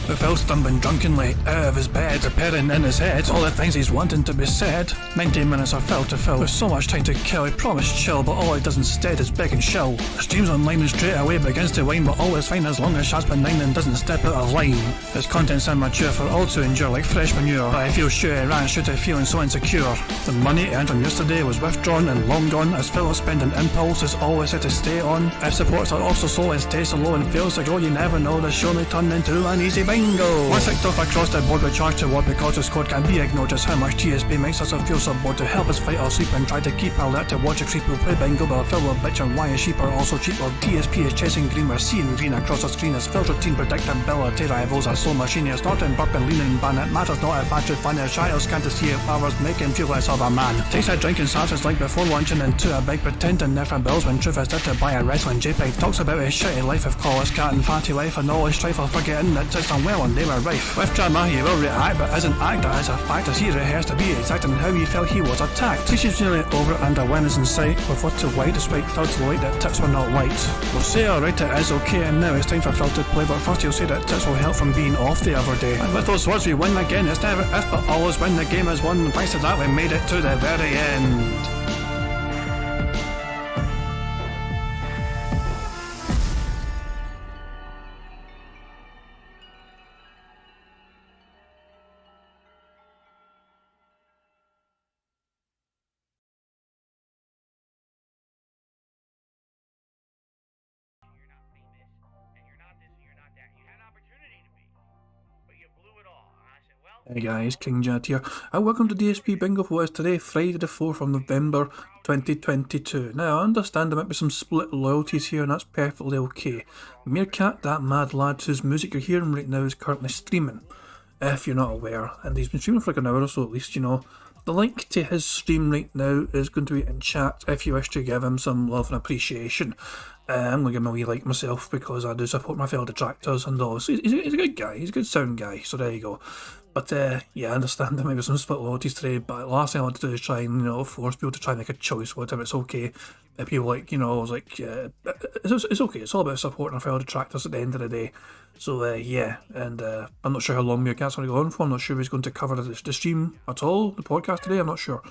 With Phil stumbling drunkenly out of his bed, appearing in his head all the things he's wanting to be said. 19 minutes of Phil to Phil, with so much time to kill. He promised chill, but all he does instead is beg and show. The stream's online and straight away begins to whine, but always fine as long as Shad's benign and doesn't step out of line. His content's immature for all to endure like fresh manure, but I feel sure he ran straight to feeling so insecure. The money he earned on yesterday was withdrawn and long gone, as Phil's spending impulse is always set to stay on. If supports are also slow, his taste are low and fails to grow, you never know, the show may turn into an easy bingo. Once kicked off across the board with charge to what because his code can be ignored, just how much DSP makes us feel so bored. To help us fight or sleep and try to keep alert to watch a creep who play bingo, but Phil will bitch and why his sheep are also cheap, while DSP is chasing green. We're seeing green across the screen as Phil's routine predictability rivals are slow machine. It's not in burping, leaning, ban. It matters not if battery fun is child can't see if powers make him feel less of a man. Takes a drink and starts his like before launching into a big pretending different bills when truth is there to buy a wrestling JPEG. Talks about his shitty life of call his cat and fatty wife and all his strife while forgetting that it's unwell and they were rife. With drama he will react but isn't act, that is a fact as he rehearsed to be exact in how he felt he was attacked. She's nearly over it and a win is in sight, with what to white despite Phil's light that tips were not white. We'll say alright it is okay and now it's time for Phil to play, but first he'll say that tips will help from being off the other day. And with those words we win again, it's never if but always when the game is won. Thanks to that we made it to the very end. Hey guys, King Jet here, and welcome to DSP Bingo for what is today, Friday the 4th of November 2022. Now, I understand there might be some split loyalties here, and that's perfectly okay. Meerkat, that mad lad whose music you're hearing right now, is currently streaming, if you're not aware, and he's been streaming for like an hour or so at least, you know. The link to his stream right now is going to be in chat if you wish to give him some love and appreciation. I'm going to give him a wee like myself because I do support my fellow detractors and all. So he's a good guy, he's a good sound guy, so there you go. But yeah, I understand there might be some split loyalties today, but the last thing I want to do is try and, you know, force people to try and make a choice, whatever. It's okay if people like, you know, it's okay, it's all about supporting our fellow detractors at the end of the day. So yeah, and I'm not sure how long Meerkat's going to go on for. I'm not sure if he's going to cover the stream at all, the podcast today, I'm not sure.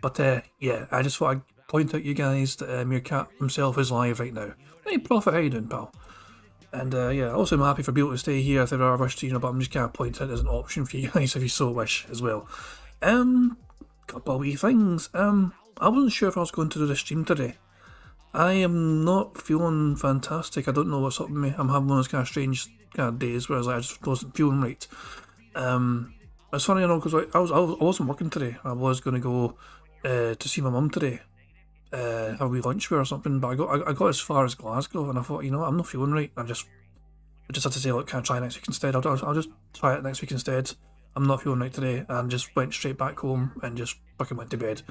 But yeah, I just thought I'd point out you guys that Meerkat himself is live right now. Hey Prophet, how you doing, pal? And yeah, also I'm happy for people to stay here if they are wish to, you know, but I'm just kind of pointing out as an option for you guys if you so wish as well. Couple of wee things. I wasn't sure if I was going to do the stream today. I am not feeling fantastic. I don't know what's up with me. I'm having one of those kind of strange kind of days where I just wasn't feeling right. It's funny, you know, because I wasn't working today. I was going to go to see my mum today. Have a wee lunch with her or something, but I got as far as Glasgow and I thought, you know what, I'm not feeling right. I just had to say, look, can I try next week instead? I'll just try it next week instead. I'm not feeling right today, and just went straight back home and just fucking went to bed.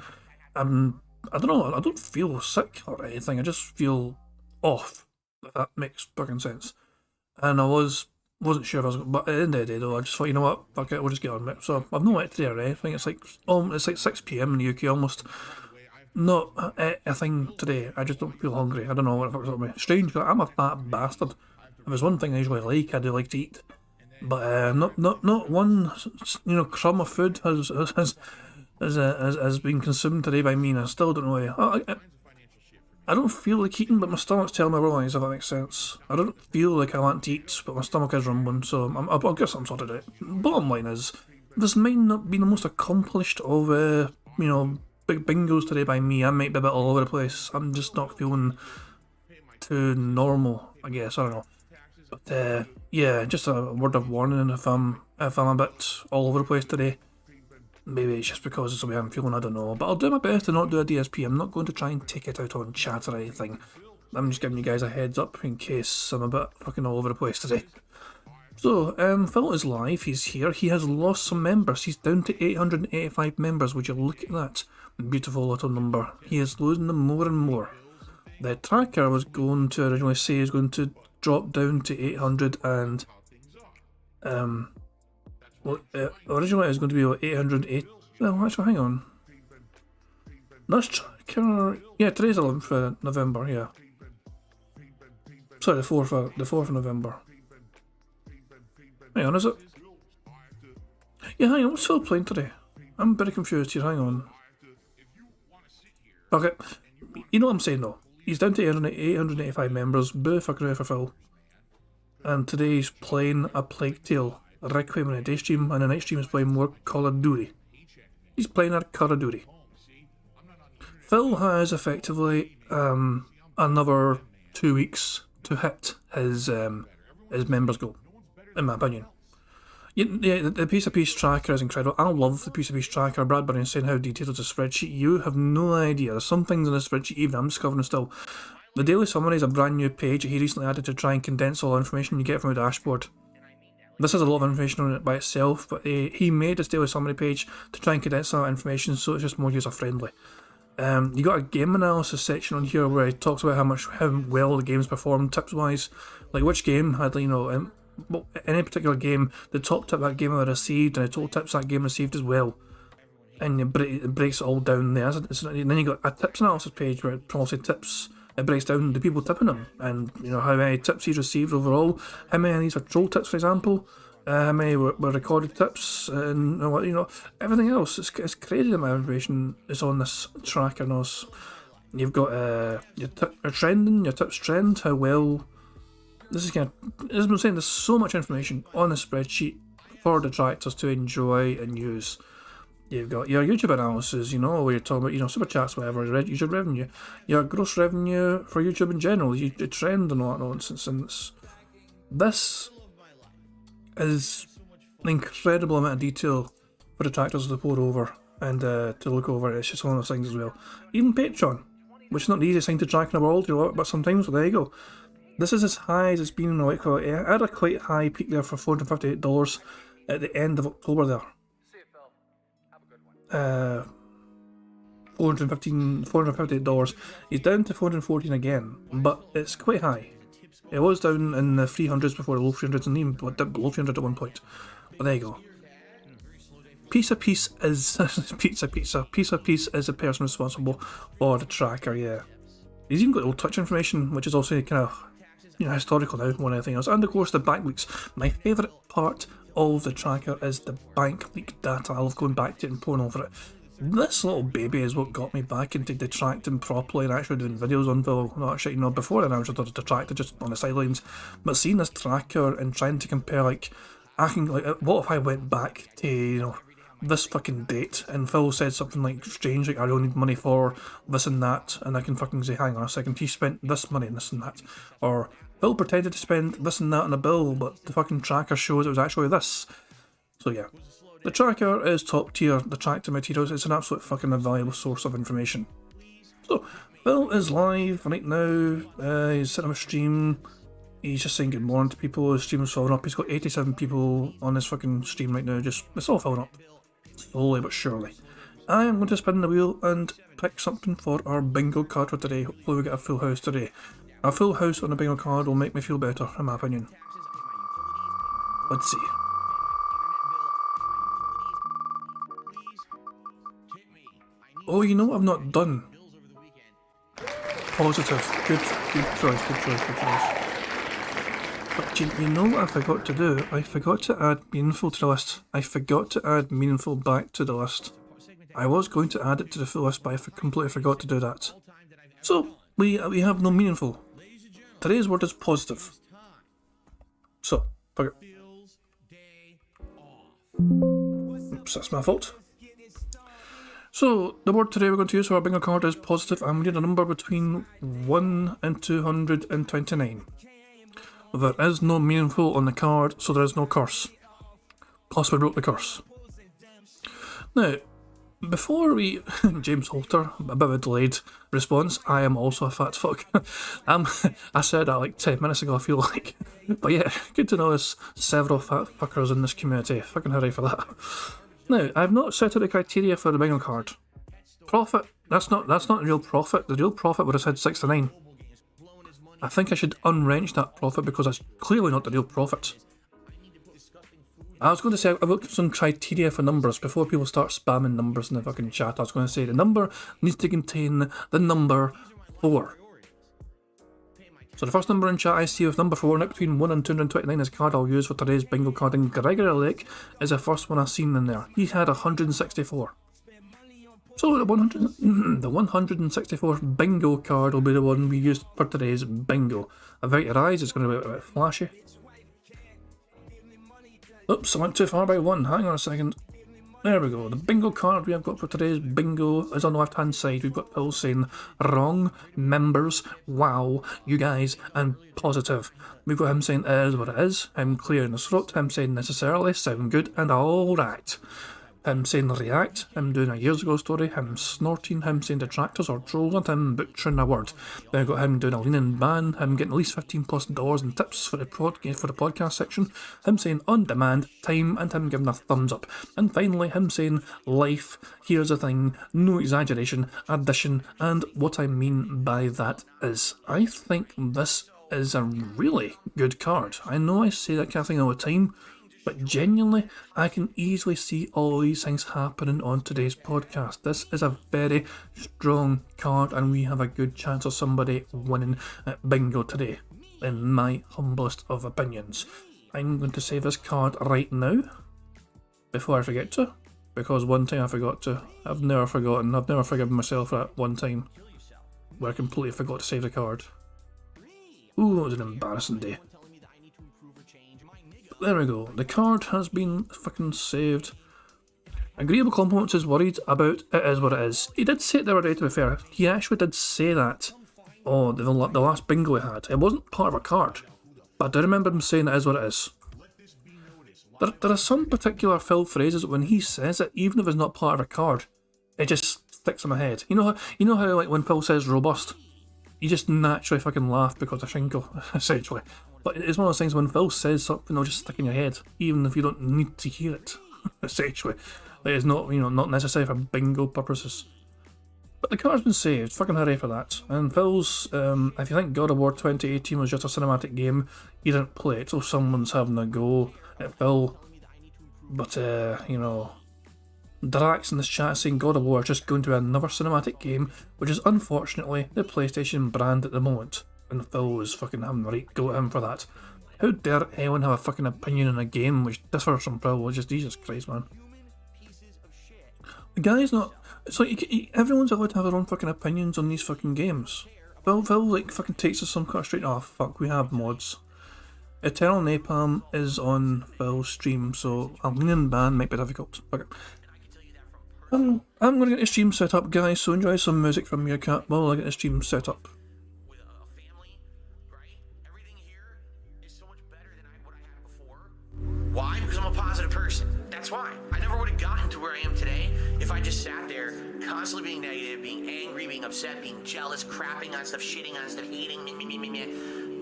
I don't know, I don't feel sick or anything, I just feel off, if that makes fucking sense. And I wasn't sure if I was, but at the end of the day though, I just thought, you know what, fuck it, we'll just get on with it. So I've no went today or anything. It's like 6 PM in the UK almost. Not a thing today. I just don't feel hungry. I don't know what the fuck's up with me. Strange, because I'm a fat bastard. If there's one thing I usually like, I do like to eat. But not one, you know, crumb of food has been consumed today by me, and I still don't know. I don't feel like eating, but my stomach's telling me otherwise, if that makes sense. I don't feel like I want to eat, but my stomach is rumbling, so I'll get something sorted out. Bottom line is, this might not be the most accomplished of, you know, big bingos today by me. I might be a bit all over the place. I'm just not feeling too normal, I guess. I don't know. But yeah, just a word of warning if I'm a bit all over the place today. Maybe it's just because it's the way I'm feeling, I don't know. But I'll do my best to not do a DSP. I'm not going to try and take it out on chat or anything. I'm just giving you guys a heads up in case I'm a bit fucking all over the place today. So, Phil is live, he's here. He has lost some members. He's down to 885 members. Would you look at that? Beautiful little number. He is losing them more and more. The tracker was going to originally say is going to drop down to 800 and originally it was going to be about 808. Well, actually, hang on. That's tracker. Yeah, today's 11th of November. Yeah. Sorry, the 4th of November. Hang on, is it? Yeah, hang on, what's Phil playing today? I'm very confused here, hang on. Okay, you know what I'm saying though. He's down to 885 members, boo fucking for Phil. And today he's playing a Plague Tale, a Requiem on a day stream, and a night stream is playing more Call of Duty. He's playing a Call of Duty. Phil has effectively another 2 weeks to hit his members goal, in my opinion. Yeah, the piece of piece tracker is incredible. I love the piece of piece tracker. Bradbury is saying how detailed is a spreadsheet. You have no idea. There's some things in the spreadsheet even I'm discovering still. The daily summary is a brand new page that he recently added to try and condense all the information you get from the dashboard. This has a lot of information on it by itself, but he made this daily summary page to try and condense all that information so it's just more user friendly. You got a game analysis section on here where he talks about how well the game's performed tips wise, like which game had, you know, any particular game, the top tip that game had received and the total tips that game received as well, and it breaks it all down there. And then you got a tips analysis page where it also tips. It breaks down the people tipping them, and you know how many tips he's received overall, how many of these are troll tips, for example, how many were recorded tips, and you know everything else. It's crazy the amount of information is on this tracker. You've got your trending, your tips trend, how well. This is kind of, as I've been saying, there's so much information on the spreadsheet for detractors to enjoy and use. You've got your YouTube analysis, you know, where you're talking about, you know, super chats, whatever, YouTube revenue, your gross revenue for YouTube in general, your trend and all that nonsense. And this is an incredible amount of detail for detractors to pour over and to look over. It's just one of those things as well. Even Patreon, which is not the easiest thing to track in the world, you know, but sometimes, well, there you go. This is as high as it's been in a while. I had a quite high peak there for $458 at the end of October there. $458. He's down to $414 again, but it's quite high. It was down in the 300s before, the low 300s, and even dipped below 300 at one point. But there you go. Piece of piece is Piece of piece is the person responsible for the tracker. Yeah, he's even got old Twitch information, which is also kind of, you know, historical now more than anything else. And of course the bank leaks. My favourite part of the tracker is the bank leak data. I love going back to it and pouring over it. This little baby is what got me back into detracting properly and actually doing videos on Villa. Not actually, you know, before then I was just detracted just on the sidelines. But seeing this tracker and trying to compare, like, I can, like, what if I went back to, you know, this fucking date and Phil said something like strange, like I don't need money for this and that, and I can fucking say, hang on a second, he spent this money and this and that. Or Phil pretended to spend this and that on a bill, but the fucking tracker shows it was actually this. So yeah, the tracker is top tier. The tractor materials, it's an absolute fucking invaluable source of information. So Phil is live right now. He's sitting on a stream. He's just saying good morning to people. His stream is filling up. He's got 87 people on his fucking stream right now. Just, it's all filling up. Slowly but surely. I am going to spin the wheel and pick something for our bingo card for today. Hopefully we get a full house today. A full house on a bingo card will make me feel better, in my opinion. Let's see. Oh, you know what I've not done? Positive. Good choice. But you know what I forgot to do? I forgot to add meaningful to the list. I forgot to add meaningful back to the list. I was going to add it to the full list, but I completely forgot to do that. So, we have no meaningful. Today's word is positive. So, fuck it. Oops, that's my fault. So, the word today we're going to use for our bingo card is positive, and we need a number between 1 and 229. There is no meaningful on the card, so there is no curse. Plus we broke the curse. Now, before we... James Holter, a bit of a delayed response. I am also a fat fuck. I said that like 10 minutes ago, I feel like. But yeah, good to know there's several fat fuckers in this community. Fucking hooray for that. Now, I've not set out the criteria for the bingo card. Profit, that's not the real profit. The real profit would have said 69. I think I should unwrench that profit because that's clearly not the real profit. I was going to say, I've looked at some criteria for numbers before people start spamming numbers in the fucking chat. I was going to say the number needs to contain the number 4. So the first number in chat I see with number 4 out between 1 and 229 is a card I'll use for today's bingo card, and Gregory Lake is the first one I've seen in there. He had 164. So the 164th bingo card will be the one we used for today's bingo. About your eyes, it's going to be a bit flashy. Oops, I went too far by one, hang on a second. There we go, the bingo card we have got for today's bingo is on the left hand side. We've got Phil saying wrong, members, wow, you guys, and positive. We've got him saying it is what it is, him clearing his throat, him saying necessarily, sound good, and alright. Him saying react, him doing a years ago story, him snorting, him saying detractors or trolls, and him butchering a word. Then we've got him doing a leaning ban, him getting at least $15+ in tips for the podcast section, him saying on demand, time, and him giving a thumbs up. And finally, him saying life, here's the thing, no exaggeration, addition, and what I mean by that is, I think this is a really good card. I know I say that kind of thing all the time, but genuinely, I can easily see all these things happening on today's podcast. This is a very strong card, and we have a good chance of somebody winning at bingo today, in my humblest of opinions. I'm going to save this card right now, before I forget to, because one time I forgot to. I've never forgotten. I've never forgiven myself for that one time, where I completely forgot to save the card. Ooh, it was an embarrassing day. There we go, the card has been fucking saved. Agreeable Compliments is worried about it is what it is. He did say it the other day, to be fair. He actually did say that. Oh, the last bingo we had. It wasn't part of a card, but I do remember him saying it is what it is. There are some particular Phil phrases when he says it, even if it's not part of a card, it just sticks in my head. You know how like when Phil says robust, you just naturally fucking laugh because of Shinko, essentially. But it's one of those things when Phil says something, it'll just stick in your head, even if you don't need to hear it, essentially. Like, it's not, not necessary for bingo purposes. But the card's been saved, fucking hooray for that. And Phil's, if you think God of War 2018 was just a cinematic game, you didn't play it, so someone's having a go at Phil. But, Drax in this chat saying God of War is just going to be another cinematic game, which is unfortunately the PlayStation brand at the moment. And Phil was fucking having the right go at him for that. How dare anyone have a fucking opinion in a game which differs from Phil? Just Jesus Christ, man. The guy's not. It's like everyone's allowed to have their own fucking opinions on these fucking games. Phil like fucking takes us some kind of straight off. Fuck, we have mods. Eternal Napalm is on Phil's stream, so a leaning ban might be difficult. Okay. I'm gonna get the stream set up, guys. So enjoy some music from Meerkat while I get the stream set up. Why? Because I'm a positive person. That's why. I never would have gotten to where I am today if I just sat there constantly being negative, being angry, being upset, being jealous, crapping on stuff, shitting on stuff, hating me.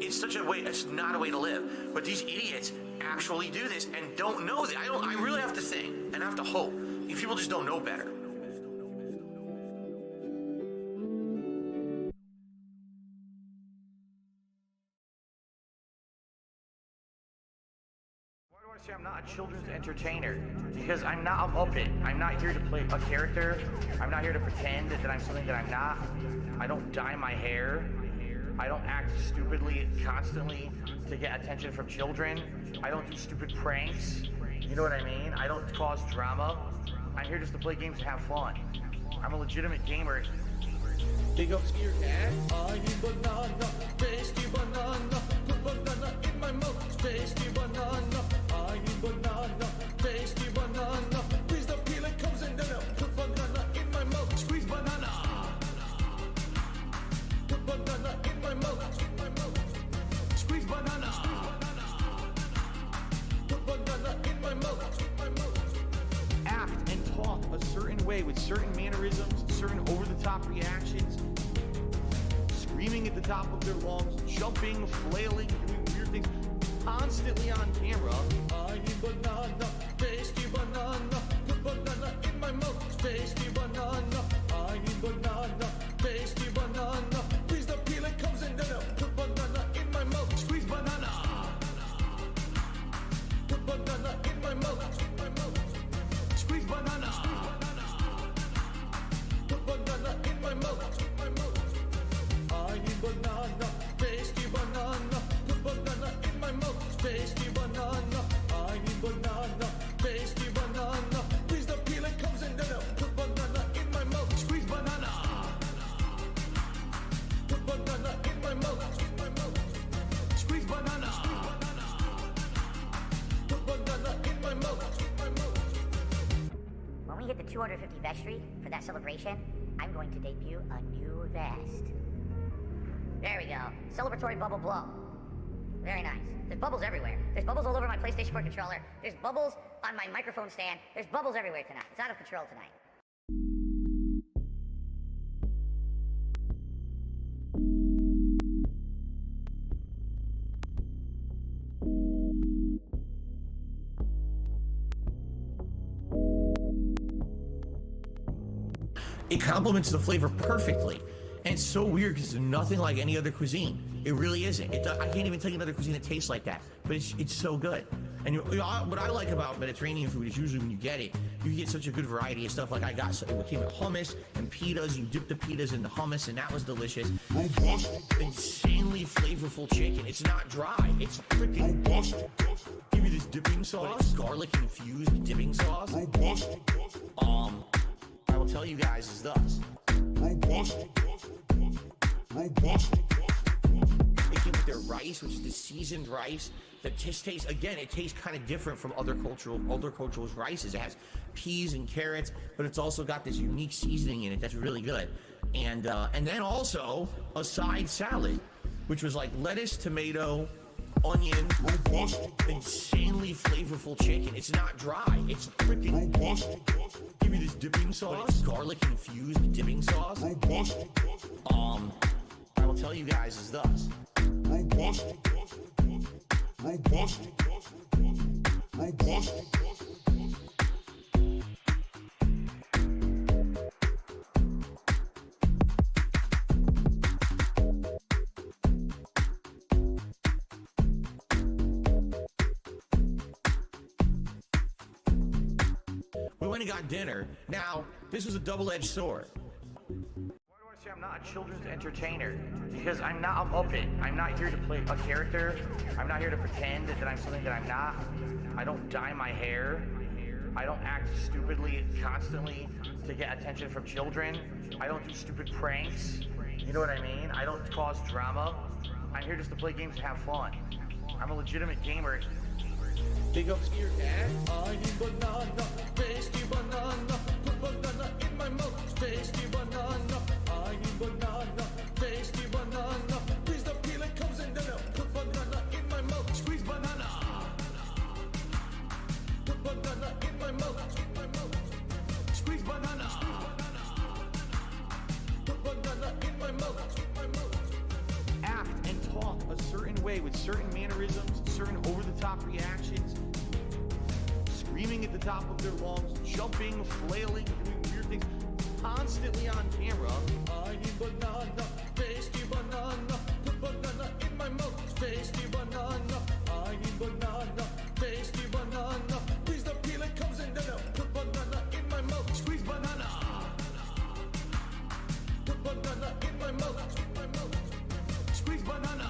It's such a way, it's not a way to live. But these idiots actually do this and don't know that. I really have to think and I have to hope. These people just don't know better. I'm not a children's entertainer because I'm not a Muppet. I'm not here to play a character. I'm not here to pretend that I'm something that I'm not. I don't dye my hair. I don't act stupidly constantly to get attention from children. I don't do stupid pranks. You know what I mean? I don't cause drama. I'm here just to play games and have fun. I'm a legitimate gamer. Big up Skier Cat. I need banana, tasty banana. Put banana in my mouth, tasty banana. I need banana, tasty banana. Please the peel it comes in the milk. Put banana in my mouth, squeeze banana. Put banana in my mouth, squeeze banana. Put banana in my mouth. Act and talk a certain way with certain mannerisms, certain over-the-top reactions, screaming at the top of their lungs, jumping, flailing, doing weird things, constantly on camera. I need banana, tasty banana. Put banana in my mouth, tasty banana. I need banana, tasty banana. Please the peel it comes in the milk. Put banana in my mouth, squeeze banana. Put banana in my mouth, squeeze banana. Put banana in my mouth. I need banana, tasty banana. we hit the 250 vestry for that celebration, I'm going to debut a new vest. There we go. Celebratory bubble blow. Very nice. There's bubbles everywhere. There's bubbles all over my PlayStation 4 controller. There's bubbles on my microphone stand. There's bubbles everywhere tonight. It's out of control tonight. It complements the flavor perfectly. And it's so weird because it's nothing like any other cuisine. It really isn't. I can't even tell you another cuisine that tastes like that, but it's so good. And what I like about Mediterranean food is usually when you get it, you get such a good variety of stuff. Like I got, it came with hummus and pitas. You dip the pitas in the hummus, and that was delicious. Robust, insanely flavorful chicken. It's not dry. It's freaking robust. Give me this dipping sauce, garlic infused dipping sauce. Robust. I will tell you guys is thus. Robust. Robust. They came with their rice, which is the seasoned rice. The tastes, again, it tastes kind of different from other cultures' rices. It has peas and carrots, but it's also got this unique seasoning in it that's really good. And then also a side salad, which was like lettuce, tomato, onion, robust, insanely flavorful chicken. It's not dry. It's freaking robust. Give me this dipping sauce, garlic infused dipping sauce. Robust. I will tell you guys is thus. Robust. Robust. Robust. We went and got dinner. Now, this was a double-edged sword. Why do I say I'm not a children's entertainer? Because I'm not a Muppet. I'm not here to play a character. I'm not here to pretend that I'm something that I'm not. I don't dye my hair. I don't act stupidly constantly to get attention from children. I don't do stupid pranks. You know what I mean? I don't cause drama. I'm here just to play games and have fun. I'm a legitimate gamer. Big ups to your dad. I need banana, tasty banana. Put banana in my mouth, tasty banana. I need banana, tasty banana. Please the peel it comes in, then put banana in my mouth. Squeeze banana. Put banana in my mouth. Squeeze banana. Put banana in my mouth. Act and talk a certain way with certain mannerisms, certain over-the-top reactions. Screaming at the top of their lungs, jumping, flailing, doing weird things, constantly on camera. I need banana, tasty banana. Put banana in my mouth, tasty banana. I need banana, tasty banana. Please the peel it comes in, then put banana in my mouth. Squeeze banana. Put banana in my mouth. Squeeze banana.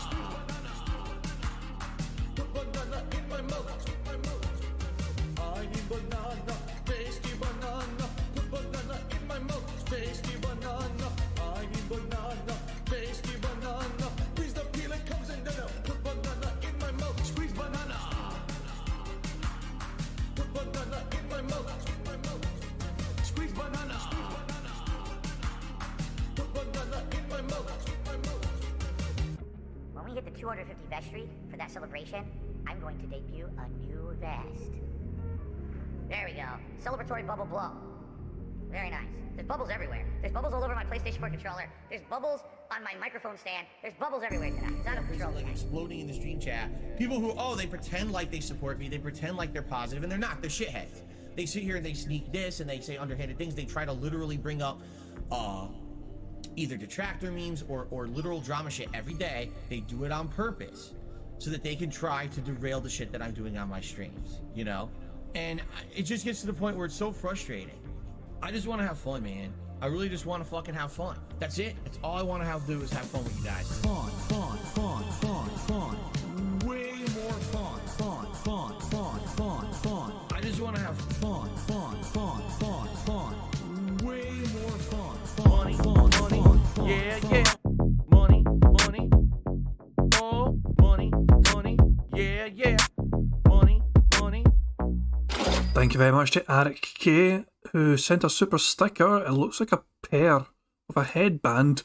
Put banana in my mouth. I need banana, tasty banana. Put banana in my mouth, tasty banana. I need banana, tasty banana. Please the peel it comes in, then put banana in my mouth. Squeeze banana. Put banana in my mouth. Squeeze banana. Put banana in my mouth. When we hit the 250 vestry for that celebration, I'm going to debut a new vest. There we go. Celebratory bubble blow. Very nice. There's bubbles everywhere. There's bubbles all over my PlayStation 4 controller. There's bubbles on my microphone stand. There's bubbles everywhere tonight. It's out of control. Like exploding in the stream chat. People who, they pretend like they support me. They pretend like they're positive, and they're not. They're shitheads. They sit here and they sneak this, and they say underhanded things. They try to literally bring up either detractor memes or literal drama shit every day. They do it on purpose so that they can try to derail the shit that I'm doing on my streams, you know? And it just gets to the point where it's so frustrating. I just want to have fun, man. I really just want to fucking have fun. That's it. That's all I want to do is have fun with you guys. Fun. Way more fun. I just want to have fun. Way more fun. Money. Yeah. Money. Oh, money. Yeah. Money. Thank you very much to Eric K, who sent a super sticker. It looks like a pear with a headband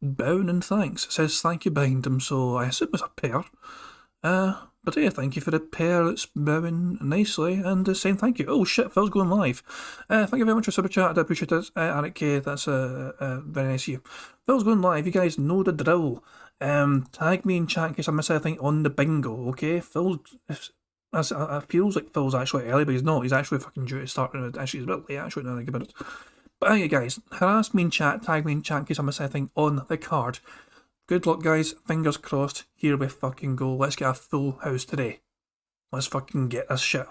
bowing in thanks. It says thank you behind him, so I assume it's a pear. But yeah, thank you for the pair that's bowing nicely and saying thank you. Oh shit, Phil's going live. Thank you very much for super chat. I appreciate it. Eric K, that's very nice of you. Phil's going live. You guys know the drill. Tag me in chat in case I miss anything on the bingo. Okay, Phil. It feels like Phil's actually early, but he's not. He's actually fucking due to start. Actually, he's a bit late. Actually, now I think about it. But anyway, guys, harass me in chat. Tag me in chat in case I miss anything on the card. Good luck, guys. Fingers crossed. Here we fucking go. Let's get a full house today. Let's fucking get this shit.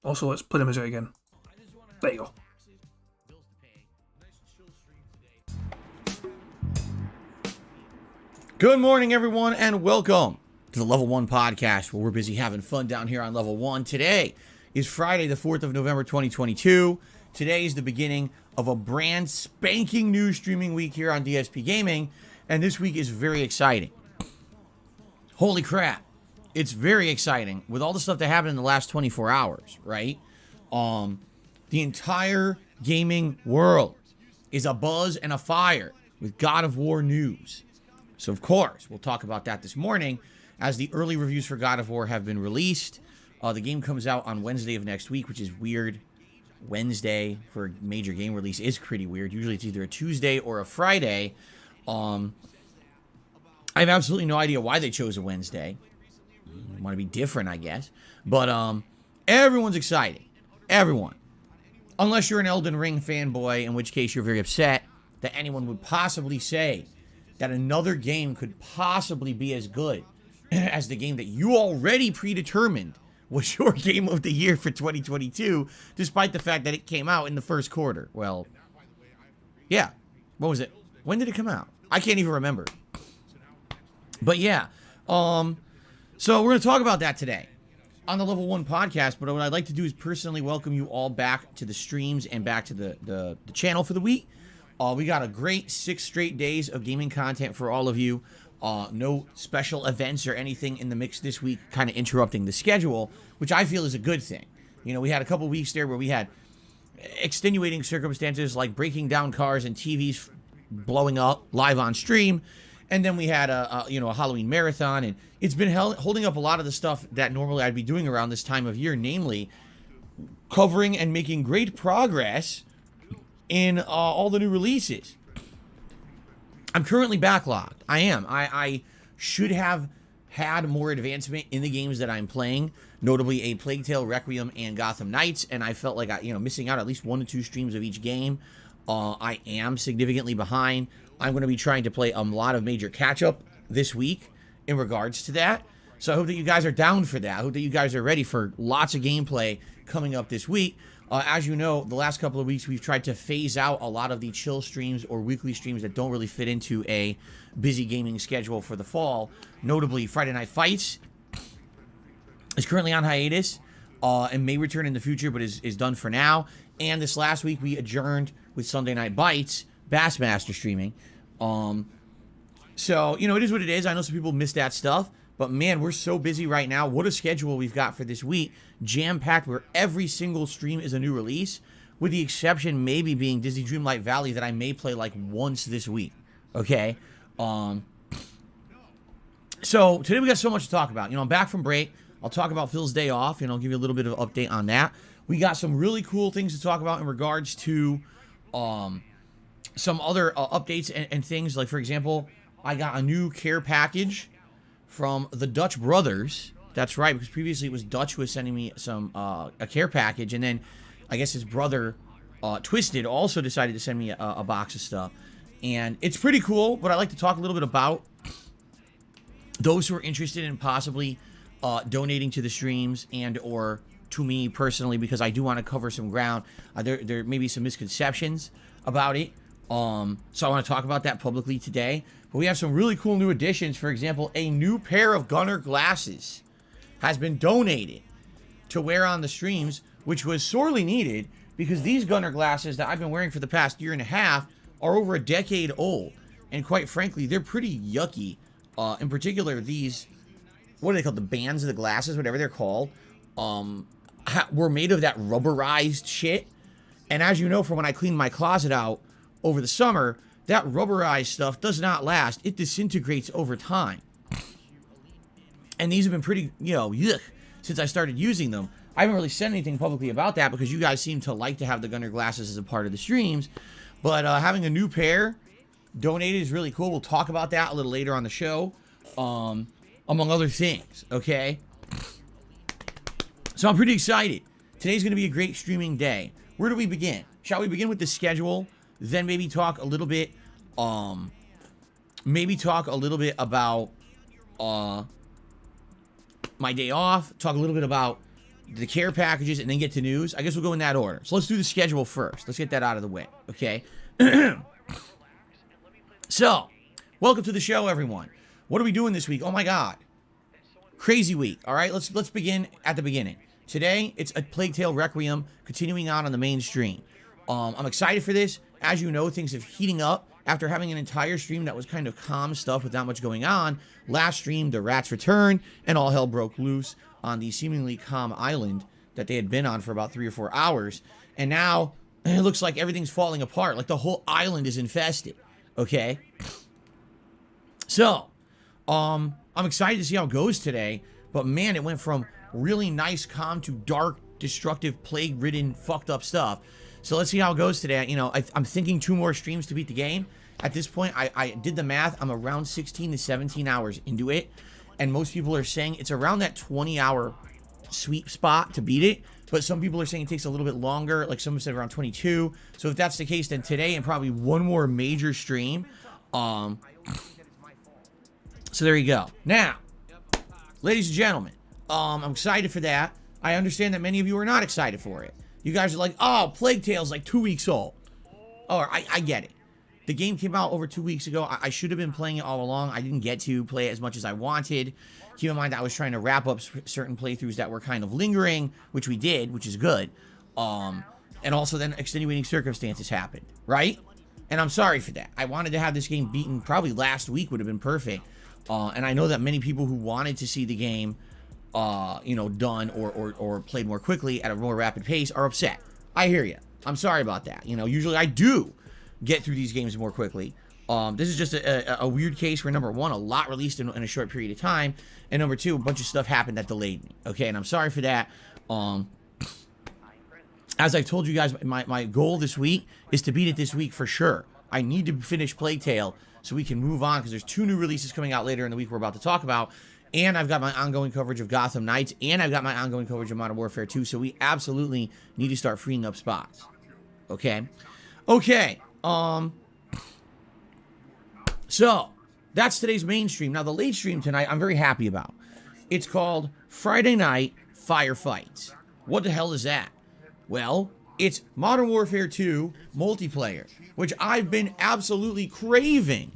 Also, let's play the music again. There you go. Good morning, everyone, and welcome to the Level 1 podcast, where we're busy having fun down here on Level 1. Today is Friday, the 4th of November, 2022. Today is the beginning of a brand spanking new streaming week here on DSP Gaming, and this week is very exciting. Holy crap. It's very exciting with all the stuff that happened in the last 24 hours, right? The entire gaming world is abuzz and afire with God of War news. So, of course, we'll talk about that this morning as the early reviews for God of War have been released. The game comes out on Wednesday of next week, which is weird. Wednesday for a major game release is pretty weird. Usually it's either a Tuesday or a Friday. I have absolutely no idea why they chose a Wednesday. They want to be different, I guess. But everyone's excited. Everyone. Unless you're an Elden Ring fanboy, in which case you're very upset that anyone would possibly say that another game could possibly be as good as the game that you already predetermined was your game of the year for 2022, despite the fact that it came out in the first quarter. Well, yeah. What was it? When did it come out? I can't even remember. But yeah. So we're going to talk about that today on the Level 1 podcast. But what I'd like to do is personally welcome you all back to the streams and back to the channel for the week. We got a great 6 straight days of gaming content for all of you. No special events or anything in the mix this week kind of interrupting the schedule, which I feel is a good thing. You know, we had a couple weeks there where we had extenuating circumstances like breaking down cars and TVs blowing up live on stream. And then we had a Halloween marathon, and it's been holding up a lot of the stuff that normally I'd be doing around this time of year, namely covering and making great progress in all the new releases. I'm currently backlogged. I am. I should have had more advancement in the games that I'm playing, notably A Plague Tale, Requiem, and Gotham Knights, and I felt like missing out at least 1 to 2 streams of each game. I am significantly behind. I'm going to be trying to play a lot of major catch-up this week in regards to that. So I hope that you guys are down for that. I hope that you guys are ready for lots of gameplay coming up this week. As you know, the last couple of weeks, we've tried to phase out a lot of the chill streams or weekly streams that don't really fit into a busy gaming schedule for the fall. Notably, Friday Night Fights is currently on hiatus and may return in the future, but is done for now. And this last week, we adjourned with Sunday Night Bites, Bassmaster streaming. So, it is what it is. I know some people miss that stuff. But man, we're so busy right now. What a schedule we've got for this week. Jam-packed where every single stream is a new release, with the exception maybe being Disney Dreamlight Valley that I may play like once this week. Okay? So today we got so much to talk about. I'm back from break. I'll talk about Phil's day off, and I'll give you a little bit of an update on that. We got some really cool things to talk about in regards to some other updates and things. Like, for example, I got a new care package from the Dutch brothers. That's right, because previously it was Dutch who was sending me some a care package, and then I guess his brother Twisted also decided to send me a box of stuff, and it's pretty cool. But I'd like to talk a little bit about those who are interested in possibly donating to the streams and or to me personally, because I do want to cover some ground. There may be some misconceptions about it, so I want to talk about that publicly today. But we have some really cool new additions. For example, a new pair of Gunner glasses has been donated to wear on the streams, which was sorely needed because these Gunner glasses that I've been wearing for the past year and a half are over a decade old. And quite frankly, they're pretty yucky. In particular, these, what are they called? The bands of the glasses, whatever they're called. were made of that rubberized shit. And as you know from when I cleaned my closet out over the summer, that rubberized stuff does not last. It disintegrates over time. And these have been pretty, yuck, since I started using them. I haven't really said anything publicly about that because you guys seem to like to have the Gunner glasses as a part of the streams. But having a new pair donated is really cool. We'll talk about that a little later on the show, among other things, okay? So I'm pretty excited. Today's going to be a great streaming day. Where do we begin? Shall we begin with the schedule? Then maybe talk a little bit, about my day off, talk a little bit about the care packages, and then get to news. I guess we'll go in that order. So let's do the schedule first. Let's get that out of the way, okay? So, welcome to the show, everyone. What are we doing this week? Oh my God. Crazy week. All right, let's begin at the beginning. Today, it's a Plague Tale Requiem continuing on the main stream. I'm excited for this. As you know, things are heating up after having an entire stream that was kind of calm stuff with not much going on. Last stream, the rats returned, and all hell broke loose on the seemingly calm island that they had been on for about 3 or 4 hours. And now, it looks like everything's falling apart. Like the whole island is infested. Okay? So, I'm excited to see how it goes today. But man, it went from really nice, calm to dark, destructive, plague-ridden, fucked up stuff. So let's see how it goes today. I'm thinking 2 more streams to beat the game. At this point, I did the math. I'm around 16 to 17 hours into it. And most people are saying it's around that 20-hour sweet spot to beat it. But some people are saying it takes a little bit longer. Like someone said around 22. So if that's the case, then today and probably one more major stream. So there you go. Now, ladies and gentlemen, I'm excited for that. I understand that many of you are not excited for it. You guys are like, oh, Plague Tale's like 2 weeks old. Oh, I get it. The game came out over 2 weeks ago. I should have been playing it all along. I didn't get to play it as much as I wanted. Keep in mind, I was trying to wrap up certain playthroughs that were kind of lingering, which we did, which is good. And also then extenuating circumstances happened, right? And I'm sorry for that. I wanted to have this game beaten probably last week would have been perfect. And I know that many people who wanted to see the game, done or played more quickly at a more rapid pace are upset. I hear you. I'm sorry about that. Usually I do get through these games more quickly. This is just a weird case where, number one, a lot released in a short period of time, and number two, a bunch of stuff happened that delayed me. Okay, and I'm sorry for that. As I told you guys, my goal this week is to beat it this week for sure. I need to finish Plague Tale so we can move on, because there's 2 new releases coming out later in the week we're about to talk about, and I've got my ongoing coverage of Gotham Knights, and I've got my ongoing coverage of Modern Warfare 2, so we absolutely need to start freeing up spots. Okay? Okay. So, that's today's main stream. Now, the late stream tonight, I'm very happy about. It's called Friday Night Firefights. What the hell is that? Well, it's Modern Warfare 2 multiplayer, which I've been absolutely craving.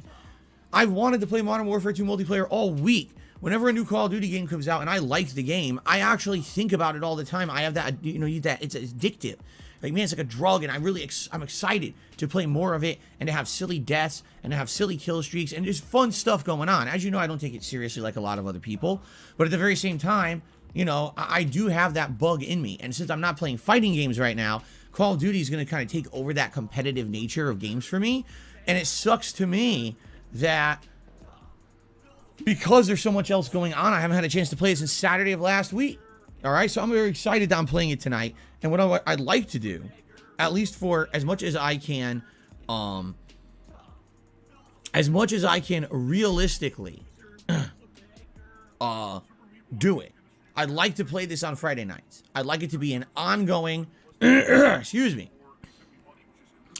I've wanted to play Modern Warfare 2 multiplayer all week. Whenever a new Call of Duty game comes out and I like the game, I actually think about it all the time. I have that, it's addictive. Like, man, it's like a drug, and I'm excited to play more of it and to have silly deaths and to have silly kill streaks and just fun stuff going on. As you know, I don't take it seriously like a lot of other people, but at the very same time, I do have that bug in me. And since I'm not playing fighting games right now, Call of Duty is going to kind of take over that competitive nature of games for me. And it sucks to me that because there's so much else going on, I haven't had a chance to play it since Saturday of last week. All right, so I'm very excited that I'm playing it tonight. And what I'd like to do, at least for as much as I can realistically do it. I'd like to play this on Friday nights. I'd like it to be an ongoing, excuse me.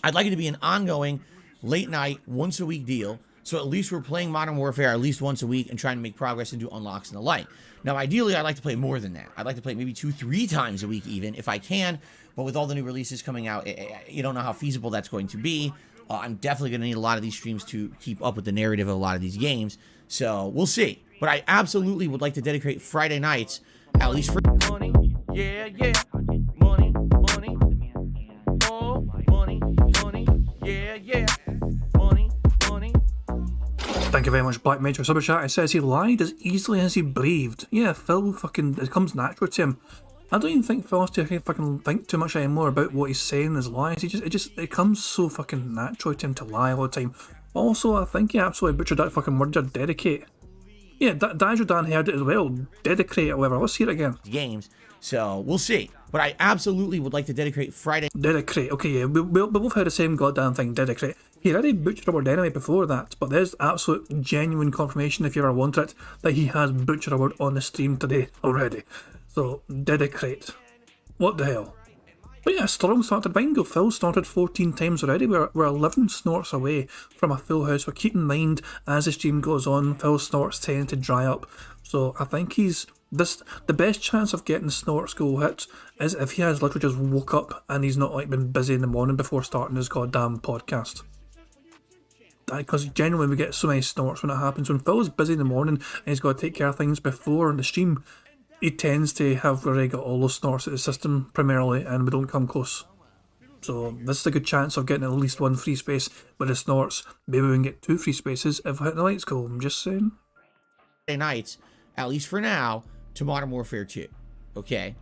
I'd like it to be an ongoing late night, once a week deal. So at least we're playing Modern Warfare at least once a week and trying to make progress and do unlocks and the like. Now, ideally, I'd like to play more than that. I'd like to play maybe 2-3 times a week even, if I can. But with all the new releases coming out, you don't know how feasible that's going to be. I'm definitely going to need a lot of these streams to keep up with the narrative of a lot of these games. So we'll see. But I absolutely would like to dedicate Friday nights, at least for money. Yeah, yeah. Money, money. Oh, money, money. Yeah, yeah. Money, money. Thank you very much, Black Mage, for super chat. It says he lied as easily as he breathed. Yeah, Phil fucking, it comes natural to him. I don't even think Phil has to fucking think too much anymore about what he's saying as lies. It comes so fucking natural to him to lie all the time. Also, I think he absolutely butchered that fucking word, dedicate. Yeah, Daniel Dan heard it as well. Dedicate or whatever. Let's hear it again. Games, so we'll see. But I absolutely would like to dedicate Friday. Dedicate. Okay, yeah, we both heard the same goddamn thing. Dedicate. He already butchered a word anyway before that, but there's absolute genuine confirmation, if you ever want it, that he has butchered a word on the stream today already. So, dedicate. What the hell? But yeah, strong start to Bingo. Phil started 14 times already. We're 11 snorts away from a full house. But keep in mind, as the stream goes on, Phil's snorts tend to dry up. So I think the best chance of getting snorts go hit is if he has literally just woke up and he's not like been busy in the morning before starting his goddamn podcast. Because generally we get so many snorts when it happens. When Phil's busy in the morning and he's got to take care of things before the stream, he tends to have already got all those snorts at the system primarily, and we don't come close. So this is a good chance of getting at least one free space with the snorts. Maybe we can get 2 free spaces if we hit the lights go. I'm just saying. Nights, at least for now, to Modern Warfare 2. Okay.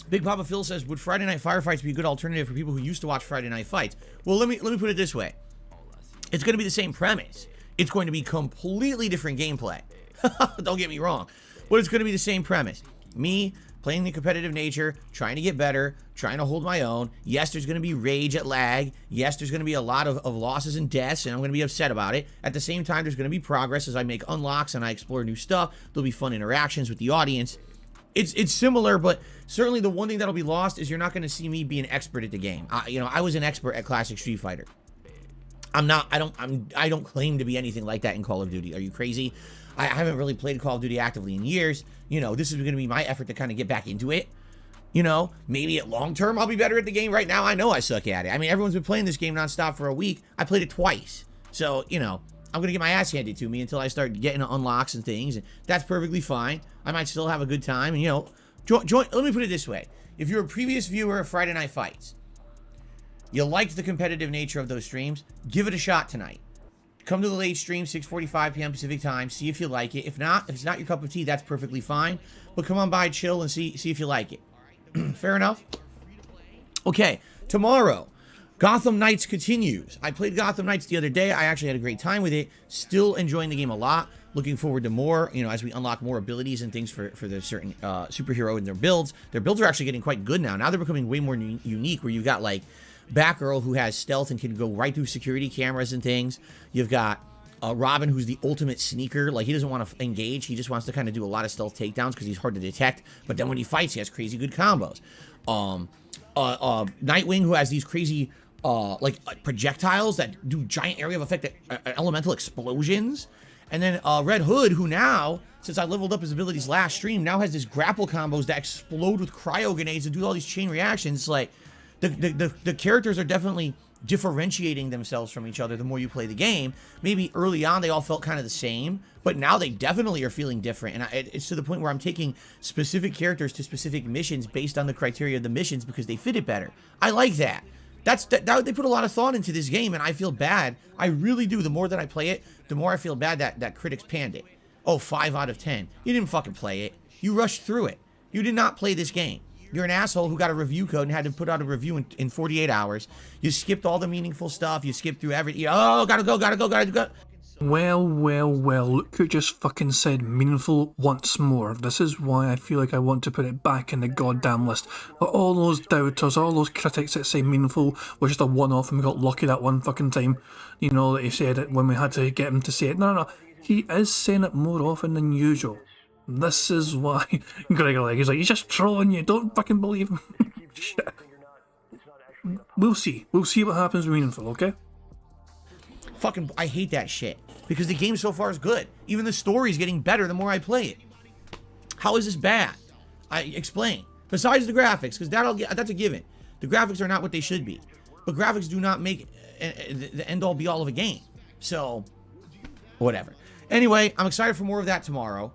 Big Papa Phil says, would Friday Night Firefights be a good alternative for people who used to watch Friday Night Fights? Well, let me put it this way. It's going to be the same premise. It's going to be completely different gameplay. Don't get me wrong. But it's going to be the same premise. Me playing the competitive nature, trying to get better, trying to hold my own. Yes, there's going to be rage at lag. Yes, there's going to be a lot of losses and deaths, and I'm going to be upset about it. At the same time, there's going to be progress as I make unlocks and I explore new stuff. There'll be fun interactions with the audience. It's similar, but certainly the one thing that'll be lost is you're not going to see me be an expert at the game. I was an expert at Classic Street Fighter. I don't claim to be anything like that in Call of Duty. Are you crazy? I haven't really played Call of Duty actively in years. This is going to be my effort to kind of get back into it. Maybe at long term I'll be better at the game. Right now I know I suck at it. I mean, everyone's been playing this game nonstop for a week. I played it twice. So, I'm going to get my ass handed to me until I start getting unlocks and things. And that's perfectly fine. I might still have a good time. And, let me put it this way. If you're a previous viewer of Friday Night Fights, you liked the competitive nature of those streams, give it a shot tonight. Come to the late stream, 6:45 p.m. Pacific time. See if you like it. If it's not your cup of tea, that's perfectly fine. But come on by, chill, and see if you like it. Fair enough? Okay, tomorrow, Gotham Knights continues. I played Gotham Knights the other day. I actually had a great time with it. Still enjoying the game a lot. Looking forward to more, as we unlock more abilities and things for the certain superhero and their builds. Their builds are actually getting quite good now. Now they're becoming way more unique, where you've got, like, Batgirl, who has stealth and can go right through security cameras and things. You've got Robin, who's the ultimate sneaker. Like, he doesn't want to engage. He just wants to kind of do a lot of stealth takedowns because he's hard to detect. But then when he fights, he has crazy good combos. Nightwing, who has these crazy projectiles that do giant area of effect, elemental explosions. And then Red Hood, who now, since I leveled up his abilities last stream, now has these grapple combos that explode with cryo grenades and do all these chain reactions. Like, the characters are definitely differentiating themselves from each other the more you play the game. Maybe early on they all felt kind of the same, but now they definitely are feeling different. And it's to the point where I'm taking specific characters to specific missions based on the criteria of the missions because they fit it better. I like that. They put a lot of thought into this game, and I feel bad. I really do. The more that I play it, the more I feel bad that critics panned it. Oh, 5 out of 10. You didn't fucking play it. You rushed through it. You did not play this game. You're an asshole who got a review code and had to put out a review in 48 hours. You skipped all the meaningful stuff. You skipped through everything. Oh, gotta go. Well, look who just fucking said meaningful once more. This is why I feel like I want to put it back in the goddamn list. But all those doubters, all those critics that say meaningful was just a one-off and we got lucky that one fucking time. That he said it when we had to get him to say it. No. He is saying it more often than usual. This is why Gregor he's like, he's just trolling you, don't fucking believe him. Shit. We'll see what happens with meaningful, okay? Fucking, I hate that shit. Because the game so far is good. Even the story is getting better the more I play it. How is this bad? I explain. Besides the graphics, because that's a given. The graphics are not what they should be. But graphics do not make the end-all be-all of a game. So, whatever. Anyway, I'm excited for more of that tomorrow.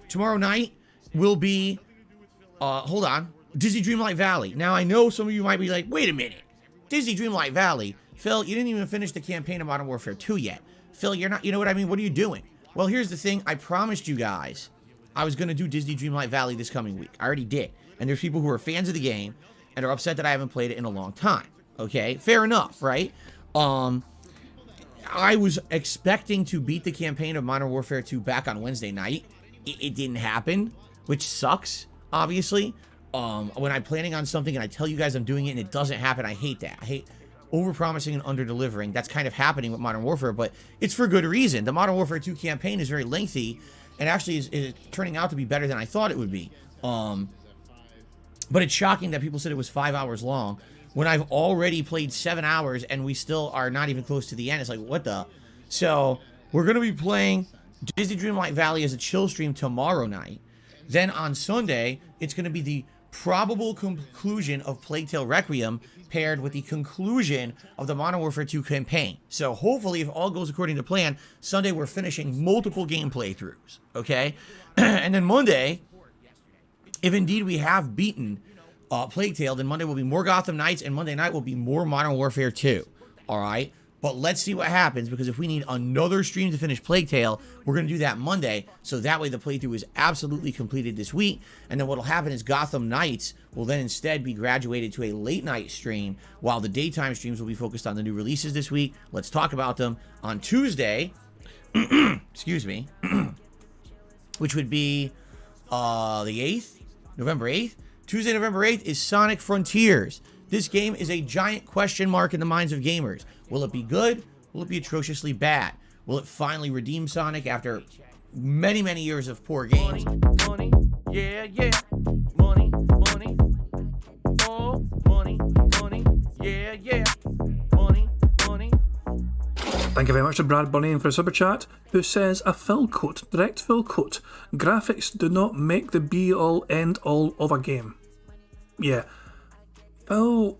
Tomorrow night will be, hold on, Disney Dreamlight Valley. Now, I know some of you might be like, wait a minute. Disney Dreamlight Valley? Phil, you didn't even finish the campaign of Modern Warfare 2 yet. Phil, you're not, you know what I mean? What are you doing? Well, here's the thing. I promised you guys I was going to do Disney Dreamlight Valley this coming week. I already did. And there's people who are fans of the game and are upset that I haven't played it in a long time. Okay? Fair enough, right? I was expecting to beat the campaign of Modern Warfare 2 back on Wednesday night. It didn't happen, which sucks, obviously. When I'm planning on something and I tell you guys I'm doing it and it doesn't happen, I hate that. I hate over-promising and under-delivering. That's kind of happening with Modern Warfare, but it's for good reason. The Modern Warfare 2 campaign is very lengthy and actually is turning out to be better than I thought it would be. But it's shocking that people said it was 5 hours long when I've already played 7 hours and we still are not even close to the end. It's like, what the? So, we're going to be playing Disney Dreamlight Valley as a chill stream tomorrow night. Then on Sunday, it's going to be the probable conclusion of Plague Tale Requiem paired with the conclusion of the Modern Warfare 2 campaign. So hopefully, if all goes according to plan, Sunday we're finishing multiple game playthroughs, okay? And then Monday, if indeed we have beaten Plague Tale, then Monday will be more Gotham Knights, and Monday night will be more Modern Warfare 2, all right? But let's see what happens, because if we need another stream to finish Plague Tale, we're going to do that Monday, so that way the playthrough is absolutely completed this week, and then what will happen is Gotham Knights will then instead be graduated to a late night stream, while the daytime streams will be focused on the new releases this week. Let's talk about them. On Tuesday, excuse me, which would be the 8th, November 8th. Tuesday, November 8th is Sonic Frontiers. This game is a giant question mark in the minds of gamers. Will it be good? Will it be atrociously bad? Will it finally redeem Sonic after many, many years of poor games? Money, yeah, yeah. Money, money. Oh, money, money, yeah, yeah. Money, money. Thank you very much to Brad Bunny for a super chat, who says, a fill quote, direct fill quote, graphics do not make the be-all, end-all of a game. Yeah. Phil,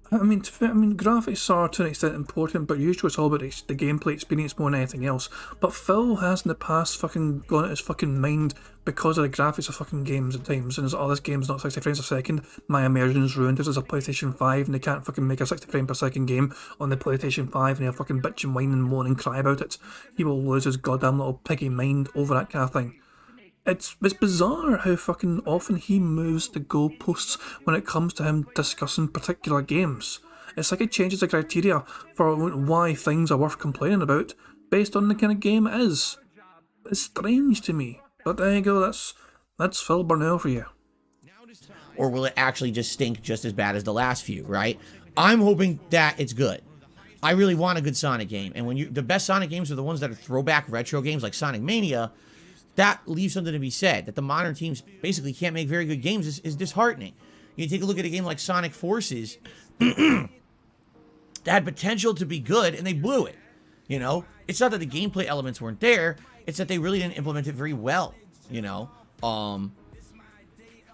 I mean, graphics are to an extent important, but usually it's all about the gameplay experience more than anything else. But Phil has in the past fucking gone out of his fucking mind because of the graphics of fucking games at times, and there's all this game's not 60 frames a second, my immersion's ruined, this is a PlayStation 5 and they can't fucking make a 60 frame per second game on the PlayStation 5 and he'll fucking bitch and whine and moan and cry about it. He will lose his goddamn little piggy mind over that kind of thing. It's bizarre how fucking often he moves the goalposts when it comes to him discussing particular games. It's like it changes the criteria for why things are worth complaining about based on the kind of game it is. It's strange to me. But there you go, that's Phil Burnell for you. Or will it actually just stink just as bad as the last few, right? I'm hoping that it's good. I really want a good Sonic game. And when the best Sonic games are the ones that are throwback retro games like Sonic Mania, that leaves something to be said. That the modern teams basically can't make very good games is disheartening. You take a look at a game like Sonic Forces that had potential to be good, and they blew it. You know? It's not that the gameplay elements weren't there, it's that they really didn't implement it very well. You know?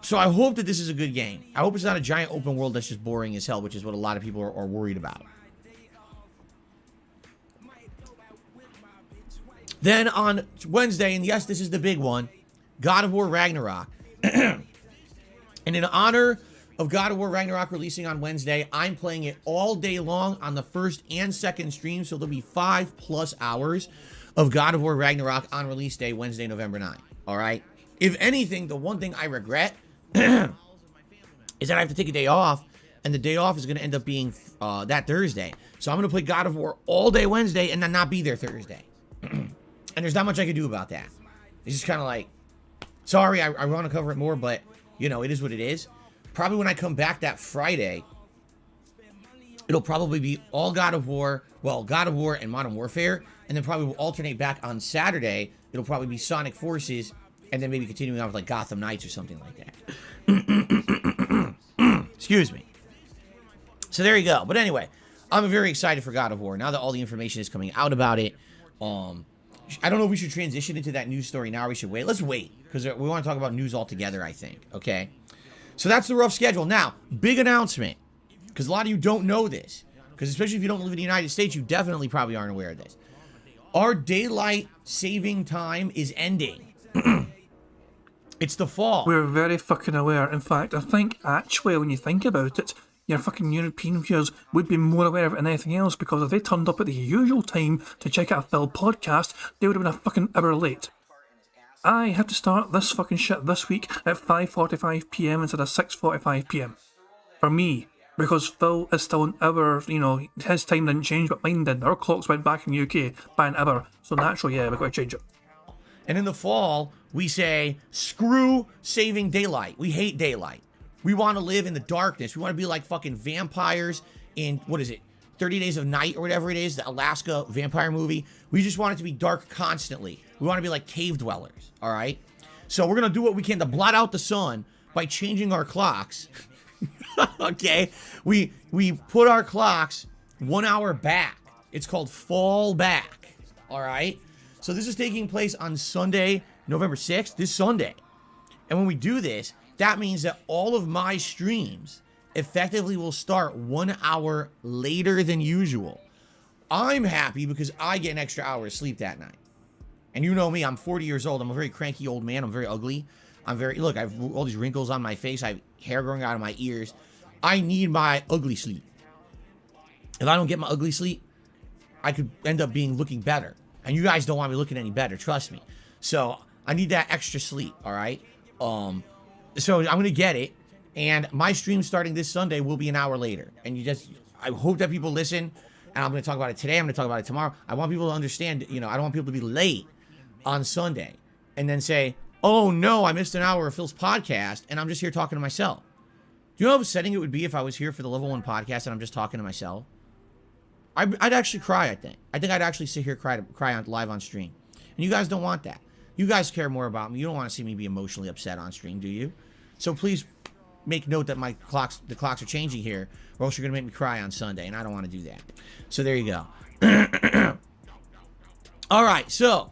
So I hope that this is a good game. I hope it's not a giant open world that's just boring as hell, which is what a lot of people are worried about. Then on Wednesday, and yes, this is the big one, God of War Ragnarok. And in honor of God of War Ragnarok releasing on Wednesday, I'm playing it all day long on the first and second stream, so there'll be 5+ hours of God of War Ragnarok on release day, Wednesday, November 9th. All right? If anything, the one thing I regret is that I have to take a day off, and the day off is going to end up being that Thursday. So I'm going to play God of War all day Wednesday and then not be there Thursday. And there's not much I can do about that. It's just kind of like, sorry, I want to cover it more, but, you know, it is what it is. Probably when I come back that Friday, it'll probably be all God of War, well, God of War and Modern Warfare, and then probably we'll alternate back on Saturday. It'll probably be Sonic Forces, and then maybe continuing on with, like, Gotham Knights or something like that. Excuse me. So there you go. But anyway, I'm very excited for God of War. Now that all the information is coming out about it, I don't know if we should transition into that news story now or we should wait. Let's wait, because we want to talk about news altogether, I think, okay? So that's the rough schedule. Now, big announcement, because a lot of you don't know this, because especially if you don't live in the United States, you definitely probably aren't aware of this. Our daylight saving time is ending. It's the fall. We're very fucking aware. In fact, I think actually when you think about it, your fucking European viewers would be more aware of it than anything else, because if they turned up at the usual time to check out a Phil podcast, they would have been a fucking hour late. I had to start this fucking shit this week at 5:45 PM instead of 6:45 PM. For me, because Phil is still an hour, you know, his time didn't change, but mine did. Our clocks went back in the UK by an hour, so naturally, yeah, we've got to change it. And in the fall, we say, screw saving daylight. We hate daylight. We want to live in the darkness. We want to be like fucking vampires in, 30 Days of Night or whatever it is, the Alaska vampire movie. We just want it to be dark constantly. We want to be like cave dwellers, all right? So we're going to do what we can to blot out the sun by changing our clocks. Okay? We put our clocks 1 hour back. It's called fall back, all right? So this is taking place on Sunday, November 6th, this Sunday. And when we do this, that means that all of my streams effectively will start 1 hour later than usual. I'm happy because I get an extra hour of sleep that night. And you know me, I'm 40 years old. I'm a very cranky old man. I'm very ugly. Look, I have all these wrinkles on my face. I have hair growing out of my ears. I need my ugly sleep. If I don't get my ugly sleep, I could end up looking better. And you guys don't want me looking any better, trust me. So I need that extra sleep, all right? So I'm going to get it. And my stream starting this Sunday will be an hour later. And I hope that people listen. And I'm going to talk about it today. I'm going to talk about it tomorrow. I want people to understand, I don't want people to be late on Sunday and then say, oh no, I missed an hour of Phil's podcast and I'm just here talking to myself. Do you know how upsetting it would be if I was here for the Level 1 podcast and I'm just talking to myself? I'd actually cry, I think. I think I'd actually sit here cry live on stream. And you guys don't want that. You guys care more about me. You don't want to see me be emotionally upset on stream, do you? So please make note that the clocks are changing here, or else you're going to make me cry on Sunday, and I don't want to do that. So there you go. All right, so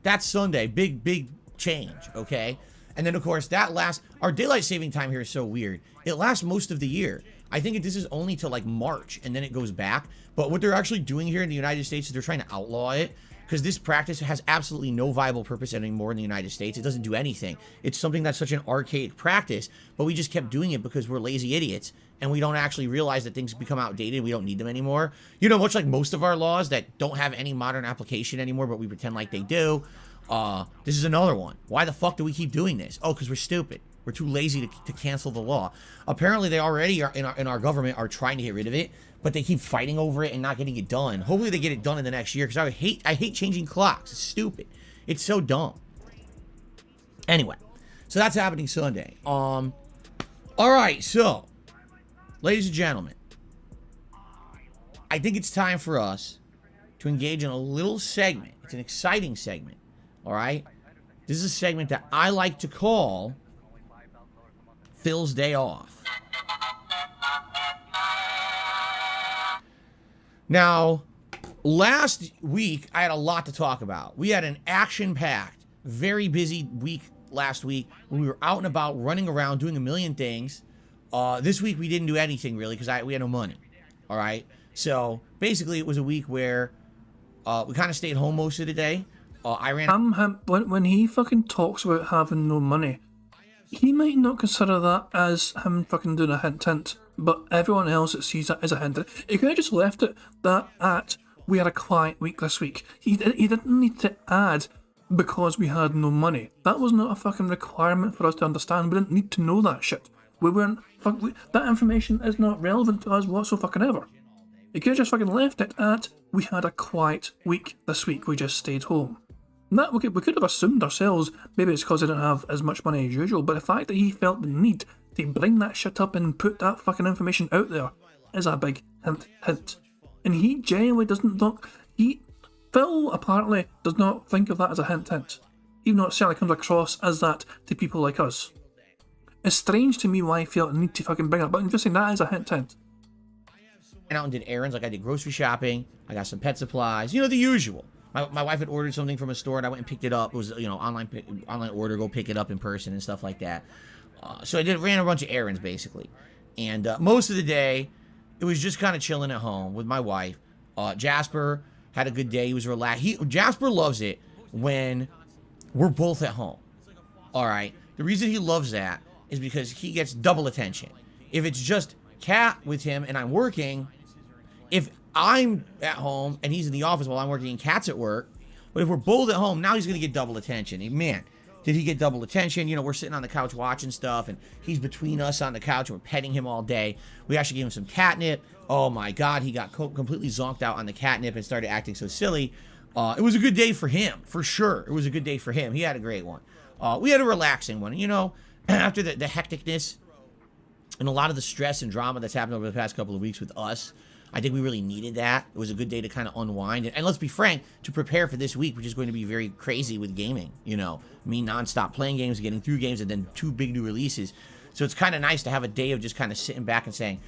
that's Sunday. Big change, okay? And then, of course, our daylight saving time here is so weird. It lasts most of the year. I think this is only till like March, and then it goes back. But what they're actually doing here in the United States is they're trying to outlaw it, because this practice has absolutely no viable purpose anymore in the United States. It doesn't do anything. It's something that's such an archaic practice, but we just kept doing it because we're lazy idiots, and we don't actually realize that things become outdated. We don't need them anymore. Much like most of our laws that don't have any modern application anymore, but we pretend like they do. This is another one. Why the fuck do we keep doing this? Oh, because we're stupid. We're too lazy to cancel the law. Apparently, they already are in our government are trying to get rid of it, but they keep fighting over it and not getting it done. Hopefully, they get it done in the next year, because I hate changing clocks. It's stupid. It's so dumb. Anyway, so that's happening Sunday. All right, so, ladies and gentlemen, I think it's time for us to engage in a little segment. It's an exciting segment. All right? This is a segment that I like to call Phil's Day Off. Now, last week, I had a lot to talk about. We had an action-packed, very busy week last week when we were out and about, running around, doing a million things. This week, we didn't do anything, really, because we had no money. All right? So, basically, it was a week where we kind of stayed home most of the day. When he fucking talks about having no money, he might not consider that as him fucking doing a hint, but everyone else that sees that as a hint. He could have just left it we had a quiet week this week. He didn't need to add because we had no money. That was not a fucking requirement for us to understand. We didn't need to know that shit. That information is not relevant to us whatsoever. He could have just fucking left it we had a quiet week this week. We just stayed home. That we could have assumed ourselves, maybe it's because I didn't have as much money as usual, but the fact that he felt the need to bring that shit up and put that fucking information out there is a big hint. And he genuinely doesn't look... Phil apparently does not think of that as a hint. Even though it certainly comes across as that to people like us. It's strange to me why he felt the need to fucking bring it up, but I'm just saying that is a hint. Went out and did errands, like I did grocery shopping, I got some pet supplies, the usual. My wife had ordered something from a store and I went and picked it up. It was, online order, go pick it up in person and stuff like that. So I ran a bunch of errands basically. And most of the day, it was just kind of chilling at home with my wife. Jasper had a good day. He was relaxed. Jasper loves it when we're both at home. All right. The reason he loves that is because he gets double attention. If it's just cat with him and I'm working, if I'm at home and he's in the office while I'm working and cat's at work, but if we're both at home, now he's going to get double attention. And man, did he get double attention? You know, we're sitting on the couch watching stuff, and he's between us on the couch, and we're petting him all day. We actually gave him some catnip. Oh my God, he got completely zonked out on the catnip and started acting so silly. It was a good day for him, for sure. It was a good day for him. He had a great one. We had a relaxing one. You know, after the hecticness and a lot of the stress and drama that's happened over the past couple of weeks with us, I think we really needed that. It was a good day to kind of unwind. And let's be frank, to prepare for this week, which is going to be very crazy with gaming. You know, me nonstop playing games, getting through games, and then 2 big new releases. So it's kind of nice to have a day of just kind of sitting back and saying,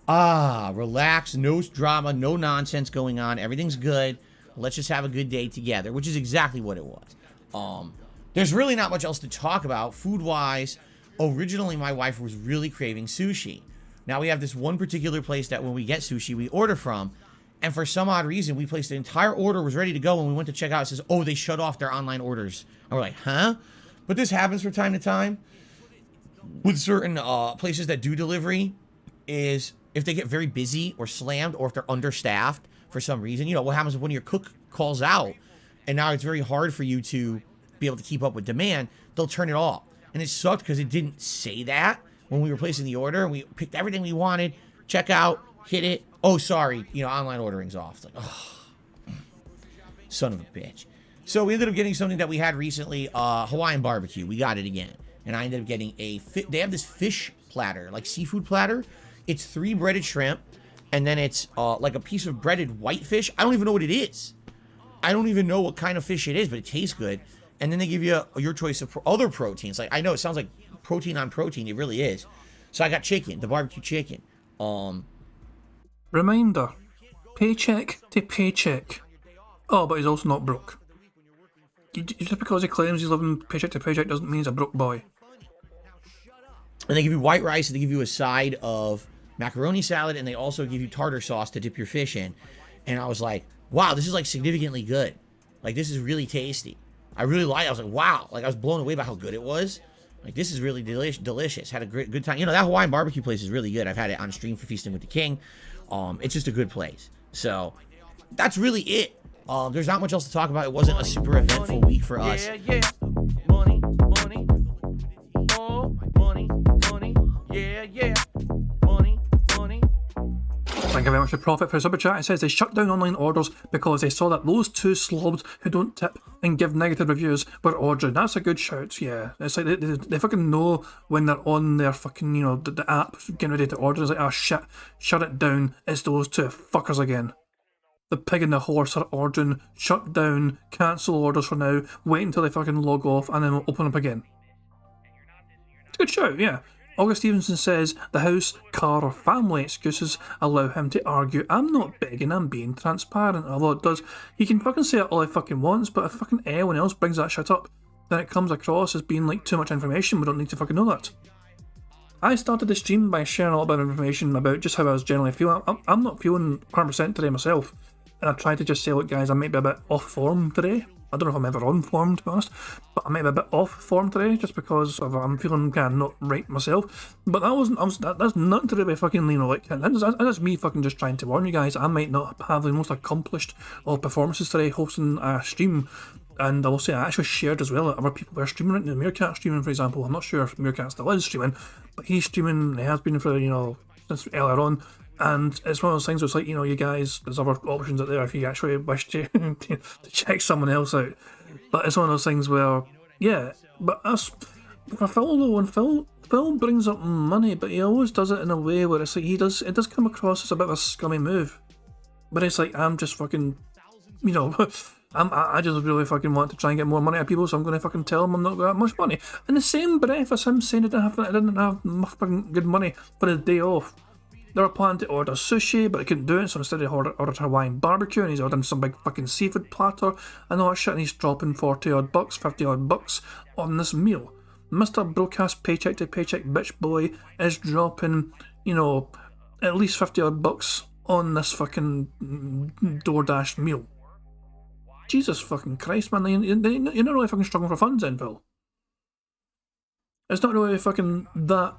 relax, no drama, no nonsense going on. Everything's good. Let's just have a good day together, which is exactly what it was. There's really not much else to talk about food-wise. Originally, my wife was really craving sushi. Now we have this one particular place that when we get sushi, we order from, and for some odd reason, we placed the entire order, was ready to go, and we went to check out. It says, oh, they shut off their online orders. And we're like, huh? But this happens from time to time with certain places that do delivery, is if they get very busy or slammed, or if they're understaffed for some reason. You know, what happens when your cook calls out, and now it's very hard for you to be able to keep up with demand, they'll turn it off. And it sucked because it didn't say that when we were placing the order, and we picked everything we wanted, check out, hit it. Oh, sorry, you know, online ordering's off. It's like, oh, son of a bitch. So we ended up getting something that we had recently, Hawaiian barbecue. We got it again. And I ended up getting they have this fish platter, like seafood platter. It's 3 breaded shrimp, and then it's like a piece of breaded whitefish. I don't even know what it is. I don't even know what kind of fish it is, but it tastes good. And then they give you your choice of other proteins. Like, I know it sounds like protein on protein. It really is. So I got chicken, the barbecue chicken. Reminder, paycheck to paycheck. Oh, but he's also not broke. Just because he claims he's living paycheck to paycheck doesn't mean he's a broke boy. And they give you white rice, and they give you a side of macaroni salad, and they also give you tartar sauce to dip your fish in. And I was like, wow, this is like significantly good. Like, this is really tasty. I really liked it. I was like, wow. Like, I was blown away by how good it was. Like, this is really delicious. Had a good time. You know, that Hawaiian barbecue place is really good. I've had it on stream for Feasting with the King. It's just a good place. So, that's really it. There's not much else to talk about. It wasn't a super eventful week for us. Yeah. Money. Oh, money. Yeah. Money. Thank you very much for Profit for a super chat. It says they shut down online orders because they saw that those 2 slobs who don't tip and give negative reviews were ordering. That's a good shout, yeah. It's like they fucking know when they're on their fucking, you know, the app getting ready to order. It's like, oh shit, shut it down. It's those 2 fuckers again. The pig and the horse are ordering, shut down, cancel orders for now, wait until they fucking log off, and then we'll open up again. It's a good shout, yeah. August Stevenson says the house, car or family excuses allow him to argue, I'm not begging, I'm being transparent. Although it does, he can fucking say it all he fucking wants, but if fucking anyone else brings that shit up, then it comes across as being like too much information. We don't need to fucking know that. I started the stream by sharing a little bit of information about just how I was generally feeling. I'm not feeling 100% today myself, and I tried to just say, look guys, I might be a bit off form today. I don't know if I'm ever on form, to be honest, but I might be a bit off form today just because I'm feeling kind of not right myself. But that's nothing to do with fucking, you know, like, that's me fucking just trying to warn you guys. I might not have the most accomplished of performances today hosting a stream. And I will say, I actually shared as well that other people were streaming right now. Meerkat streaming, for example. I'm not sure if Meerkat still is streaming, but he's streaming, he has been for, you know, since earlier on. And it's one of those things where it's like, you know, you guys, there's other options out there if you actually wish to, to check someone else out. But it's one of those things where, yeah, but us, for Phil though, when Phil brings up money, but he always does it in a way where it's like, it does come across as a bit of a scummy move. But it's like, I'm just fucking, you know, I just really fucking want to try and get more money out of people, so I'm going to fucking tell them I'm not got that much money. In the same breath as him saying I didn't have fucking good money for his day off. They were planning to order sushi, but they couldn't do it, so instead they ordered Hawaiian barbecue, and he's ordering some big fucking seafood platter and all that shit, and he's dropping 40 odd bucks, 50 odd bucks on this meal. Mr. Broadcast Paycheck to Paycheck Bitch Boy is dropping, you know, at least 50 odd bucks on this fucking DoorDash meal. Jesus fucking Christ, man, you're not really fucking struggling for funds then, Phil. It's not really fucking that,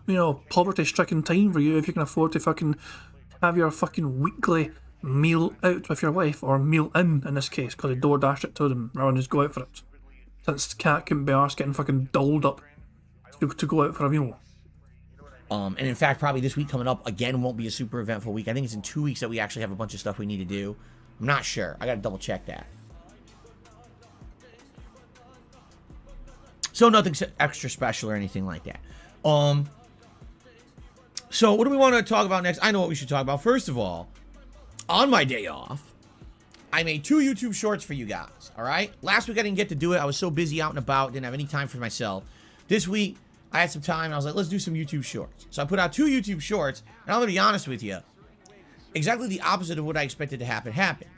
poverty-stricken time for you if you can afford to fucking have your fucking weekly meal out with your wife, or meal in this case, because they door dashed it to them rather than just go out for it. Since the cat couldn't be arsed getting fucking dolled up to go out for a meal. And in fact, probably this week coming up again won't be a super eventful week. I think it's in 2 weeks that we actually have a bunch of stuff we need to do. I'm not sure. I gotta double check that. So nothing extra special or anything like that. So what do we want to talk about next? I know what we should talk about. First of all, on my day off, I made 2 YouTube shorts for you guys. All right. Last week I didn't get to do it. I was so busy out and about, didn't have any time for myself. This week I had some time. And I was like, let's do some YouTube shorts. So I put out 2 YouTube shorts, and I'm gonna be honest with you. Exactly the opposite of what I expected to happen happened.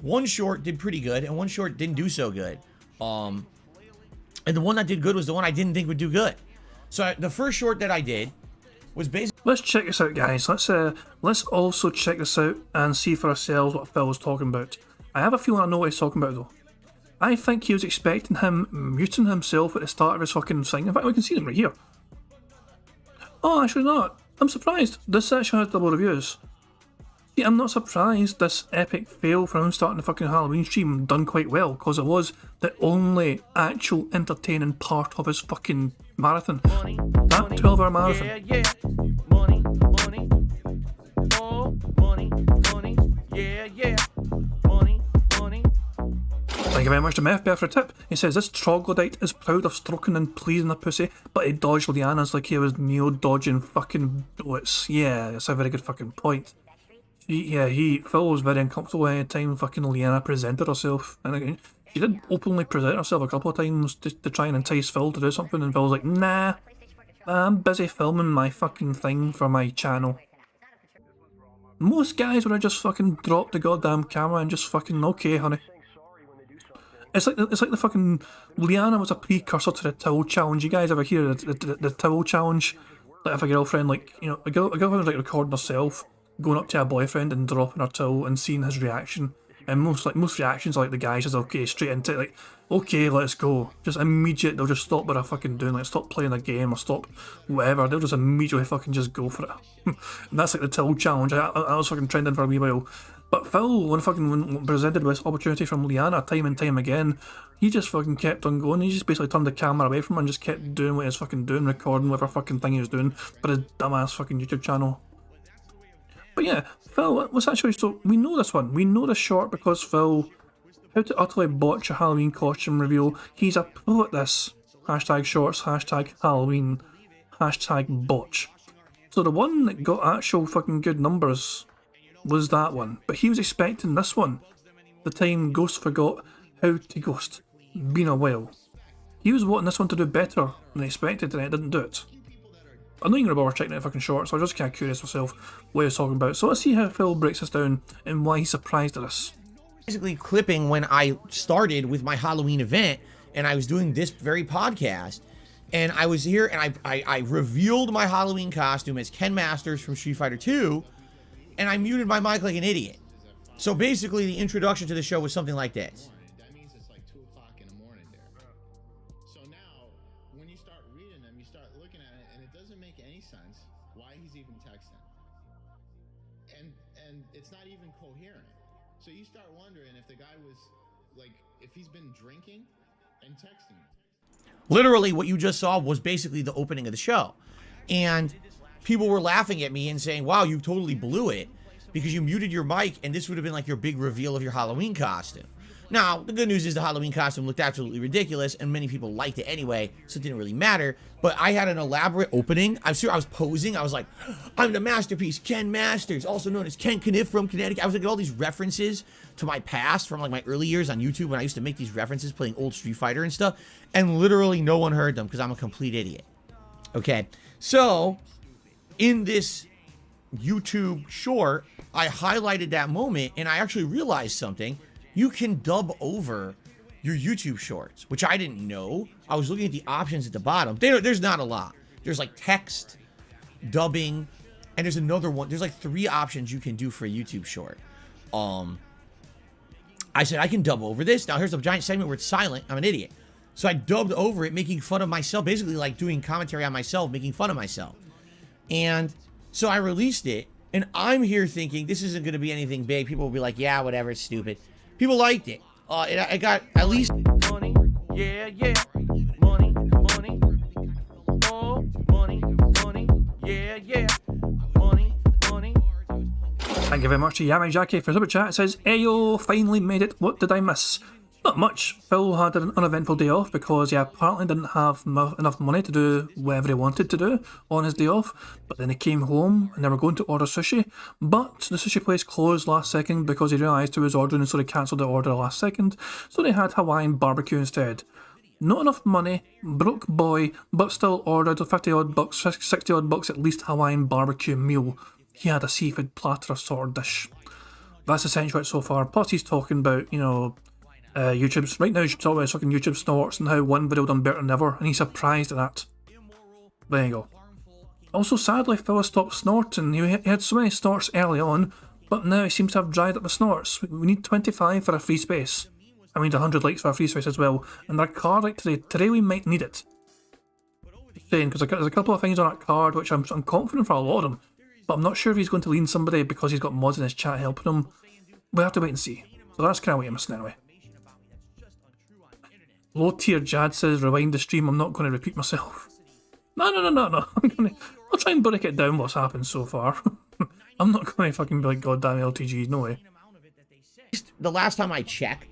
One short did pretty good, and one short didn't do so good. And the one that did good was the one I didn't think would do good. So the first short that I did was basically... Let's check this out, guys. Let's also check this out and see for ourselves what Phil was talking about. I have a feeling I know what he's talking about, though. I think he was expecting him muting himself at the start of his fucking thing. In fact, we can see him right here. Oh, actually not. I'm surprised. This actually has double reviews. See, I'm not surprised this epic fail from him starting the fucking Halloween stream done quite well, because it was the only actual entertaining part of his fucking marathon. That 12-hour marathon. Yeah. Money. Oh, money. Yeah. Money. Thank you very much to Mefbear for a tip. He says, this troglodyte is proud of stroking and pleasing the pussy, but he dodged lianas like he was Neo dodging fucking bullets. Yeah, that's a very good fucking point. Phil was very uncomfortable any time fucking Liana presented herself. And again, she did openly present herself a couple of times to try and entice Phil to do something, and Phil was like, nah, I'm busy filming my fucking thing for my channel. Most guys would have just fucking dropped the goddamn camera and just fucking, okay, honey. It's like the fucking... Liana was a precursor to the towel challenge. You guys ever hear the towel challenge? Like if a girlfriend, a girlfriend was like recording herself, going up to a boyfriend and dropping her towel and seeing his reaction. And most reactions are like the guy says, okay, straight into it, like, okay, let's go. Just immediate, they'll just stop what they're fucking doing, like stop playing a game or stop whatever, they'll just immediately fucking just go for it. And that's like the towel challenge. I was fucking trending for a wee while. But Phil, when presented with this opportunity from Liana time and time again, he just fucking kept on going. He just basically turned the camera away from her and just kept doing what he was fucking doing, recording whatever fucking thing he was doing for his dumbass fucking YouTube channel. But yeah, Phil, what's actually, so we know this one. We know this short because Phil, how to utterly botch a Halloween costume reveal. He's a pro at this. Hashtag shorts, hashtag Halloween, hashtag botch. So the one that got actual fucking good numbers was that one. But he was expecting this one. The time Ghost forgot how to ghost. Been a while. He was wanting this one to do better than expected, and it didn't do it. I'm not even going to bother checking out fucking short, so I was just kind of curious myself what he was talking about. So let's see how Phil breaks this down and why he's surprised at us. Basically clipping when I started with my Halloween event, and I was doing this very podcast, and I was here, and I revealed my Halloween costume as Ken Masters from Street Fighter 2, and I muted my mic like an idiot. So basically the introduction to the show was something like this. That means it's like 2 o'clock in the morning there. So now, when you start reading them, you start looking at it, and it doesn't make any sense why he's even texting. And it's not even coherent. So you start wondering if the guy was, like, if he's been drinking and texting. Literally what you just saw was basically the opening of the show. And people were laughing at me and saying, wow, you totally blew it because you muted your mic, and this would have been like your big reveal of your Halloween costume. Now, the good news is the Halloween costume looked absolutely ridiculous, and many people liked it anyway, so it didn't really matter. But I had an elaborate opening. I was posing. I was like, I'm the masterpiece, Ken Masters, also known as Ken Kniff from Connecticut. I was like all these references to my past from like my early years on YouTube when I used to make these references playing old Street Fighter and stuff, and literally no one heard them because I'm a complete idiot. Okay, so in this YouTube short, I highlighted that moment, and I actually realized something. You can dub over your YouTube shorts, which I didn't know. I was looking at the options at the bottom. There's not a lot. There's like text, dubbing, and there's another one. There's like 3 options you can do for a YouTube short. I said I can dub over this. Now here's a giant segment where it's silent. I'm an idiot. So I dubbed over it, making fun of myself, basically like doing commentary on myself, making fun of myself. And so I released it, and I'm here thinking this isn't going to be anything big. People will be like, yeah, whatever, it's stupid. People liked it. I got at least Money, yeah, yeah. Money, money. Oh, money, money. Yeah, yeah. Money, money. Thank you very much to Yami Jackie for Super Chat. It says, Ayo, finally made it. What did I miss? Not much. Phil had an uneventful day off because he apparently didn't have enough money to do whatever he wanted to do on his day off. But then he came home and they were going to order sushi. But the sushi place closed last second because he realised he was ordering, and so they cancelled the order last second. So they had Hawaiian barbecue instead. Not enough money, broke boy, but still ordered a 50 odd bucks, 60 odd bucks at least Hawaiian barbecue meal. He had a seafood platter sort of dish. That's essentially it so far. Plus he's talking about, YouTube's right now. He's talking about fucking YouTube snorts and how one video done better than ever, and he's surprised at that. There you go. Also, sadly, Phil stopped snorting. He had so many snorts early on, but now he seems to have dried up the snorts. We need 25 for a free space. I mean, 100 likes for a free space as well. And their card, like today we might need it. Just saying, because there's a couple of things on that card which I'm confident for a lot of them, but I'm not sure if he's going to lean somebody because he's got mods in his chat helping him. We'll have to wait and see. So that's kind of what I'm missing anyway. Low tier Jad says, rewind the stream, I'm not going to repeat myself. No. I'll try and break it down what's happened so far. I'm not going to fucking be like goddamn LTGs, no way. the last time I checked,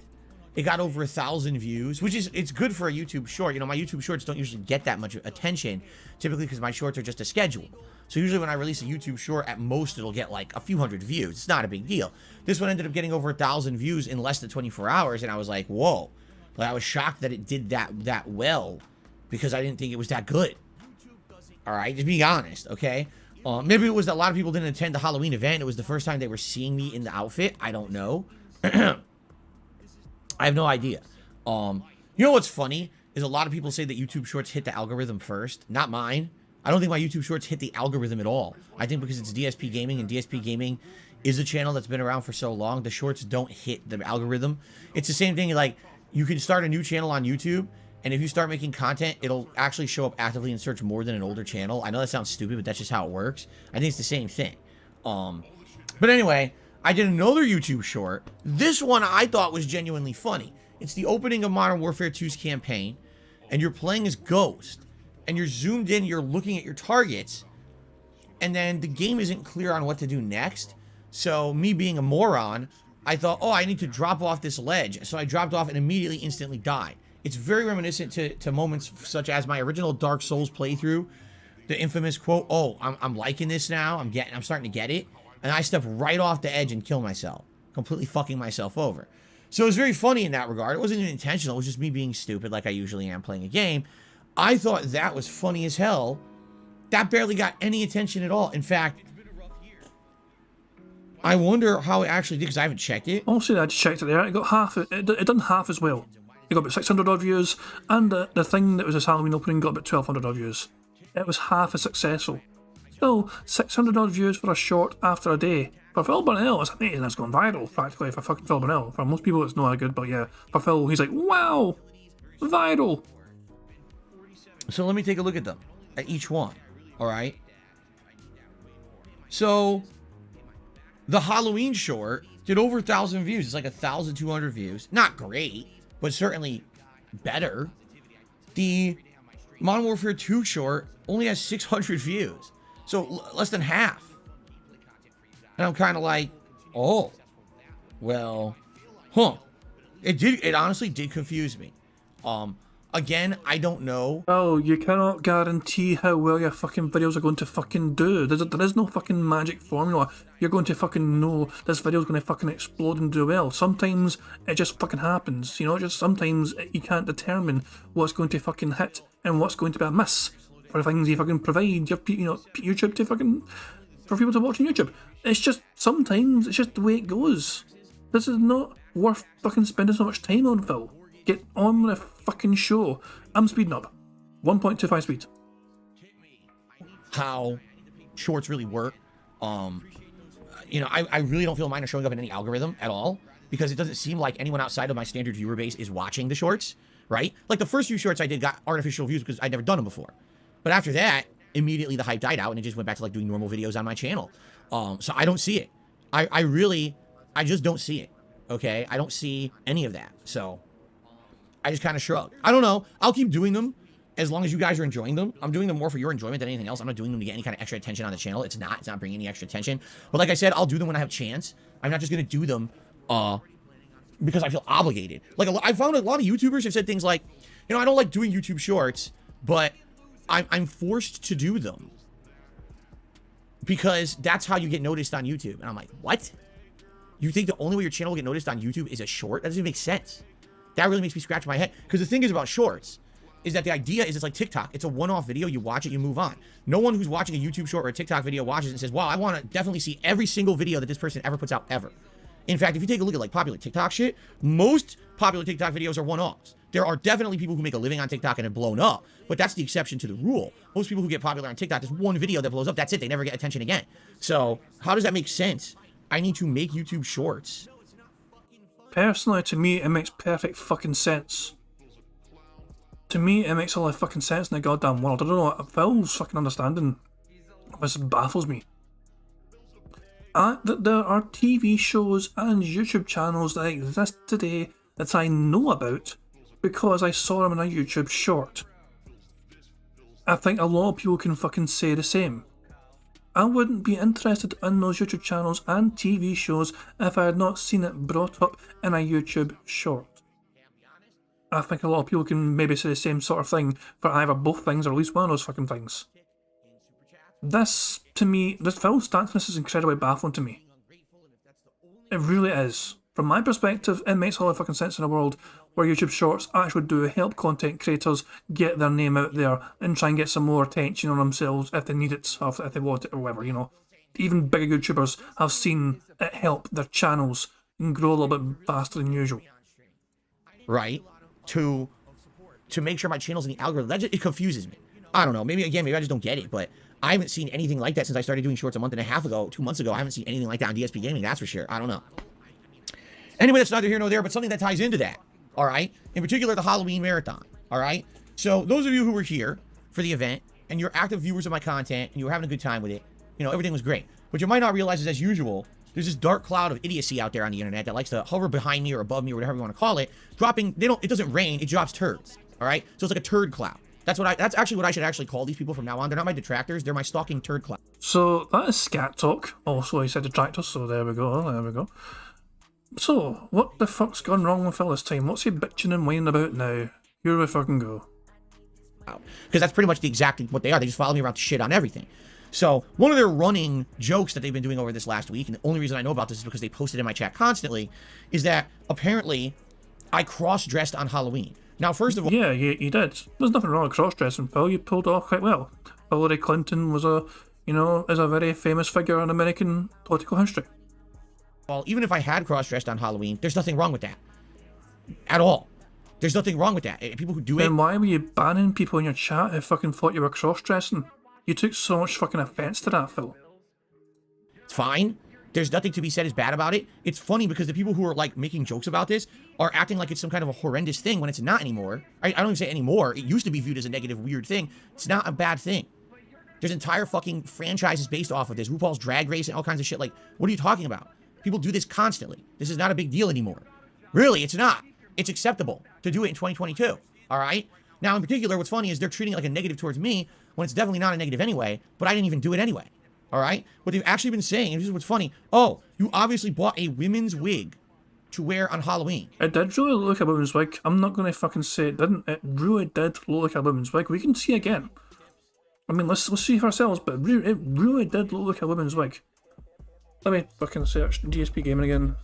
it got over 1,000 views, which is, it's good for a YouTube short. You know, my YouTube shorts don't usually get that much attention, typically because my shorts are just a schedule. So usually when I release a YouTube short, at most it'll get like a few hundred views. It's not a big deal. This one ended up getting over 1,000 views in less than 24 hours, and I was like, whoa. Like, I was shocked that it did that well, because I didn't think it was that good. All right, just being honest, okay? Maybe it was that a lot of people didn't attend the Halloween event. It was the first time they were seeing me in the outfit. I don't know. I have no idea. You know what's funny is a lot of people say that YouTube Shorts hit the algorithm first. Not mine. I don't think my YouTube Shorts hit the algorithm at all. I think because it's DSP Gaming, and DSP Gaming is a channel that's been around for so long, the Shorts don't hit the algorithm. It's the same thing, like, you can start a new channel on YouTube, and if you start making content, it'll actually show up actively in search more than an older channel. I know that sounds stupid, but that's just how it works. I think it's the same thing. But anyway, I did another YouTube short. This one I thought was genuinely funny. It's the opening of Modern Warfare 2's campaign, and you're playing as Ghost, and you're zoomed in, you're looking at your targets, and then the game isn't clear on what to do next. So me being a moron, I thought, oh, I need to drop off this ledge. So I dropped off and immediately instantly died. It's very reminiscent to moments such as my original Dark Souls playthrough. The infamous quote, oh, I'm liking this now. I'm starting to get it. And I stepped right off the edge and killed myself. Completely fucking myself over. So it was very funny in that regard. It wasn't even intentional. It was just me being stupid like I usually am playing a game. I thought that was funny as hell. That barely got any attention at all. In fact, I wonder how it actually did, because I haven't checked it. Also, I just checked it there. It got half. It done half as well. It got about 600 odd views, and the thing that was his Halloween opening got about 1,200 odd views. It was half as successful. Still, 600 odd views for a short after a day. For Phil Burnell, it's amazing. It's gone viral practically for fucking Phil Burnell. For most people, it's not that good, but yeah, for Phil, he's like, wow, viral. So let me take a look at them, at each one. All right. So the Halloween short did over 1,000 views. It's like 1,200 views. Not great, but certainly better. The Modern Warfare 2 short only has 600 views. So less than half. And I'm kind of like, oh, well, It honestly did confuse me. Again, I don't know. Oh, you cannot guarantee how well your fucking videos are going to fucking do. There is no fucking magic formula. You're going to fucking know this video's going to fucking explode and do well. Sometimes it just fucking happens, you know. Just sometimes you can't determine what's going to fucking hit and what's going to be a miss for the things you fucking provide your, YouTube to fucking, for people to watch on YouTube. It's just, sometimes it's just the way it goes. This is not worth fucking spending so much time on, Phil. Get on with a fucking show. I'm speeding up. 1.25 speed. How shorts really work. You know, I really don't feel mine are showing up in any algorithm at all, because it doesn't seem like anyone outside of my standard viewer base is watching the shorts. right? Like the first few shorts I did got artificial views because I'd never done them before. But after that, immediately the hype died out and it just went back to like doing normal videos on my channel. So I don't see it. I just don't see it. Okay. I don't see any of that. So I just kind of shrug. I don't know. I'll keep doing them as long as you guys are enjoying them. I'm doing them more for your enjoyment than anything else. I'm not doing them to get any kind of extra attention on the channel. It's not bringing any extra attention. But like I said, I'll do them when I have a chance. I'm not just going to do them, because I feel obligated. Like I found a lot of YouTubers have said things like, you know, I don't like doing YouTube shorts, but I'm forced to do them because that's how you get noticed on YouTube. And I'm like, what? You think the only way your channel will get noticed on YouTube is a short? That doesn't make sense. That really makes me scratch my head. Because the thing is about shorts is that the idea is it's like TikTok. It's a one-off video. You watch it, you move on. No one who's watching a YouTube short or a TikTok video watches it and says, wow, I want to definitely see every single video that this person ever puts out ever. In fact, if you take a look at like popular TikTok shit, most popular TikTok videos are one-offs. There are definitely people who make a living on TikTok and have blown up, but that's the exception to the rule. Most people who get popular on TikTok, there's one video that blows up. That's it. They never get attention again. So how does that make sense? I need to make YouTube shorts. Personally, to me, it makes perfect fucking sense. To me, it makes all the fucking sense in the goddamn world. I don't know, Phil's fucking understanding. This baffles me. There are TV shows and YouTube channels that exist today that I know about because I saw them in a YouTube short. I think a lot of people can fucking say the same. I wouldn't be interested in those YouTube channels and TV shows if I had not seen it brought up in a YouTube short. I think a lot of people can maybe say the same sort of thing for either both things or at least one of those fucking things. This, to me, this Phil stance is incredibly baffling to me. It really is. From my perspective, it makes all the fucking sense in the world where YouTube Shorts actually do help content creators get their name out there and try and get some more attention on themselves if they need it, or if they want it, or whatever, you know. Even bigger YouTubers have seen it help their channels and grow a little bit faster than usual. Right? To make sure my channel's in the algorithm. It confuses me. I don't know. Maybe I just don't get it, but I haven't seen anything like that since I started doing shorts a month and a half ago, 2 months ago. I haven't seen anything like that on DSP Gaming, that's for sure. I don't know. Anyway, that's neither here nor there, but something that ties into that, all right? In particular, the Halloween Marathon, all right? So those of you who were here for the event and you're active viewers of my content and you were having a good time with it, you know, everything was great. What you might not realize is, as usual, there's this dark cloud of idiocy out there on the internet that likes to hover behind me or above me or whatever you want to call it, dropping, it doesn't rain, it drops turds, all right? So it's like a turd cloud. That's actually what I should actually call these people from now on. They're not my detractors, they're my stalking turd cloud. So that is scat talk. Also, he said detractors, so there we go. So, what the fuck's gone wrong with Phil this time? What's he bitching and whining about now? Here we fucking go. Because that's pretty much exactly what they are. They just follow me around to shit on everything. So, one of their running jokes that they've been doing over this last week, and the only reason I know about this is because they posted in my chat constantly, is that apparently I cross-dressed on Halloween. Now, first of all... Yeah, you did. There's nothing wrong with cross-dressing, Phil. You pulled it off quite well. Hillary Clinton was is a very famous figure in American political history. Well, even if I had cross-dressed on Halloween, there's nothing wrong with that. At all. There's nothing wrong with that. People who do it... Then why were you banning people in your chat who fucking thought you were cross-dressing? You took so much fucking offence to that, Phil. It's fine. There's nothing to be said as bad about it. It's funny because the people who are, like, making jokes about this are acting like it's some kind of a horrendous thing when it's not anymore. I don't even say anymore. It used to be viewed as a negative, weird thing. It's not a bad thing. There's entire fucking franchises based off of this. RuPaul's Drag Race and all kinds of shit. Like, what are you talking about? People do this constantly. This is not a big deal anymore. Really, it's not. It's acceptable to do it in 2022. All right? Now, in particular, what's funny is they're treating it like a negative towards me when it's definitely not a negative anyway, but I didn't even do it anyway. All right? What they've actually been saying, and this is what's funny, oh, you obviously bought a women's wig to wear on Halloween. It did really look like a women's wig. I'm not going to fucking say it didn't. It really did look like a women's wig. We can see again. I mean, let's see for ourselves, but it really did look like a women's wig. Let me fucking search DSP Gaming again.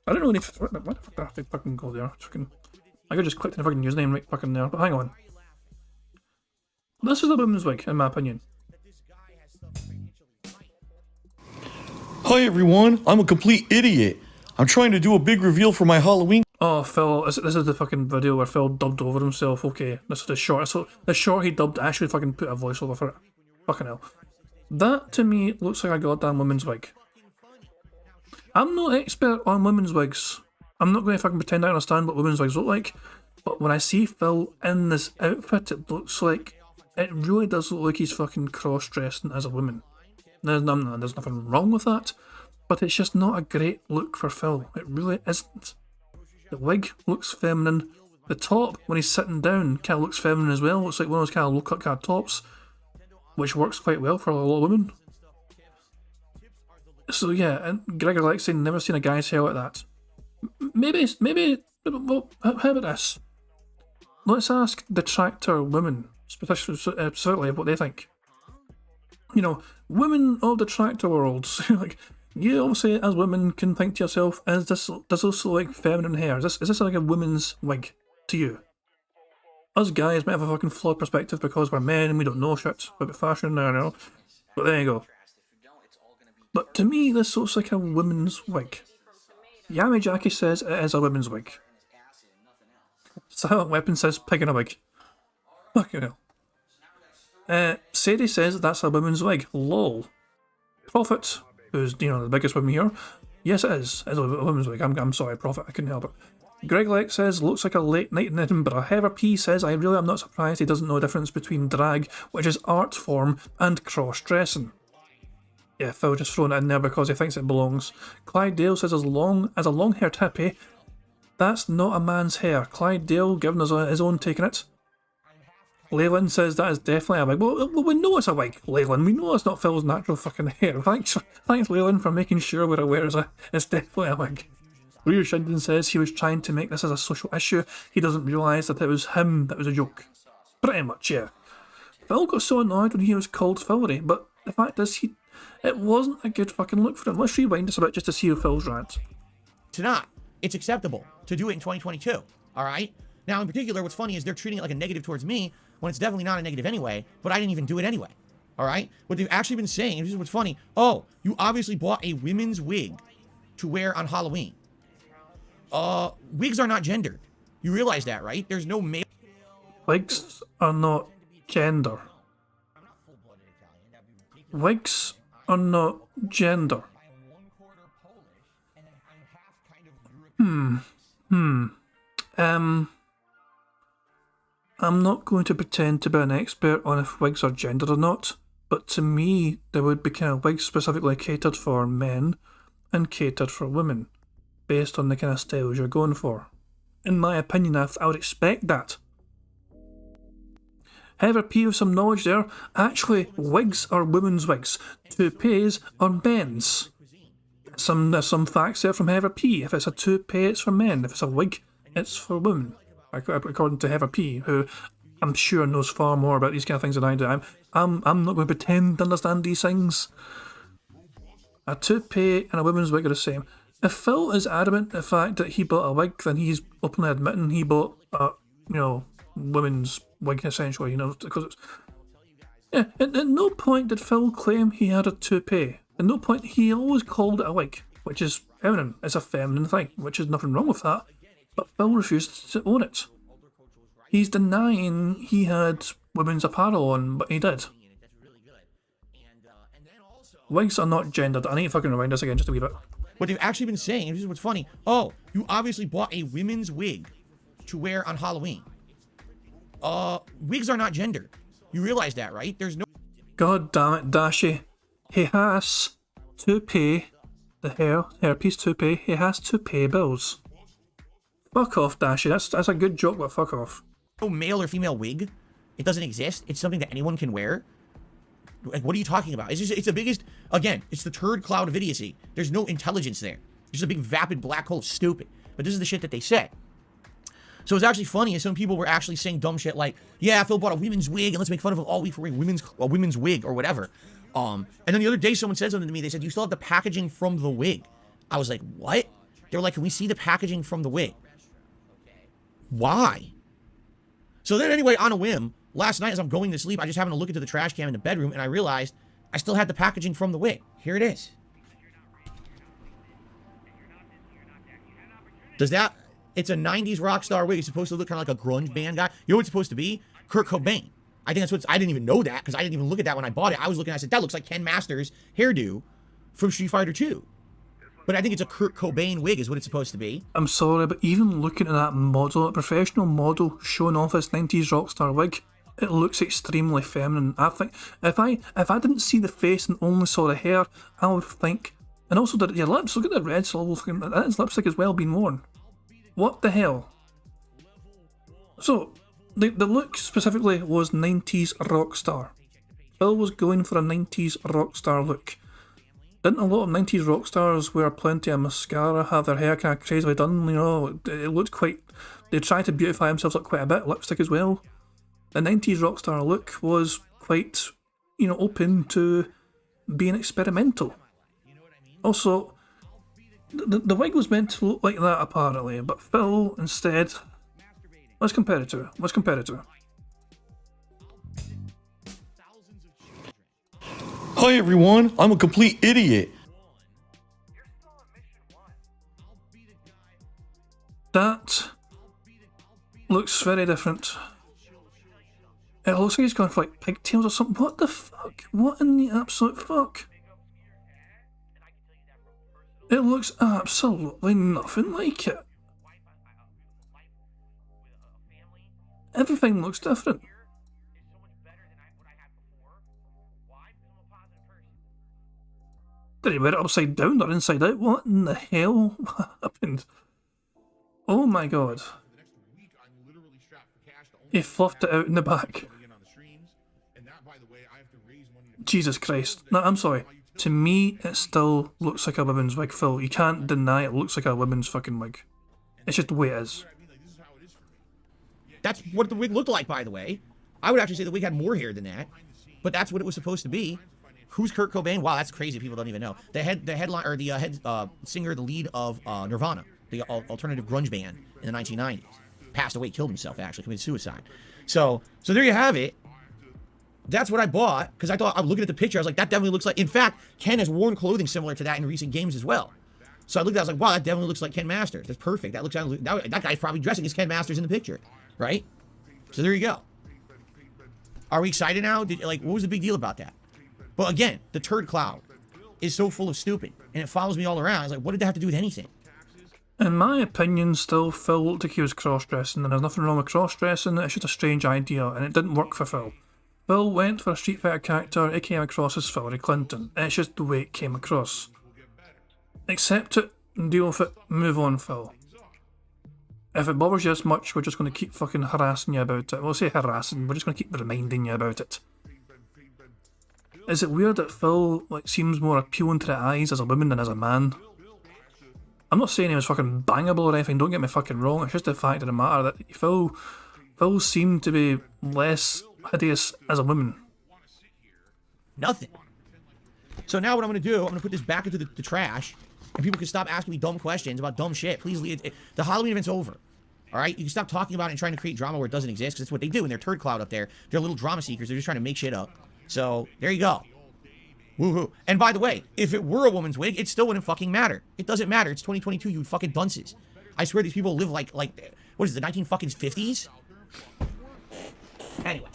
I don't know if what the fuck do I have to fucking go there? I could just click the fucking username right fucking there, but hang on. This is a women's wig, in my opinion. Hi everyone, I'm a complete idiot. I'm trying to do a big reveal for my Halloween. Oh, Phil, this is the fucking video where Phil dubbed over himself. Okay, this is the short. So the short he dubbed, I actually fucking put a voiceover for it. Fucking hell. That, to me, looks like a goddamn women's wig. I'm no expert on women's wigs. I'm not going to fucking pretend I understand what women's wigs look like. But when I see Phil in this outfit, it really does look like he's fucking cross-dressing as a woman. There's nothing wrong with that, but it's just not a great look for Phil. It really isn't. The wig looks feminine. The top, when he's sitting down, kind of looks feminine as well. Looks like one of those kind of low-cut kind of tops, which works quite well for a lot of women. So yeah, and Gregor likes saying, never seen a guy's hair like that. Maybe, well, how about this? Let's ask detractor women, specifically what they think. You know, women of the tractor world, like, you obviously as women can think to yourself, does this look like feminine hair? Is this like a woman's wig to you? Us guys might have a fucking flawed perspective because we're men and we don't know shit about fashion, I don't know. But there you go. But to me, this looks like a woman's wig. Yami Jackie says it is a woman's wig. Silent Weapon says pig in a wig. Fucking hell. Sadie says that's a woman's wig. Lol. Prophet, who's, you know, the biggest woman here. Yes, it is. It's a woman's wig. I'm sorry, Prophet. I couldn't help it. Greg Lex says, looks like a late night in Edinburgh. Heather P says, I really am not surprised he doesn't know the difference between drag, which is art form, and cross-dressing. Yeah, Phil just thrown it in there because he thinks it belongs. Clyde Dale says, as a long-haired hippie, that's not a man's hair. Clyde Dale giving us his own take on it. Leyland says that is definitely a wig. Well, we know it's a wig, Leyland. We know it's not Phil's natural fucking hair. Thanks Leyland, for making sure we're aware it's definitely a wig. Rear Shinden says he was trying to make this as a social issue. He doesn't realise that it was him that was a joke. Pretty much, yeah. Phil got so annoyed when he was called Phillery, but the fact is, it wasn't a good fucking look for him. Let's rewind this a bit just to see Phil's rant. It's not. It's acceptable to do it in 2022, all right? Now, in particular, what's funny is they're treating it like a negative towards me when it's definitely not a negative anyway, but I didn't even do it anyway, all right? What they've actually been saying, and this is what's funny, oh, you obviously bought a women's wig to wear on Halloween. Wigs are not gendered. You realize that, right? There's no male... Wigs are not gender. Wigs are not gender. I'm not going to pretend to be an expert on if wigs are gendered or not, but to me, there would be kind of wigs specifically catered for men and catered for women, based on the kind of styles you're going for. In my opinion, I would expect that. Heather P with some knowledge there. Actually, wigs are women's wigs. Toupees are men's. There's some facts there from Heather P. If it's a toupee, it's for men. If it's a wig, it's for women. According to Heather P, who I'm sure knows far more about these kind of things than I do. I'm not going to pretend to understand these things. A toupee and a women's wig are the same. If Phil is adamant the fact that he bought a wig, then he's openly admitting he bought a, women's wig, essentially, because it's... Yeah, at no point did Phil claim he had a toupee. At no point, he always called it a wig, which is feminine. It's a feminine thing, which is nothing wrong with that. But Phil refused to own it. He's denying he had women's apparel on, but he did. Wigs are not gendered. I need to fucking rewind this again just a wee bit. What they've actually been saying, and this is what's funny, oh, you obviously bought a women's wig to wear on Halloween. Wigs are not gendered. You realize that, right? There's no... God damn it, Dashi. He has to pay the hairpiece toupee. He has to pay bills. Fuck off, Dashi. That's a good joke, but fuck off. No male or female wig. It doesn't exist. It's something that anyone can wear. Like, what are you talking about? It's the biggest... Again, it's the turd cloud of idiocy. There's no intelligence there. It's just a big vapid black hole of stupid. But this is the shit that they say. So it's actually funny is some people were actually saying dumb shit like, yeah, Phil bought a women's wig and let's make fun of him all week for wearing a women's wig or whatever. And then the other day someone said something to me. They said, you still have the packaging from the wig. I was like, what? They were like, can we see the packaging from the wig? Why? So then anyway, on a whim, last night as I'm going to sleep, I just happened to look into the trash can in the bedroom and I realized I still had the packaging from the wig. Here it is. Does that... It's a 90s rock star wig. It's supposed to look kind of like a grunge band guy. You know what it's supposed to be? Kurt Cobain. I think that's what I didn't even know that because I didn't even look at that when I bought it. I was looking, I said, that looks like Ken Masters' hairdo from Street Fighter 2. but I think it's a Kurt Cobain wig is what it's supposed to be. I'm sorry, but even looking at that model, a professional model showing off his 90s rock star wig, it looks extremely feminine. I think if I didn't see the face and only saw the hair, I would think. And also your lips. Look at the red syllable. That is lipstick as well being worn. What the hell? So the look specifically was 90s rock star. Phil was going for a 90s rock star look. Didn't a lot of 90s rock stars wear plenty of mascara, have their hair kind of crazily done? You know, it looked quite. They tried to beautify themselves up quite a bit. Lipstick as well. The 90s rock star look was quite, you know, open to being experimental. Also, the wig was meant to look like that apparently, but Phil instead. Let's compare it to her. Let's compare it to her. Hi everyone, I'm a complete idiot. That looks very different. It looks like he's gone for like pigtails or something. What the fuck? What in the absolute fuck? It looks absolutely nothing like it. Everything looks different. Did he wear it upside down or inside out? What in the hell happened? Oh my god. He fluffed it out in the back. Jesus Christ. No, I'm sorry. To me, it still looks like a women's wig, Phil. You can't deny it looks like a women's fucking wig. It's just the way it is. That's what the wig looked like, by the way. I would actually say the wig had more hair than that, but that's what it was supposed to be. Who's Kurt Cobain? Wow, that's crazy. People don't even know. The head singer, the lead of Nirvana, the alternative grunge band in the 1990s, passed away, killed himself, actually, committed suicide. So there you have it. That's what I bought, because I thought, I'm looking at the picture, I was like, that definitely looks like, in fact, Ken has worn clothing similar to that in recent games as well. So I looked at it, I was like, wow, that definitely looks like Ken Masters. That's perfect. That guy's probably dressing as Ken Masters in the picture, right? So there you go. Are we excited now? What was the big deal about that? Well, again, the turd cloud is so full of stupid, and it follows me all around. I was like, what did that have to do with anything? In my opinion, still, Phil looked like he was cross-dressing, and there's nothing wrong with cross-dressing, it's just a strange idea, and it didn't work for Phil. Phil went for a Street Fighter character, it came across as Hillary Clinton. It's just the way it came across. Accept it, and deal with it, move on, Phil. If it bothers you as much, we're just going to keep fucking harassing you about it. We'll say harassing, we're just going to keep reminding you about it. Is it weird that Phil seems more appealing to the eyes as a woman than as a man? I'm not saying he was fucking bangable or anything, don't get me fucking wrong, it's just the fact of the matter that Phil seemed to be less hideous as a woman. Nothing. So now what I'm going to do, I'm going to put this back into the trash, and people can stop asking me dumb questions about dumb shit. Please, the Halloween event's over. Alright? You can stop talking about it and trying to create drama where it doesn't exist, because that's what they do in their turd cloud up there. They're little drama seekers, they're just trying to make shit up. So, there you go. Woohoo. And by the way, if it were a woman's wig, it still wouldn't fucking matter. It doesn't matter. It's 2022, you fucking dunces. I swear these people live like what is it, the 1950s? Anyway.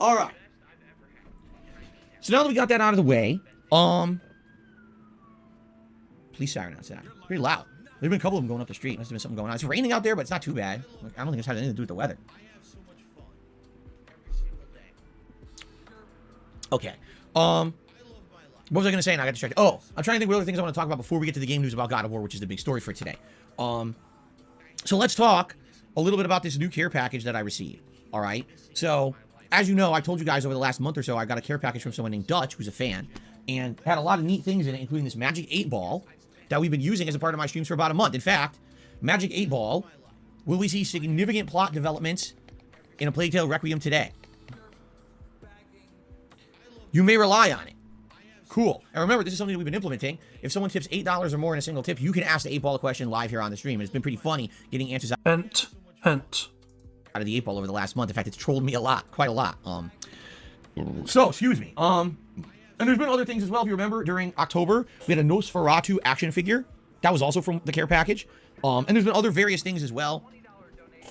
Alright. So now that we got that out of the way, police siren outside. Pretty loud. There's been a couple of them going up the street. Must have been something going on. It's raining out there, but it's not too bad. I don't think it's had anything to do with the weather. Okay. What was I going to say? And I got distracted. Oh, I'm trying to think of other things I want to talk about before we get to the game news about God of War, which is the big story for today. So let's talk a little bit about this new care package that I received. All right. So, as you know, I told you guys over the last month or so, I got a care package from someone named Dutch, who's a fan, and had a lot of neat things in it, including this Magic 8 Ball that we've been using as a part of my streams for about a month. In fact, Magic 8 Ball, will we see significant plot developments in A Plague Tale Requiem today? You may rely on it. Cool. And remember, this is something that we've been implementing. If someone tips $8 or more in a single tip, you can ask the 8 Ball a question live here on the stream. And it's been pretty funny getting answers out Hint. of the 8 Ball over the last month. In fact, it's trolled me a lot, quite a lot. So, excuse me. And there's been other things as well. If you remember, during October, we had a Nosferatu action figure. That was also from the care package. And there's been other various things as well.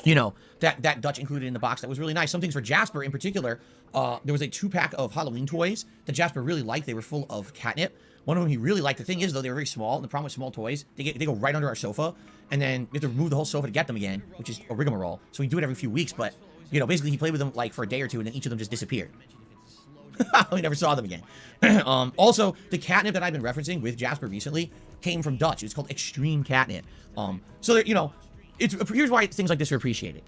you know, that Dutch included in the box that was really nice. Some things for Jasper in particular. There was a 2-pack of Halloween toys that Jasper really liked. They were full of catnip. One of them he really liked. The thing is, though, they were very small. And the problem with small toys, they go right under our sofa. And then we have to remove the whole sofa to get them again, which is a rigmarole. So we do it every few weeks. But, you know, basically he played with them like for a day or two, and then each of them just disappeared. We never saw them again. Also, the catnip that I've been referencing with Jasper recently came from Dutch. It's called Extreme Catnip. So, there, you know, here's why things like this are appreciated.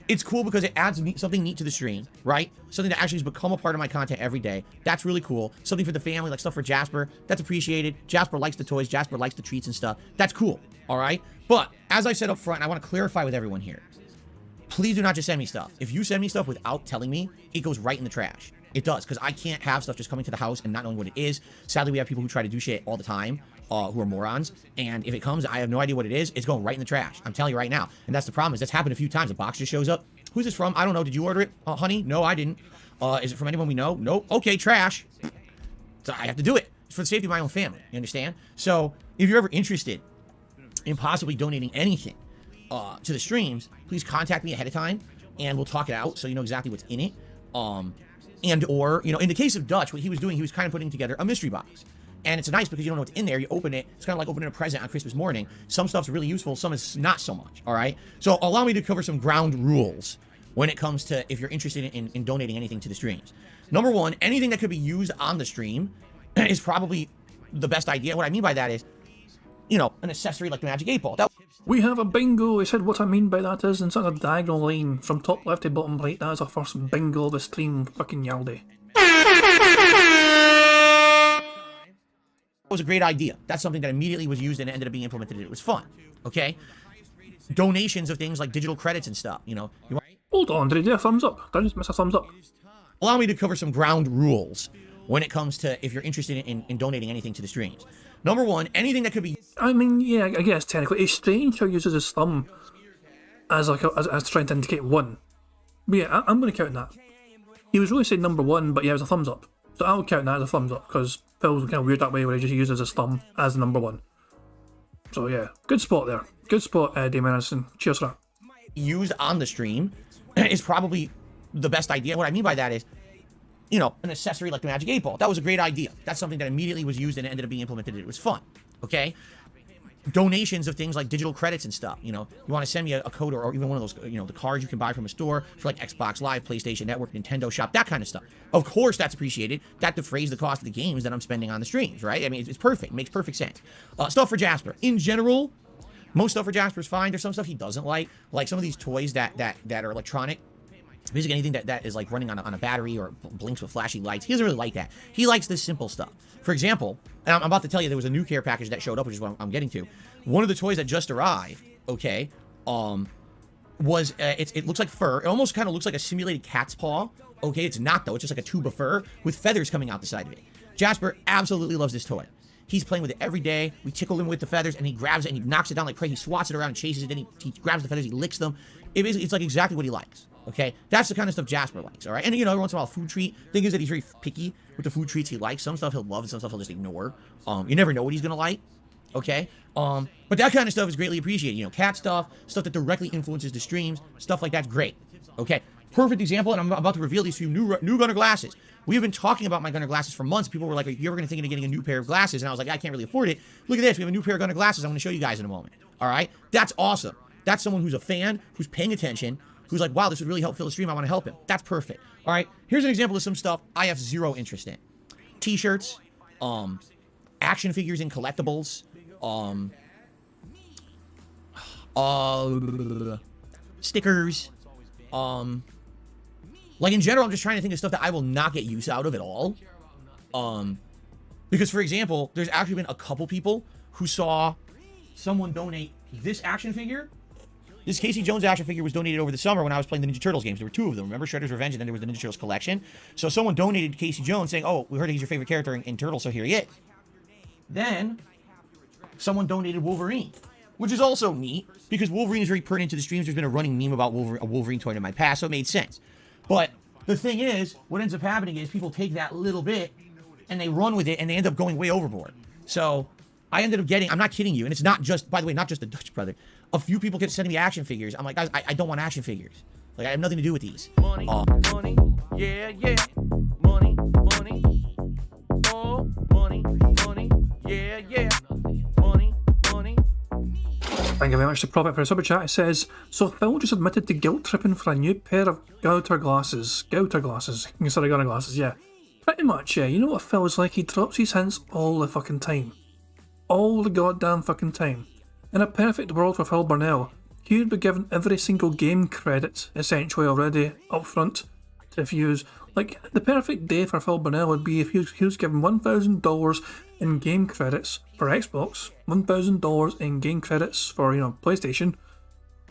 It's cool because it adds something neat to the stream, right? Something that actually has become a part of my content every day. That's really cool. Something for the family, like stuff for Jasper. That's appreciated. Jasper likes the toys. Jasper likes the treats and stuff. That's cool, all right? But as I said up front, I want to clarify with everyone here. Please do not just send me stuff. If you send me stuff without telling me, it goes right in the trash. It does, because I can't have stuff just coming to the house and not knowing what it is. Sadly, we have people who try to do shit all the time, who are morons. And if it comes, I have no idea what it is. It's going right in the trash. I'm telling you right now. And that's the problem. Is that's happened a few times. A box just shows up. Who's this from? I don't know. Did you order it, honey? No, I didn't. Is it from anyone we know? Nope. Okay, trash. So I have to do it. It's for the safety of my own family. You understand? So if you're ever interested in possibly donating anything to the streams, please contact me ahead of time, and we'll talk it out so you know exactly what's in it. And or, you know, in the case of Dutch, what he was doing, he was kind of putting together a mystery box. And it's nice because you don't know what's in there. You open it. It's kind of like opening a present on Christmas morning. Some stuff's really useful. Some is not so much. All right. So allow me to cover some ground rules when it comes to if you're interested in donating anything to the streams. Number one, anything that could be used on the stream is probably the best idea. What I mean by that is, you know, an accessory like the Magic 8 Ball. We have a bingo. He said what I mean by that is instead of diagonal line from top left to bottom right, that is our first bingo of the stream. Fucking yaldi. Was a great idea. That's something that immediately was used and ended up being implemented, and it was fun. Okay? Donations of things like digital credits and stuff, you know. Hold on, did he do a thumbs up? Did I just miss a thumbs up? Allow me to cover some ground rules when it comes to if you're interested in donating anything to the streams. Number one, anything that could be... I mean, yeah, I guess technically. It's strange how he uses his thumb as like as trying to indicate one. But yeah, I'm going to count that. He was really saying number one, but yeah, it was a thumbs up. So I would count that as a thumbs up, because Phil's kind of weird that way where he just uses his thumb as the number one. So yeah, good spot there. Good spot, Damon Anderson. Cheers for that. Used on the stream is probably the best idea. What I mean by that is, you know, an accessory like the Magic 8 Ball. That was a great idea. That's something that immediately was used and ended up being implemented, and it was fun. Okay? Donations of things like digital credits and stuff. You know, you want to send me a code or even one of those, you know, the cards you can buy from a store for like Xbox Live, PlayStation Network, Nintendo Shop, that kind of stuff. Of course, that's appreciated. That defrays the cost of the games that I'm spending on the streams, right? I mean, it's perfect. It makes perfect sense. Stuff for Jasper. In general, most stuff for Jasper is fine. There's some stuff he doesn't like some of these toys that are electronic. Basically anything that is like running on a battery or blinks with flashy lights. He doesn't really like that. He likes this simple stuff. For example, and I'm about to tell you there was a new care package that showed up, which is what I'm getting to. One of the toys that just arrived, okay, was, it looks like fur. It almost kind of looks like a simulated cat's paw. Okay, it's not though. It's just like a tube of fur with feathers coming out the side of it. Jasper absolutely loves this toy. He's playing with it every day. We tickle him with the feathers, and he grabs it and he knocks it down like crazy. He swats it around and chases it. Then he grabs the feathers, he licks them. It's like exactly what he likes. Okay, that's the kind of stuff Jasper likes, all right? And, you know, every once in a while, food treat. Thing is that he's very picky with the food treats he likes. Some stuff he'll love and some stuff he'll just ignore. You never know what he's going to like, okay? But that kind of stuff is greatly appreciated. You know, cat stuff that directly influences the streams, stuff like that's great, okay? Perfect example, and I'm about to reveal these few new Gunner glasses. We've been talking about my Gunner glasses for months. People were like, are you ever going to think of getting a new pair of glasses? And I was like, I can't really afford it. Look at this. We have a new pair of Gunner glasses I'm going to show you guys in a moment, all right? That's awesome. That's someone who's a fan, who's paying attention, who's like, wow, this would really help fill the stream. I want to help him. That's perfect. All right. Here's an example of some stuff I have zero interest in. T-shirts, action figures and collectibles, stickers, like in general, I'm just trying to think of stuff that I will not get use out of at all. Because for example, there's actually been a couple people who saw someone donate this action figure. This Casey Jones action figure was donated over the summer when I was playing the Ninja Turtles games. There were two of them. Remember Shredder's Revenge, and then there was the Ninja Turtles collection. So someone donated Casey Jones saying, oh, we heard he's your favorite character in Turtles, so here he is. Then someone donated Wolverine, which is also neat because Wolverine is very pertinent to the streams. There's been a running meme about a Wolverine toy in my past, so it made sense. But the thing is, what ends up happening is people take that little bit and they run with it and they end up going way overboard. So I ended up getting, I'm not kidding you, and it's not just, by the way, not just the Dutch brother. A few people kept sending me action figures. I'm like, guys, I don't want action figures. Like, I have nothing to do with these. Money, money, yeah, yeah. Money, money, oh, money, money, yeah, yeah. Money, money. Thank you very much to Prophet for a super chat. It says, so Phil just admitted to guilt tripping for a new pair of Gouter glasses. Sorry, Gunner glasses, yeah. Pretty much, yeah. You know what Phil is like? He drops his hints all the fucking time. All the goddamn fucking time. In a perfect world for Phil Burnell, he would be given every single game credit, essentially already, up front, to views. Like, the perfect day for Phil Burnell would be if he was given $1,000 in game credits for Xbox, $1,000 in game credits for, PlayStation,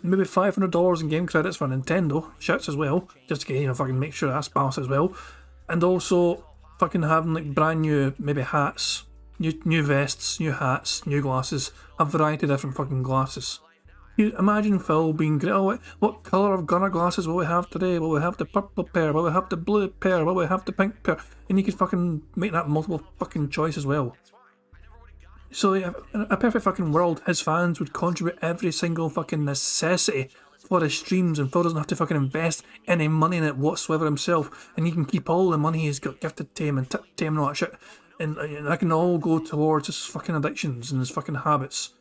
maybe $500 in game credits for Nintendo, shirts as well, just to get, fucking make sure that's balanced as well, and also fucking having, like, brand new, maybe hats, new vests, new hats, new glasses, a variety of different fucking glasses. You imagine Phil being great. Oh, what colour of Gunner glasses will we have today? Will we have the purple pair? Will we have the blue pair? Will we have the pink pair? And you could fucking make that multiple fucking choice as well. So yeah, in a perfect fucking world, his fans would contribute every single fucking necessity for his streams, and Phil doesn't have to fucking invest any money in it whatsoever himself, and he can keep all the money he's got gifted to him and tipped to him and all that shit, and that can all go towards his fucking addictions and his fucking habits.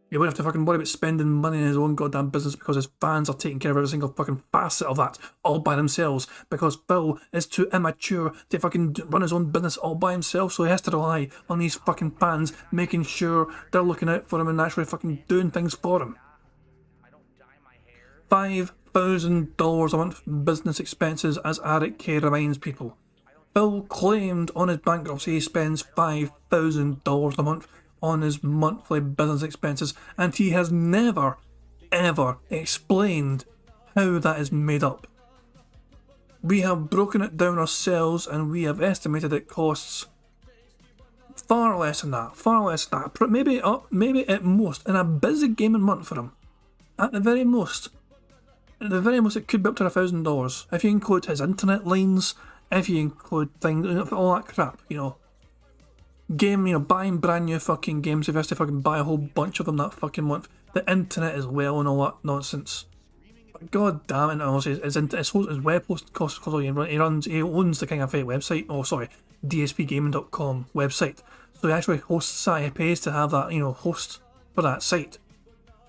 He wouldn't have to fucking worry about spending money in his own goddamn business because his fans are taking care of every single fucking facet of that all by themselves, because Phil is too immature to fucking run his own business all by himself, so he has to rely on these fucking fans making sure they're looking out for him and actually fucking doing things for him. $5,000 a month business expenses, as Eric K reminds people. Phil claimed on his bankruptcy he spends $5,000 a month on his monthly business expenses, and he has never, ever explained how that is made up. We have broken it down ourselves, and we have estimated it costs far less than that, maybe at most, in a busy gaming month for him, at the very most, it could be up to $1,000, if you include his internet lines, if you include things, all that crap, buying brand new fucking games, if he has to fucking buy a whole bunch of them that fucking month, the internet as well and all that nonsense. But god damn it, honestly, his web host costs, he owns the King of Fate website, DSPgaming.com website, so he actually hosts that, he pays to have that, host for that site.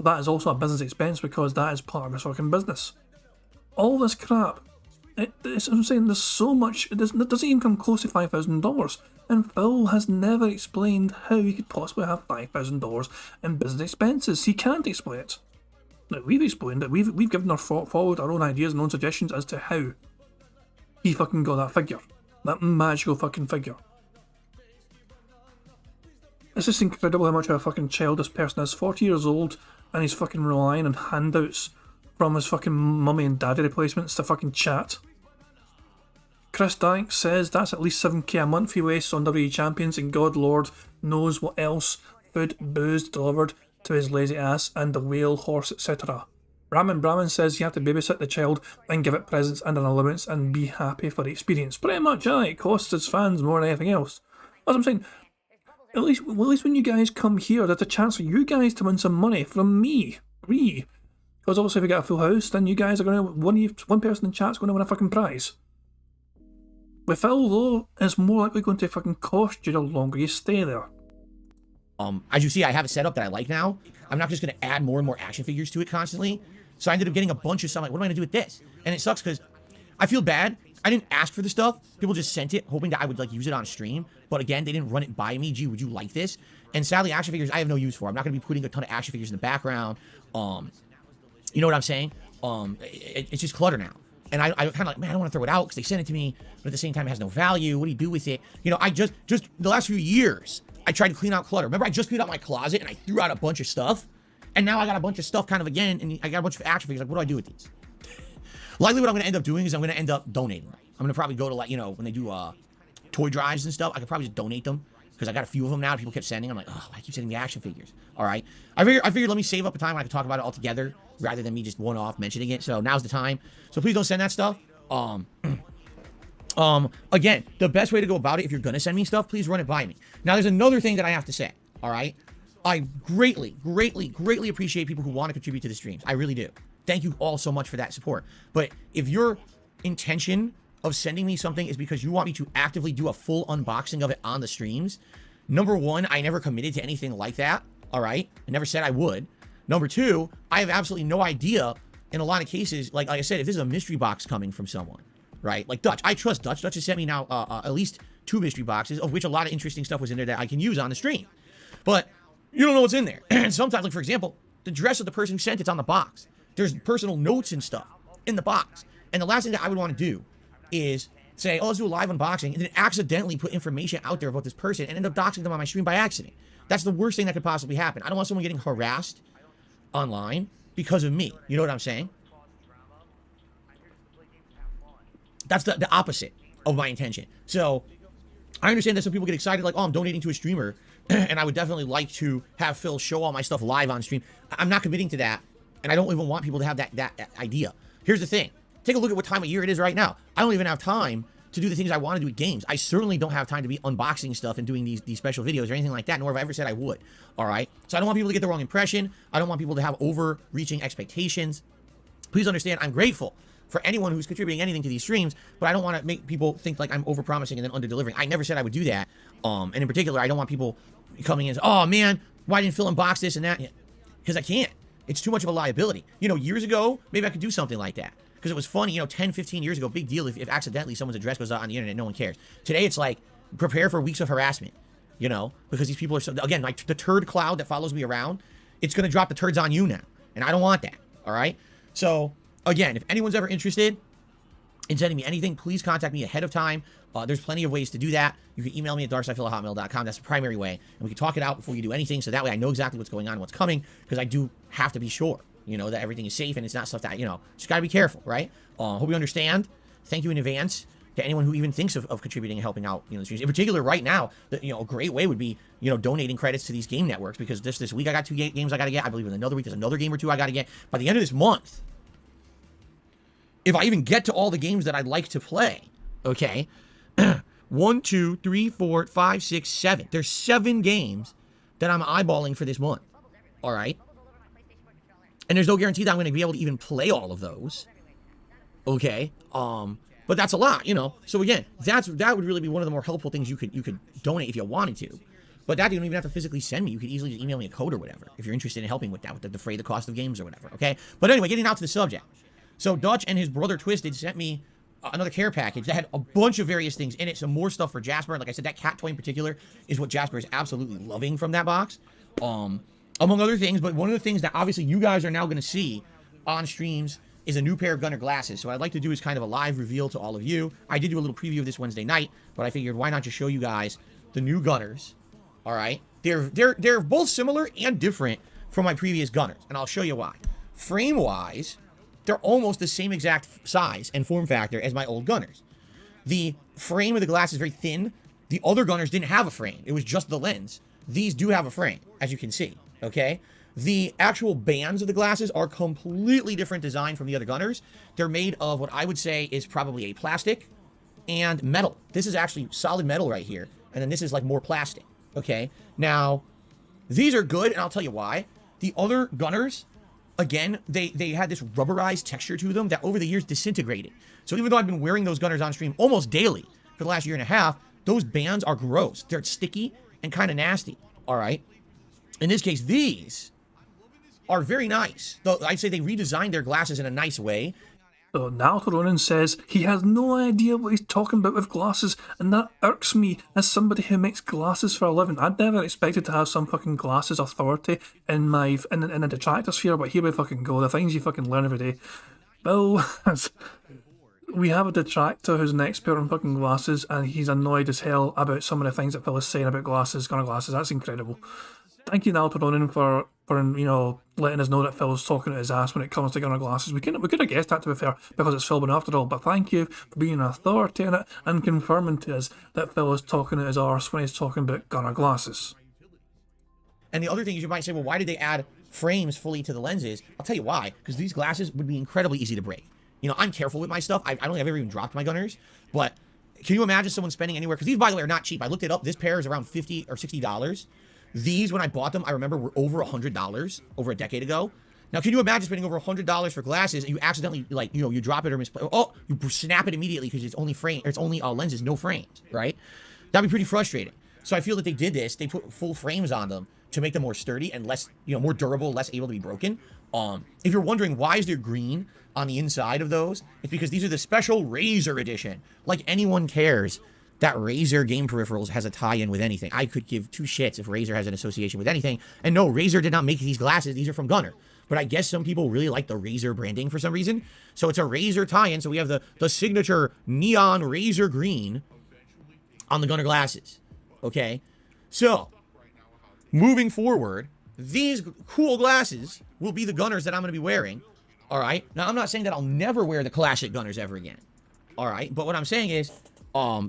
But that is also a business expense because that is part of his fucking business. All this crap, I'm saying, there's so much, it doesn't even come close to $5,000, and Phil has never explained how he could possibly have $5,000 in business expenses. He can't explain it. Now, we've explained it, we've given forward our own ideas and own suggestions as to how he fucking got that figure, that magical fucking figure. It's just incredible how much of a fucking child this person is, 40 years old, and he's fucking relying on handouts from his fucking mummy and daddy replacements to fucking chat. Chris Dank says that's at least $7k a month he wastes on WWE champions, and God Lord knows what else food, booze delivered to his lazy ass, and the whale, horse, etc. Ramen Brahman says you have to babysit the child and give it presents and an allowance and be happy for the experience. Pretty much, it costs his fans more than anything else. That's what I'm saying. At least when you guys come here, there's a chance for you guys to win some money from me. Because obviously if we get a full house, then you guys are going to, one person in chat's going to win a fucking prize. With Phil though, it's more likely going to fucking cost you the longer you stay there. As you see, I have a setup that I like now. I'm not just going to add more and more action figures to it constantly. So I ended up getting a bunch of stuff. Like, what am I going to do with this? And it sucks because I feel bad. I didn't ask for the stuff. People just sent it, hoping that I would use it on stream. But again, they didn't run it by me. Gee, would you like this? And sadly, action figures I have no use for. I'm not going to be putting a ton of action figures in the background. You know what I'm saying? It's just clutter now. And I kind of like, man, I don't want to throw it out because they sent it to me, but at the same time, it has no value. What do you do with it? I just the last few years, I tried to clean out clutter. Remember, I just cleaned out my closet and I threw out a bunch of stuff. And now I got a bunch of stuff kind of again, and I got a bunch of action figures. Like, what do I do with these? Likely what I'm going to end up doing is I'm going to end up donating them. I'm going to probably go to, when they do toy drives and stuff, I could probably just donate them because I got a few of them now. People kept sending. I'm like, oh, I keep sending the action figures. All right. I figured let me save up a time when I can talk about it all together rather than me just one-off mentioning it. So now's the time. So please don't send that stuff. Again, the best way to go about it, if you're going to send me stuff, please run it by me. Now, there's another thing that I have to say. All right. I greatly, greatly, greatly appreciate people who want to contribute to the streams. I really do. Thank you all so much for that support. But if your intention of sending me something is because you want me to actively do a full unboxing of it on the streams, number one, I never committed to anything like that. All right. I never said I would. Number two, I have absolutely no idea in a lot of cases. Like I said, if this is a mystery box coming from someone, right? Like Dutch, I trust Dutch. Dutch has sent me now at least 2 mystery boxes, of which a lot of interesting stuff was in there that I can use on the stream. But you don't know what's in there. And sometimes, like for example, the address of the person who sent it's on the box. There's personal notes and stuff in the box. And the last thing that I would want to do is say, oh, let's do a live unboxing, and then accidentally put information out there about this person and end up doxing them on my stream by accident. That's the worst thing that could possibly happen. I don't want someone getting harassed online because of me. You know what I'm saying? That's the opposite of my intention. So I understand that some people get excited, like, oh, I'm donating to a streamer, and I would definitely like to have Phil show all my stuff live on stream. I'm not committing to that, and I don't even want people to have that idea. Here's the thing. Take a look at what time of year it is right now. I don't even have time to do the things I want to do with games. I certainly don't have time to be unboxing stuff and doing these special videos or anything like that, nor have I ever said I would. All right? So I don't want people to get the wrong impression. I don't want people to have overreaching expectations. Please understand, I'm grateful for anyone who's contributing anything to these streams, but I don't want to make people think like I'm overpromising and then under-delivering. I never said I would do that. And in particular, I don't want people coming in and say, oh man, why didn't Phil unbox this and that? Because I can't. It's too much of a liability. You know, years ago, maybe I could do something like that. Because it was funny, you know, 10, 15 years ago, big deal if accidentally someone's address goes out on the internet, no one cares. Today, it's like, prepare for weeks of harassment, you know, because these people are so, again, like the turd cloud that follows me around, it's going to drop the turds on you now. And I don't want that, all right? So, again, if anyone's ever interested in sending me anything, please contact me ahead of time. There's plenty of ways to do that. You can email me at darksidefil@hotmail.com. That's the primary way. And we can talk it out before you do anything, so that way I know exactly what's going on and what's coming, because I do have to be sure, you know, that everything is safe and it's not stuff that, you know, just got to be careful, right? Hope you understand. Thank you in advance to anyone who even thinks of contributing and helping out, you know, the streams. In particular, right now, you know, a great way would be, you know, donating credits to these game networks, because this week I got 2 games I got to get. I believe in another week there's another game or 2 I got to get. By the end of this month, if I even get to all the games that I'd like to play, okay, 1, 2, 3, 4, 5, 6, 7. There's 7 games that I'm eyeballing for this month. All right. And there's no guarantee that I'm going to be able to even play all of those. Okay. But that's a lot, you know. So again, that would really be one of the more helpful things you could donate if you wanted to. But that you don't even have to physically send me. You could easily just email me a code or whatever if you're interested in helping with that, with the defray the cost of games or whatever. Okay. But anyway, getting out to the subject. So Dutch and his brother Twisted sent me another care package that had a bunch of various things in it. Some more stuff for Jasper. Like I said, that cat toy in particular is what Jasper is absolutely loving from that box. Among other things, but one of the things that obviously you guys are now going to see on streams is a new pair of Gunner glasses. So what I'd like to do is kind of a live reveal to all of you. I did do a little preview of this Wednesday night, but I figured why not just show you guys the new Gunners. All right. They're both similar and different from my previous Gunners, and I'll show you why. Frame-wise, they're almost the same exact size and form factor as my old Gunners. The frame of the glass is very thin. The other Gunners didn't have a frame. It was just the lens. These do have a frame, as you can see, okay? The actual bands of the glasses are completely different design from the other Gunners. They're made of what I would say is probably a plastic and metal. This is actually solid metal right here, and then this is like more plastic, okay? Now, these are good, and I'll tell you why. The other Gunners, again, they had this rubberized texture to them that over the years disintegrated. So even though I've been wearing those Gunners on stream almost daily for the last year and a half, those bands are gross. They're sticky and kind of nasty, all right? In this case, these are very nice. Though I'd say they redesigned their glasses in a nice way. So Naruto Ronin says he has no idea what he's talking about with glasses, and that irks me as somebody who makes glasses for a living. I'd never expected to have some fucking glasses authority in the detractor sphere, but here we fucking go. The things you fucking learn every day. Well, we have a detractor who's an expert on fucking glasses, and he's annoyed as hell about some of the things that Phil is saying about glasses, Gunner glasses. That's incredible. Thank you, Naruto Ronin, for you know, letting us know that Phil's talking to his ass when it comes to Gunner glasses. We could have guessed that, to be fair, because it's Phil after all, but thank you for being an authority in it and confirming to us that Phil is talking to his arse when he's talking about Gunner glasses. And the other thing is, you might say, well, why did they add frames fully to the lenses? I'll tell you why. Because these glasses would be incredibly easy to break. You know, I'm careful with my stuff. I don't think I've ever even dropped my Gunners. But can you imagine someone spending anywhere? Because these, by the way, are not cheap. I looked it up. This pair is around $50 or $60. These, when I bought them, I remember were over $100 over a decade ago. Now, can you imagine spending over $100 for glasses and you accidentally, like, you know, you drop it or misplay? Oh, you snap it immediately because it's only frame, or it's only lenses, no frames, right? That'd be pretty frustrating. So I feel that they did this. They put full frames on them to make them more sturdy and less, you know, more durable, less able to be broken. If you're wondering why is there green on the inside of those, it's because these are the special Razer edition. Like anyone cares that Razer game peripherals has a tie-in with anything. I could give two shits if Razer has an association with anything. And no, Razer did not make these glasses. These are from Gunnar. But I guess some people really like the Razer branding for some reason. So it's a Razer tie-in. So we have the signature neon Razer green on the Gunnar glasses. Okay? So, moving forward, these cool glasses will be the Gunnars that I'm going to be wearing. All right? Now, I'm not saying that I'll never wear the classic Gunnars ever again. All right? But what I'm saying is,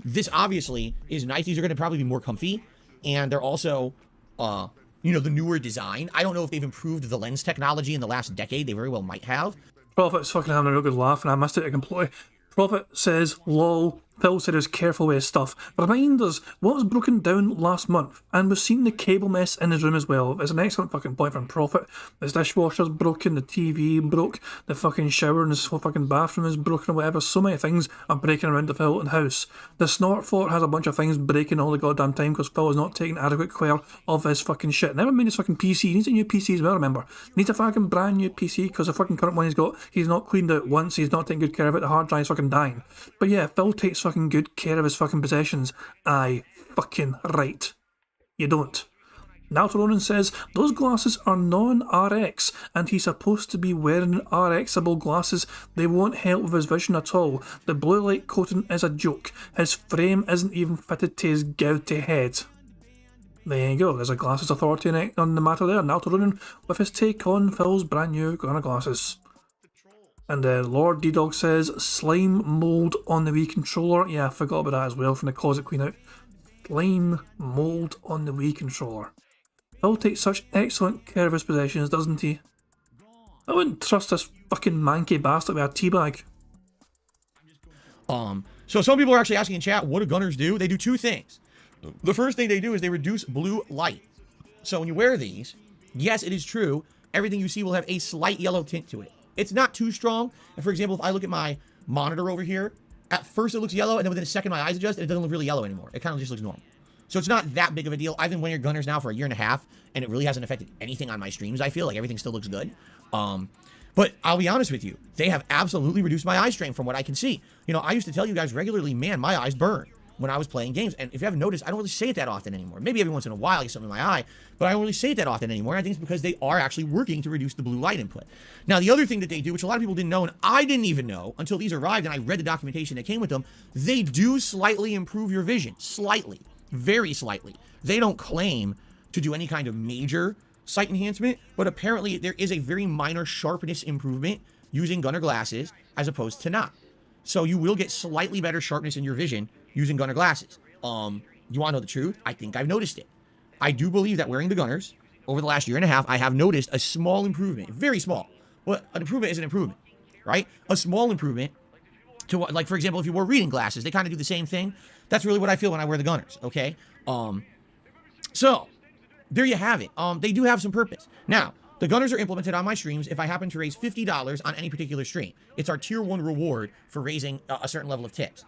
this obviously is nice. These are going to probably be more comfy. And they're also, you know, the newer design. I don't know if they've improved the lens technology in the last decade. They very well might have. Prophet's fucking having a real good laugh, and I missed it completely. Prophet says, lol, Phil said he was careful with his stuff. Remind us, what was broken down last month? And we've seen the cable mess in his room as well. It's an excellent fucking point from Prophet. His dishwasher's broken, the TV broke, the fucking shower in his fucking bathroom is broken or whatever. So many things are breaking around the Philton house. The snort fort has a bunch of things breaking all the goddamn time because Phil is not taking adequate care of his fucking shit. Never mind his fucking PC. He needs a new PC as well, remember. He needs a fucking brand new PC because the fucking current one he's got, he's not cleaned out once, he's not taking good care of it, the hard drive's fucking dying. But yeah, Phil takes fucking good care of his fucking possessions. Aye, fucking right. You don't. Naoto Ronan says, those glasses are non-RX and he's supposed to be wearing RXable glasses. They won't help with his vision at all. The blue light coating is a joke. His frame isn't even fitted to his gouty head. There you go, there's a glasses authority on the matter there. Naoto Ronan with his take on Phil's brand new Gunnar glasses. And Lord D-Dog says, slime mould on the Wii controller. Yeah, I forgot about that as well from the Closet Queen out. Slime mould on the Wii controller. Phil takes such excellent care of his possessions, doesn't he? I wouldn't trust this fucking manky bastard with a teabag. So some people are actually asking in chat, what do Gunnars do? They do two things. The first thing they do is they reduce blue light. So when you wear these, yes, it is true, everything you see will have a slight yellow tint to it. It's not too strong. And for example, if I look at my monitor over here, at first it looks yellow, and then within a second my eyes adjust, and it doesn't look really yellow anymore. It kind of just looks normal. So it's not that big of a deal. I've been wearing Gunnars now for a year and a half, and it really hasn't affected anything on my streams. I feel like everything still looks good. But I'll be honest with you, they have absolutely reduced my eye strain from what I can see. You know, I used to tell you guys regularly, man, my eyes burn when I was playing games. And if you haven't noticed, I don't really say it that often anymore. Maybe every once in a while I get something in my eye, but I don't really say it that often anymore. I think it's because they are actually working to reduce the blue light input. Now, the other thing that they do, which a lot of people didn't know, and I didn't even know until these arrived and I read the documentation that came with them, they do slightly improve your vision. Slightly. Very slightly. They don't claim to do any kind of major sight enhancement, but apparently there is a very minor sharpness improvement using Gunnar glasses as opposed to not. So you will get slightly better sharpness in your vision using Gunnar glasses. You want to know the truth? I think I've noticed it. I do believe that wearing the Gunnars over the last year and a half, I have noticed a small improvement, very small. Well, an improvement is an improvement, right? A small improvement to, like, for example, if you wore reading glasses, they kind of do the same thing. That's really what I feel when I wear the Gunnars, okay? So there you have it. They do have some purpose. Now, the Gunnars are implemented on my streams if I happen to raise $50 on any particular stream. It's our tier 1 reward for raising a certain level of tips.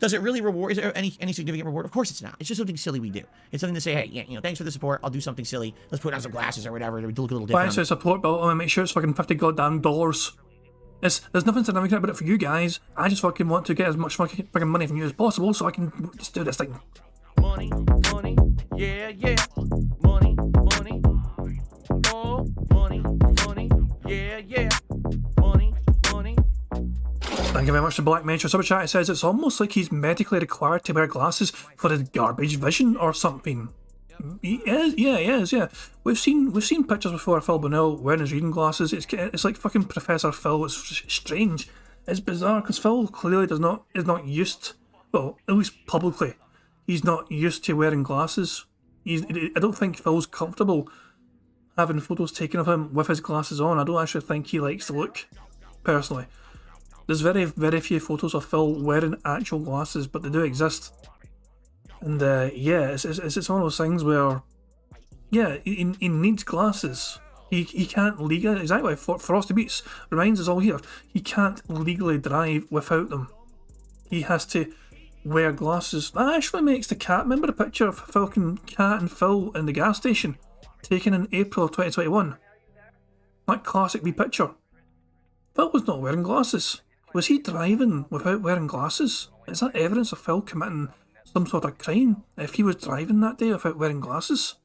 Does it really reward? Is there any significant reward? Of course it's not. It's just something silly we do. It's something to say, hey, yeah, you know, thanks for the support. I'll do something silly. Let's put on some glasses or whatever to look a little different. Thanks for the support, but I'll make sure it's fucking $50 goddamn dollars. There's nothing significant about it for you guys. I just fucking want to get as much fucking money from you as possible so I can just do this thing. Money, money, yeah, yeah. Money, money, oh, money, money, yeah, yeah. Money, money. Thank you very much to Black Mentor Super Chat. It says it's almost like he's medically required to wear glasses for his garbage vision or something. He is. We've seen pictures before of Phil Bonnell wearing his reading glasses. It's like fucking Professor Phil. It's strange. It's bizarre because Phil clearly is not used, well, at least publicly, he's not used to wearing glasses. I don't think Phil's comfortable having photos taken of him with his glasses on. I don't actually think he likes the look, personally. There's very, very few photos of Phil wearing actual glasses, but they do exist. And yeah, it's one of those things where Yeah, he needs glasses. He can't legally, exactly, Frosty Beats reminds us all here, he can't legally drive without them. He has to wear glasses. That actually makes the cat, remember the picture of fucking Cat and Phil in the gas station, taken in April of 2021? That classic wee picture. Phil was not wearing glasses. Was he driving without wearing glasses? Is that evidence of Phil committing some sort of crime if he was driving that day without wearing glasses?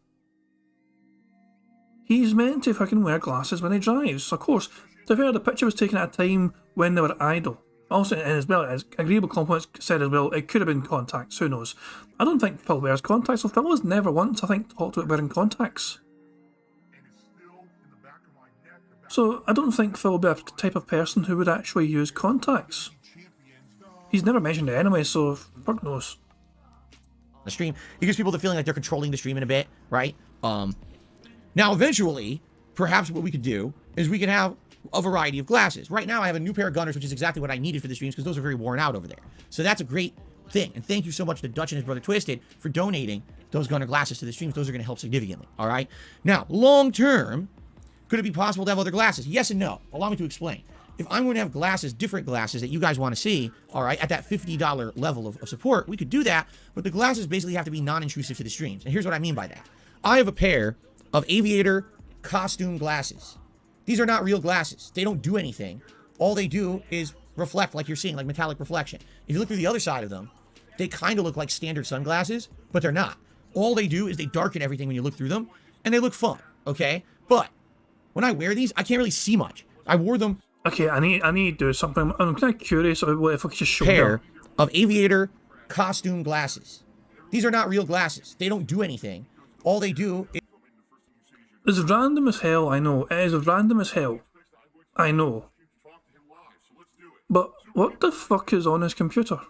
He's meant to fucking wear glasses when he drives. Of course, to be fair, the picture was taken at a time when they were idle. Also, and as well, as Agreeable Compliments said as well, it could have been contacts, who knows. I don't think Phil wears contacts, so Phil has never once, I think, talked about wearing contacts. So I don't think Phil would be a type of person who would actually use contacts. He's never mentioned it anyway, so fuck knows. The stream, it gives people the feeling like they're controlling the stream in a bit, right? Now, eventually, perhaps what we could do is we could have a variety of glasses. Right now, I have a new pair of Gunners, which is exactly what I needed for the streams because those are very worn out over there. So that's a great thing. And thank you so much to Dutch and his brother Twisted for donating those Gunner glasses to the streams. Those are going to help significantly, all right? Now, long term, could it be possible to have other glasses? Yes and no. Allow me to explain. If I'm going to have glasses, different glasses that you guys want to see, all right, at that $50 level of support, we could do that, but the glasses basically have to be non-intrusive to the streams. And here's what I mean by that. I have a pair of aviator costume glasses. These are not real glasses. They don't do anything. All they do is reflect like you're seeing, like metallic reflection. If you look through the other side of them, they kind of look like standard sunglasses, but they're not. All they do is they darken everything when you look through them, and they look fun, okay? But when I wear these, I can't really see much. I wore them. Okay, I need to do something. I'm kind of curious about what if I could just show pair of aviator costume glasses. These are not real glasses. They don't do anything. All they do is... It's random as hell, I know. It is random as hell. I know. But what the fuck is on his computer?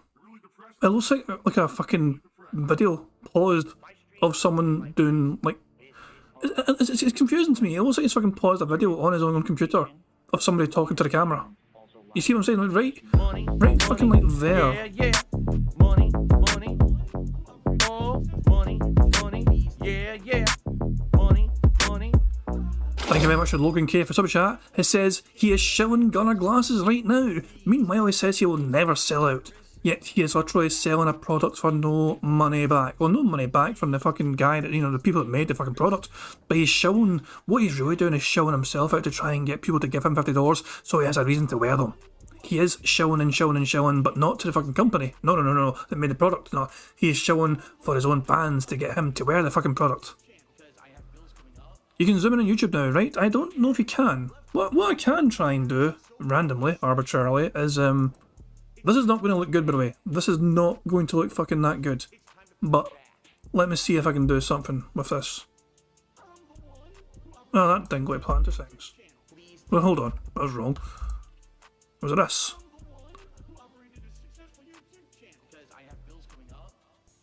It looks like a fucking video paused of someone doing, like... It's confusing to me. It looks like he's fucking paused a video on his own computer of somebody talking to the camera. You see what I'm saying? Like, right fucking like there. Yeah. Money. Oh, money. Yeah. Money. Thank you very much for Logan K for Super Chat. He says he is shilling Gunner glasses right now. Meanwhile, he says he will never sell out. Yet he is literally selling a product for no money back. Well, no money back from the fucking guy that, the people that made the fucking product. But he's showing, what he's really doing is showing himself out to try and get people to give him $50 so he has a reason to wear them. He is showing, but not to the fucking company. No, that made the product. No, he is showing for his own fans to get him to wear the fucking product. You can zoom in on YouTube now, right? I don't know if you can. What I can try and do, randomly, arbitrarily, is, this is not going to look good, by the way. This is not going to look fucking that good. But, let me see if I can do something with this. Oh, that didn't go to plan 2 seconds. Well, hold on. That was wrong. Was it this?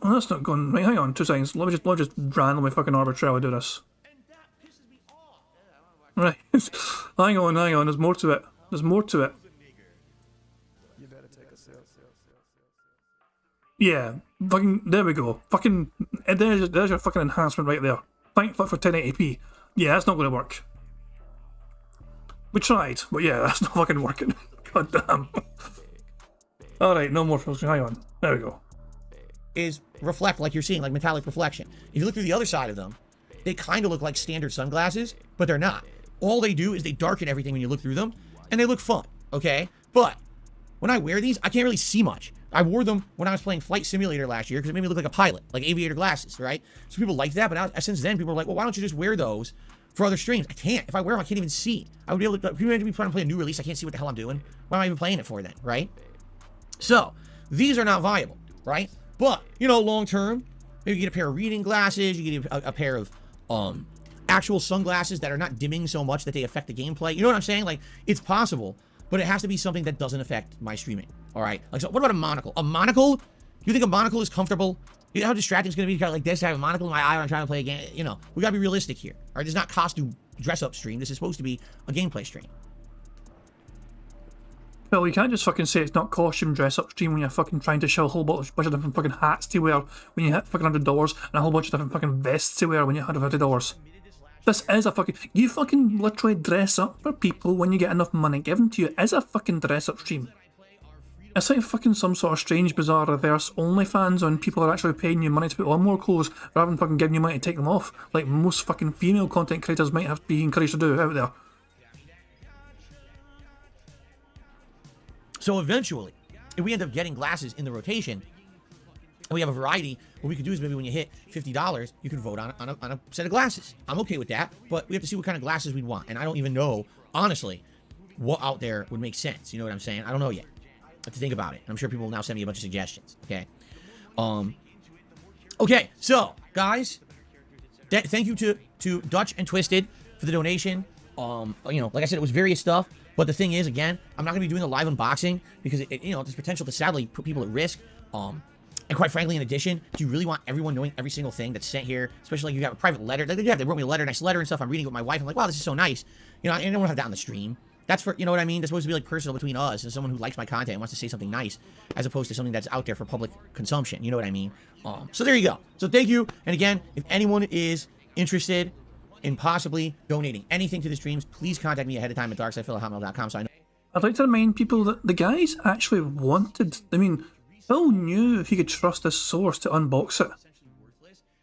Oh, that's not going... Right, hang on, 2 seconds. Let me just randomly fucking arbitrarily do this. Right. hang on, there's more to it. Yeah, fucking, there we go. Fucking, there's your fucking enhancement right there. Thank fuck for 1080p. Yeah, that's not going to work. We tried, but yeah, that's not fucking working. God damn. Alright, no more filtering. Hang on. There we go. Is reflect like you're seeing, like metallic reflection. If you look through the other side of them, they kind of look like standard sunglasses, but they're not. All they do is they darken everything when you look through them, and they look fun, okay? But when I wear these, I can't really see much. I wore them when I was playing Flight Simulator last year because it made me look like a pilot, like aviator glasses, right? So people like that, but now, since then, people are like, well, why don't you just wear those for other streams? I can't. If I wear them, I can't even see. I would be able to, if you imagine me trying to play a new release, I can't see what the hell I'm doing. Why am I even playing it for then, right? So, these are not viable, right? But, long term, maybe you get a pair of reading glasses, you get a pair of, actual sunglasses that are not dimming so much that they affect the gameplay. You know what I'm saying? Like, it's possible, but it has to be something that doesn't affect my streaming. All right. Like, so what about a monocle? A monocle? You think a monocle is comfortable? You know how distracting it's going to be kind of like this? I have a monocle in my eye when I'm trying to play a game. We got to be realistic here. All right. This is not costume dress up stream. This is supposed to be a gameplay stream. Well, you can't just fucking say it's not costume dress up stream when you're fucking trying to show a whole bunch of different fucking hats to wear when you hit fucking $100 and a whole bunch of different fucking vests to wear when you hit $150. This is a fucking... You fucking literally dress up for people when you get enough money given to you. It is a fucking dress up stream. It's like fucking some sort of strange, bizarre reverse OnlyFans when people are actually paying you money to put on more clothes rather than fucking giving you money to take them off, like most fucking female content creators might have to be encouraged to do out there. So eventually, if we end up getting glasses in the rotation, and we have a variety, what we could do is maybe when you hit $50, you can vote on a set of glasses. I'm okay with that, but we have to see what kind of glasses we'd want. And I don't even know, honestly, what out there would make sense. You know what I'm saying? I don't know yet. I have to think about it. I'm sure people will now send me a bunch of suggestions. Okay. Okay, so, guys, thank you to Dutch and Twisted for the donation. You know, like I said, it was various stuff. But the thing is, again, I'm not going to be doing a live unboxing because, you know, there's potential to sadly put people at risk. And quite frankly, in addition, do you really want everyone knowing every single thing that's sent here? Especially like you have a private letter. They wrote me a letter, nice letter and stuff. I'm reading it with my wife. I'm like, wow, this is so nice. You know, I don't want to have that on the stream. That's for, you know what I mean? That's supposed to be like personal between us and someone who likes my content and wants to say something nice as opposed to something that's out there for public consumption. You know what I mean? So there you go. So thank you. And again, if anyone is interested in possibly donating anything to the streams, please contact me ahead of time at darksidefil@hotmail.com so I know. I'd like to remind people that the guys actually wanted... I mean, Phil knew he could trust his source to unbox it.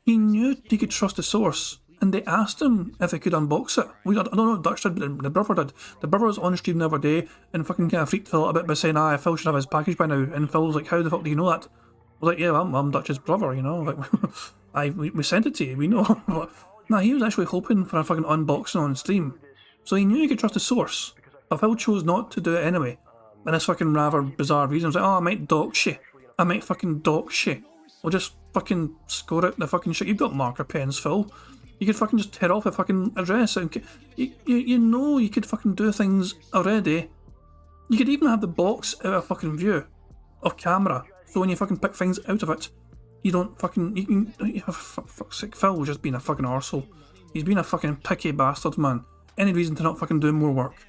He knew he could trust the source, and they asked him if he could unbox it. I don't know if Dutch did, but the brother did. The brother was on stream the other day and fucking kind of freaked Phil a bit by saying, Phil should have his package by now. And Phil was like, how the fuck do you know that? I was like, yeah, I'm Dutch's brother, you know. Like, we sent it to you, we know. But, nah, he was actually hoping for a fucking unboxing on stream. So he knew he could trust the source. But Phil chose not to do it anyway. And this fucking rather bizarre reason. I was like, I might dox you. I might fucking dox you. We'll just fucking score out the fucking shit. You've got marker pens, Phil. You could fucking just tear off a fucking address. And you know you could fucking do things already. You could even have the box out of fucking view of camera. So when you fucking pick things out of it, you don't fucking... You can... For fuck's sake, Phil was just being a fucking arsehole. He's been a fucking picky bastard, man. Any reason to not fucking do more work.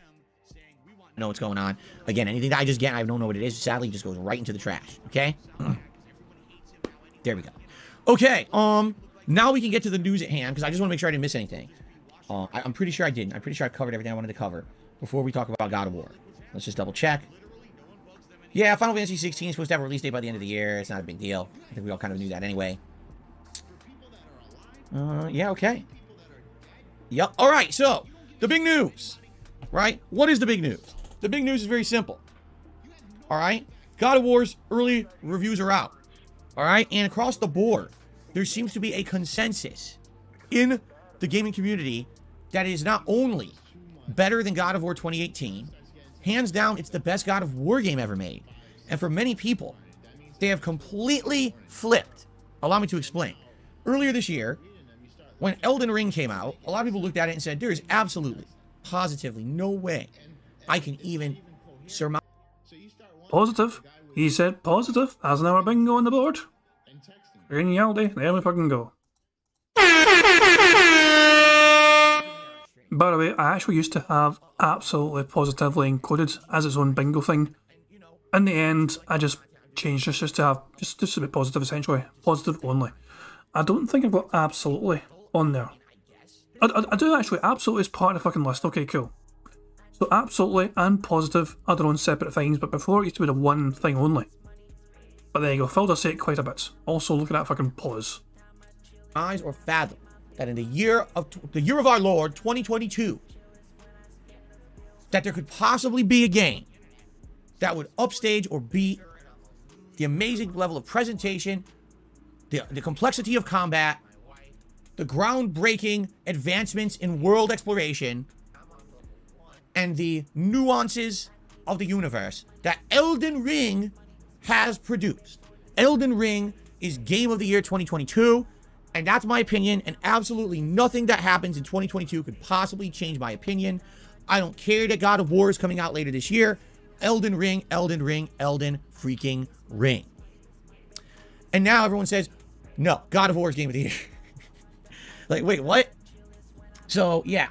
Know what's going on. Again, anything that I just get, I don't know what it is. Sadly, it just goes right into the trash. Okay? There we go. Okay, now we can get to the news at hand, because I just want to make sure I didn't miss anything. I'm pretty sure I didn't. I'm pretty sure I covered everything I wanted to cover before we talk about God of War. Let's just double check. Yeah, Final Fantasy 16 is supposed to have a release date by the end of the year. It's not a big deal. I think we all kind of knew that anyway. Yeah, okay. Yep. All right, so, the big news. Right? What is the big news? The big news is very simple. Alright? God of War's early reviews are out. Alright? And across the board, there seems to be a consensus in the gaming community that is not only better than God of War 2018, hands down, it's the best God of War game ever made. And for many people, they have completely flipped. Allow me to explain. Earlier this year, when Elden Ring came out, a lot of people looked at it and said, there is absolutely, positively no way I can even surmount. Positive. He said positive. As an hour bingo on the board. In Yaldi, there we fucking go. By the way, I actually used to have absolutely positively included as its own bingo thing. In the end, I just changed this just to have just a bit positive essentially. Positive only. I don't think I've got absolutely on there. I do actually. Absolutely is part of the fucking list. Okay, cool. So absolutely and positive are their own separate things, but before it used to be the one thing only. But there you go. Phil does say it quite a bit. Also, look at that fucking pause. Eyes or fathom that in the year of our Lord 2022, that there could possibly be a game that would upstage or beat the amazing level of presentation, the complexity of combat, the groundbreaking advancements in world exploration, and the nuances of the universe that Elden Ring has produced. Elden Ring is Game of the Year 2022, and that's my opinion, and absolutely nothing that happens in 2022 could possibly change my opinion. I don't care that God of War is coming out later this year. Elden Ring, Elden Ring, Elden freaking Ring. And now everyone says, no, God of War is Game of the Year. Like, wait, what? So, yeah.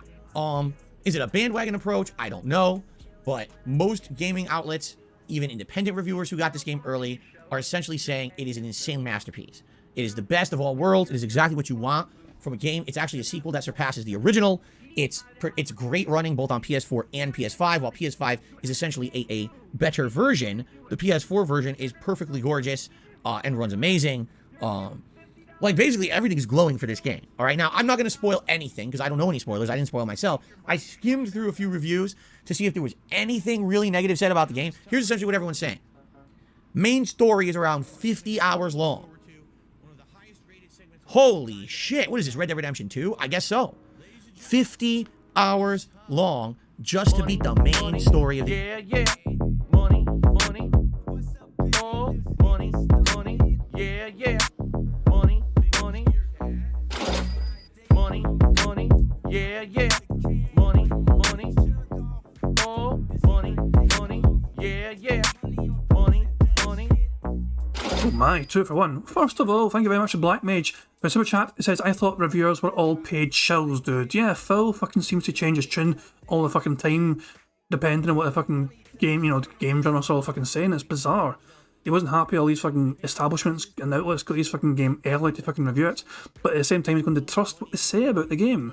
Is it a bandwagon approach? I don't know. But most gaming outlets, even independent reviewers who got this game early, are essentially saying it is an insane masterpiece. It is the best of all worlds. It is exactly what you want from a game. It's actually a sequel that surpasses the original. It's great running both on PS4 and PS5, while PS5 is essentially a better version. The PS4 version is perfectly gorgeous and runs amazing. Like, basically, everything is glowing for this game. All right, now, I'm not going to spoil anything because I don't know any spoilers. I didn't spoil myself. I skimmed through a few reviews to see if there was anything really negative said about the game. Here's essentially what everyone's saying. Main story is around 50 hours long. Holy shit. What is this, Red Dead Redemption 2? I guess so. 50 hours long just to beat the main story of the game. Yeah, yeah. Money, money. Oh, money, money. Yeah, yeah. Money, money. Money, money. Yeah, yeah. Money, money. Oh, money, money. Yeah, yeah. Money, money. Oh my, 2 for 1. First of all, thank you very much to Black Mage. For super chat, it says, I thought reviewers were all paid shills, dude. Yeah, Phil fucking seems to change his tune all the fucking time, depending on what the fucking game, the game journalists are all fucking saying. It's bizarre. He wasn't happy all these fucking establishments and outlets got these fucking game early to fucking review it, but at the same time he's going to trust what they say about the game.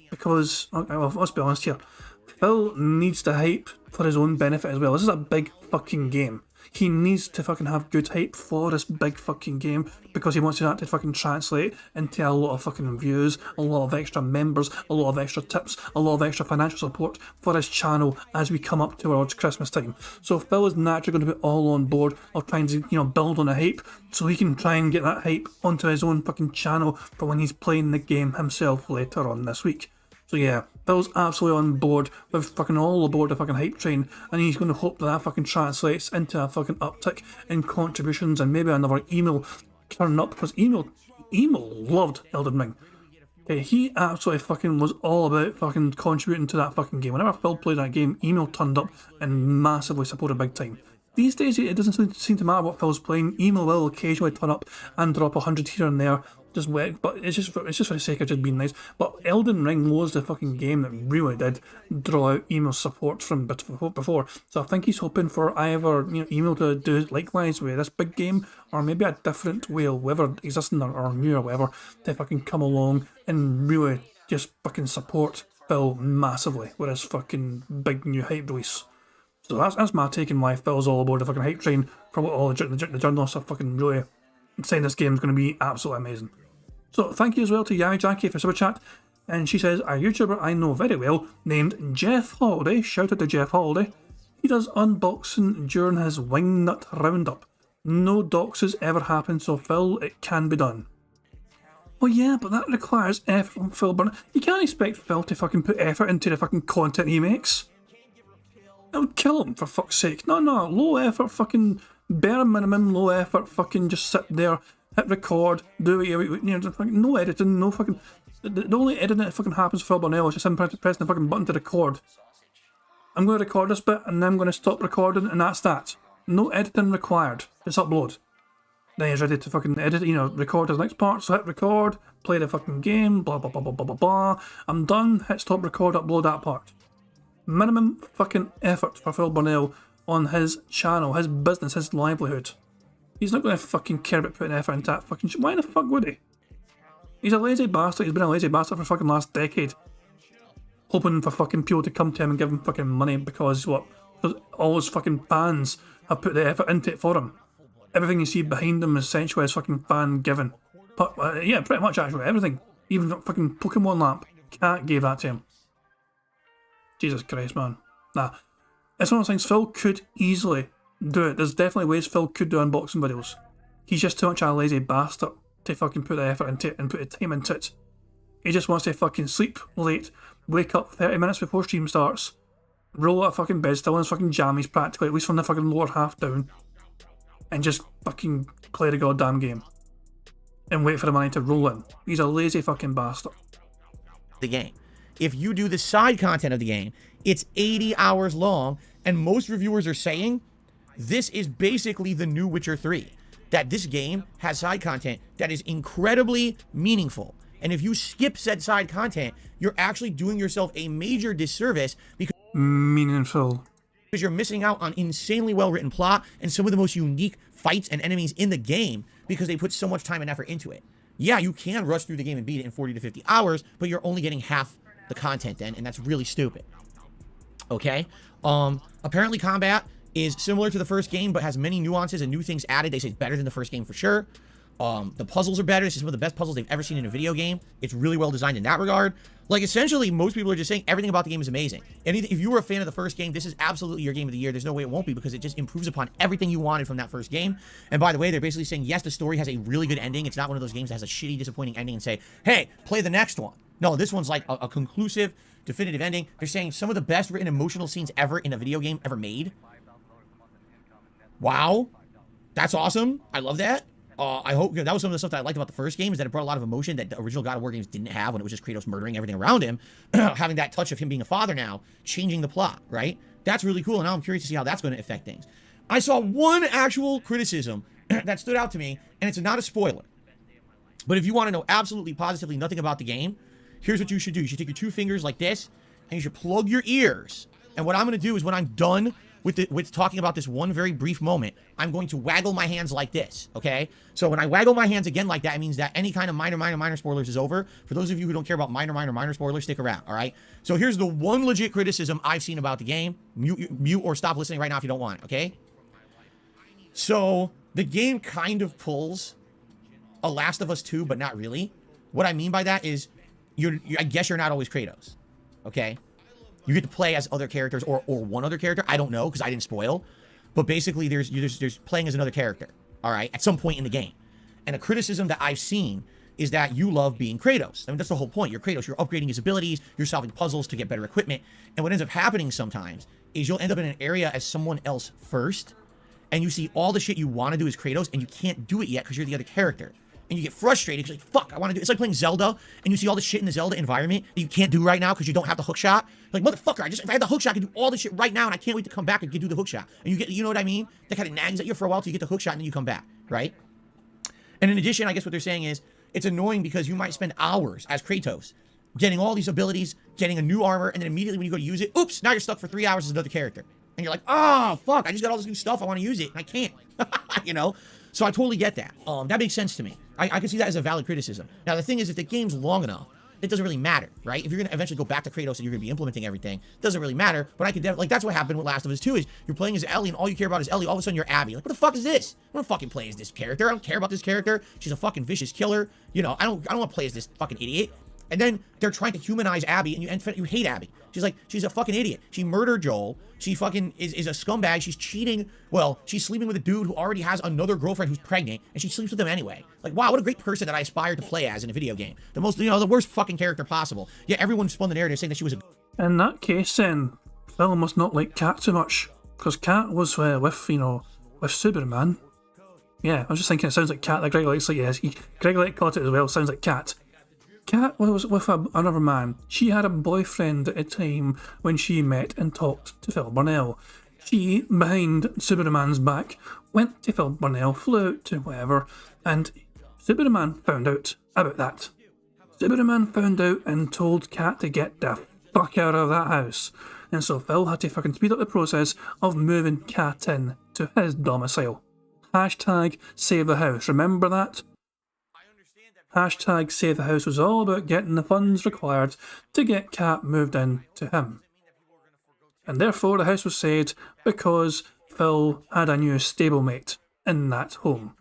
Because, well, let's be honest here, Phil needs to hype for his own benefit as well. This is a big fucking game. He needs to fucking have good hype for this big fucking game because he wants that to fucking translate into a lot of fucking views, a lot of extra members, a lot of extra tips, a lot of extra financial support for his channel as we come up towards Christmas time. So Phil is naturally going to be all on board of trying to, build on a hype so he can try and get that hype onto his own fucking channel for when he's playing the game himself later on this week. So yeah, Phil's absolutely on board with fucking all aboard the fucking hype train, and he's going to hope that that fucking translates into a fucking uptick in contributions and maybe another email turn up, because email loved Elden Ring. Okay, he absolutely fucking was all about fucking contributing to that fucking game. Whenever Phil played that game, email turned up and massively supported big time. These days, it doesn't seem to matter what Phil's playing. Email will occasionally turn up and drop 100 here and there, just wet, but it's just for the sake of just being nice. But Elden Ring was the fucking game that really did draw out email support from before. So I think he's hoping for either email to do likewise with this big game, or maybe a different way of whatever existing or new or whatever to fucking come along and really just fucking support Phil massively with his fucking big new hype release. So that's my take on why Phil's all aboard the fucking hype train for what all the journalists are fucking really saying this game's going to be absolutely amazing. So thank you as well to Yai Jackie for super chat, and she says, a YouTuber I know very well named Jeff Holiday, shout out to Jeff Holiday, he does unboxing during his wingnut roundup. No doxes ever happen, so Phil, it can be done. Well yeah, but that requires effort from Phil Burnett. You can't expect Phil to fucking put effort into the fucking content he makes. It would kill him, for fuck's sake. No, low effort fucking bare minimum, low effort, fucking just sit there, hit record, do it, no editing, no fucking. The only editing that fucking happens for Phil Burnell is just him pressing the fucking button to record. I'm going to record this bit and then I'm going to stop recording, and that's that. No editing required, just upload. Then he's ready to fucking edit, record his next part, so hit record, play the fucking game, blah blah blah blah blah blah blah. I'm done, hit stop record, upload that part. Minimum fucking effort for Phil Burnell on his channel, his business, his livelihood. He's not going to fucking care about putting effort into that fucking shit. Why the fuck would he? He's a lazy bastard. He's been a lazy bastard for fucking last decade. Hoping for fucking people to come to him and give him fucking money because what? Because all his fucking fans have put the effort into it for him. Everything you see behind him is essentially his fucking fan given. But, yeah, pretty much actually everything. Even fucking Pokemon lamp. Cat gave that to him. Jesus Christ, man. Nah. It's one of those things, Phil could easily do it. There's definitely ways Phil could do unboxing videos. He's just too much of a lazy bastard to fucking put the effort into it and put the time into it. He just wants to fucking sleep late, wake up 30 minutes before stream starts, roll out of fucking bed, still in his fucking jammies practically, at least from the fucking lower half down, and just fucking play the goddamn game. And wait for the money to roll in. He's a lazy fucking bastard. The game. If you do the side content of the game, it's 80 hours long, and most reviewers are saying this is basically the new Witcher 3. That this game has side content that is incredibly meaningful. And if you skip said side content, you're actually doing yourself a major disservice because... Meaningful. because you're missing out on insanely well-written plot and some of the most unique fights and enemies in the game because they put so much time and effort into it. Yeah, you can rush through the game and beat it in 40 to 50 hours, but you're only getting half the content then, and that's really stupid. Okay? Apparently combat is similar to the first game, but has many nuances and new things added. They say it's better than the first game for sure. The puzzles are better. This is some of the best puzzles they've ever seen in a video game. It's really well designed in that regard. Like, essentially, most people are just saying everything about the game is amazing. Anything, if you were a fan of the first game, this is absolutely your game of the year. There's no way it won't be, because it just improves upon everything you wanted from that first game. And by the way, they're basically saying, yes, the story has a really good ending. It's not one of those games that has a shitty, disappointing ending and say, hey, play the next one. No, this one's like a conclusive, definitive ending. They're saying some of the best written emotional scenes ever in a video game ever made. Wow. That's awesome. I love that. I hope that was some of the stuff that I liked about the first game, is that it brought a lot of emotion that the original God of War games didn't have, when it was just Kratos murdering everything around him. Having that touch of him being a father now, changing the plot, right? That's really cool, and now I'm curious to see how that's going to affect things. I saw one actual criticism that stood out to me, and it's not a spoiler. But if you want to know absolutely positively nothing about the game, here's what you should do. You should take your two fingers like this, and you should plug your ears. And what I'm going to do is, when I'm done with talking about this one very brief moment, I'm going to waggle my hands like this, okay? So when I waggle my hands again like that, it means that any kind of minor spoilers is over. For those of you who don't care about minor spoilers, stick around, all right? So here's the one legit criticism I've seen about the game. Mute or stop listening right now if you don't want it, okay? So the game kind of pulls a Last of Us 2, but not really. What I mean by that is, I guess you're not always Kratos, okay? You get to play as other characters, or one other character. I don't know, because I didn't spoil. But basically, there's playing as another character, all right, at some point in the game. And a criticism that I've seen is that you love being Kratos. I mean, that's the whole point. You're Kratos. You're upgrading his abilities. You're solving puzzles to get better equipment. And what ends up happening sometimes is you'll end up in an area as someone else first, and you see all the shit you want to do as Kratos, and you can't do it yet because you're the other character. And you get frustrated because, like, fuck, I want to do it. It's like playing Zelda, and you see all the shit in the Zelda environment that you can't do right now because you don't have the hook shot. Like, motherfucker, if I had the hook shot, I could do all this shit right now, and I can't wait to come back and do the hook shot. And you know what I mean? That kind of nags at you for a while till you get the hook shot, and then you come back, right? And in addition, I guess what they're saying is, it's annoying because you might spend hours as Kratos getting all these abilities, getting a new armor, and then immediately when you go to use it, oops, now you're stuck for 3 hours as another character. And you're like, oh, fuck, I just got all this new stuff, I want to use it, and I can't. You know? So I totally get that. That makes sense to me. I can see that as a valid criticism. Now, the thing is, if the game's long enough, it doesn't really matter, right? If you're going to eventually go back to Kratos and you're going to be implementing everything, it doesn't really matter. But I could definitely, like, that's what happened with Last of Us 2, is you're playing as Ellie, and all you care about is Ellie. All of a sudden, you're Abby. Like, what the fuck is this? I don't fucking play as this character. I don't care about this character. She's a fucking vicious killer. You know, I don't want to play as this fucking idiot. And then they're trying to humanize Abby, and you hate Abby. She's like, she's a fucking idiot. She murdered Joel. She fucking is a scumbag. She's cheating. Well, she's sleeping with a dude who already has another girlfriend who's pregnant, and she sleeps with him anyway. Like, wow, what a great person that I aspire to play as in a video game. The most, the worst fucking character possible. Yeah, everyone spun the narrative saying that she was a... In that case, then, Phil must not like Kat too much, because Kat was with Superman. Yeah, I was just thinking it sounds like Kat. Like Greg likes, like, yes, Greg like caught it as well. Sounds like Kat. Kat was with another man. She had a boyfriend at a time when she met and talked to Phil Burnell. She, behind Superman's back, went to Phil Burnell, flew out to wherever, and Superman found out about that. Superman found out and told Kat to get the fuck out of that house. And so Phil had to fucking speed up the process of moving Kat in to his domicile. Hashtag save the house. Remember that? Hashtag Save the House was all about getting the funds required to get Kat moved in to him. And therefore the house was saved because Phil had a new stablemate in that home.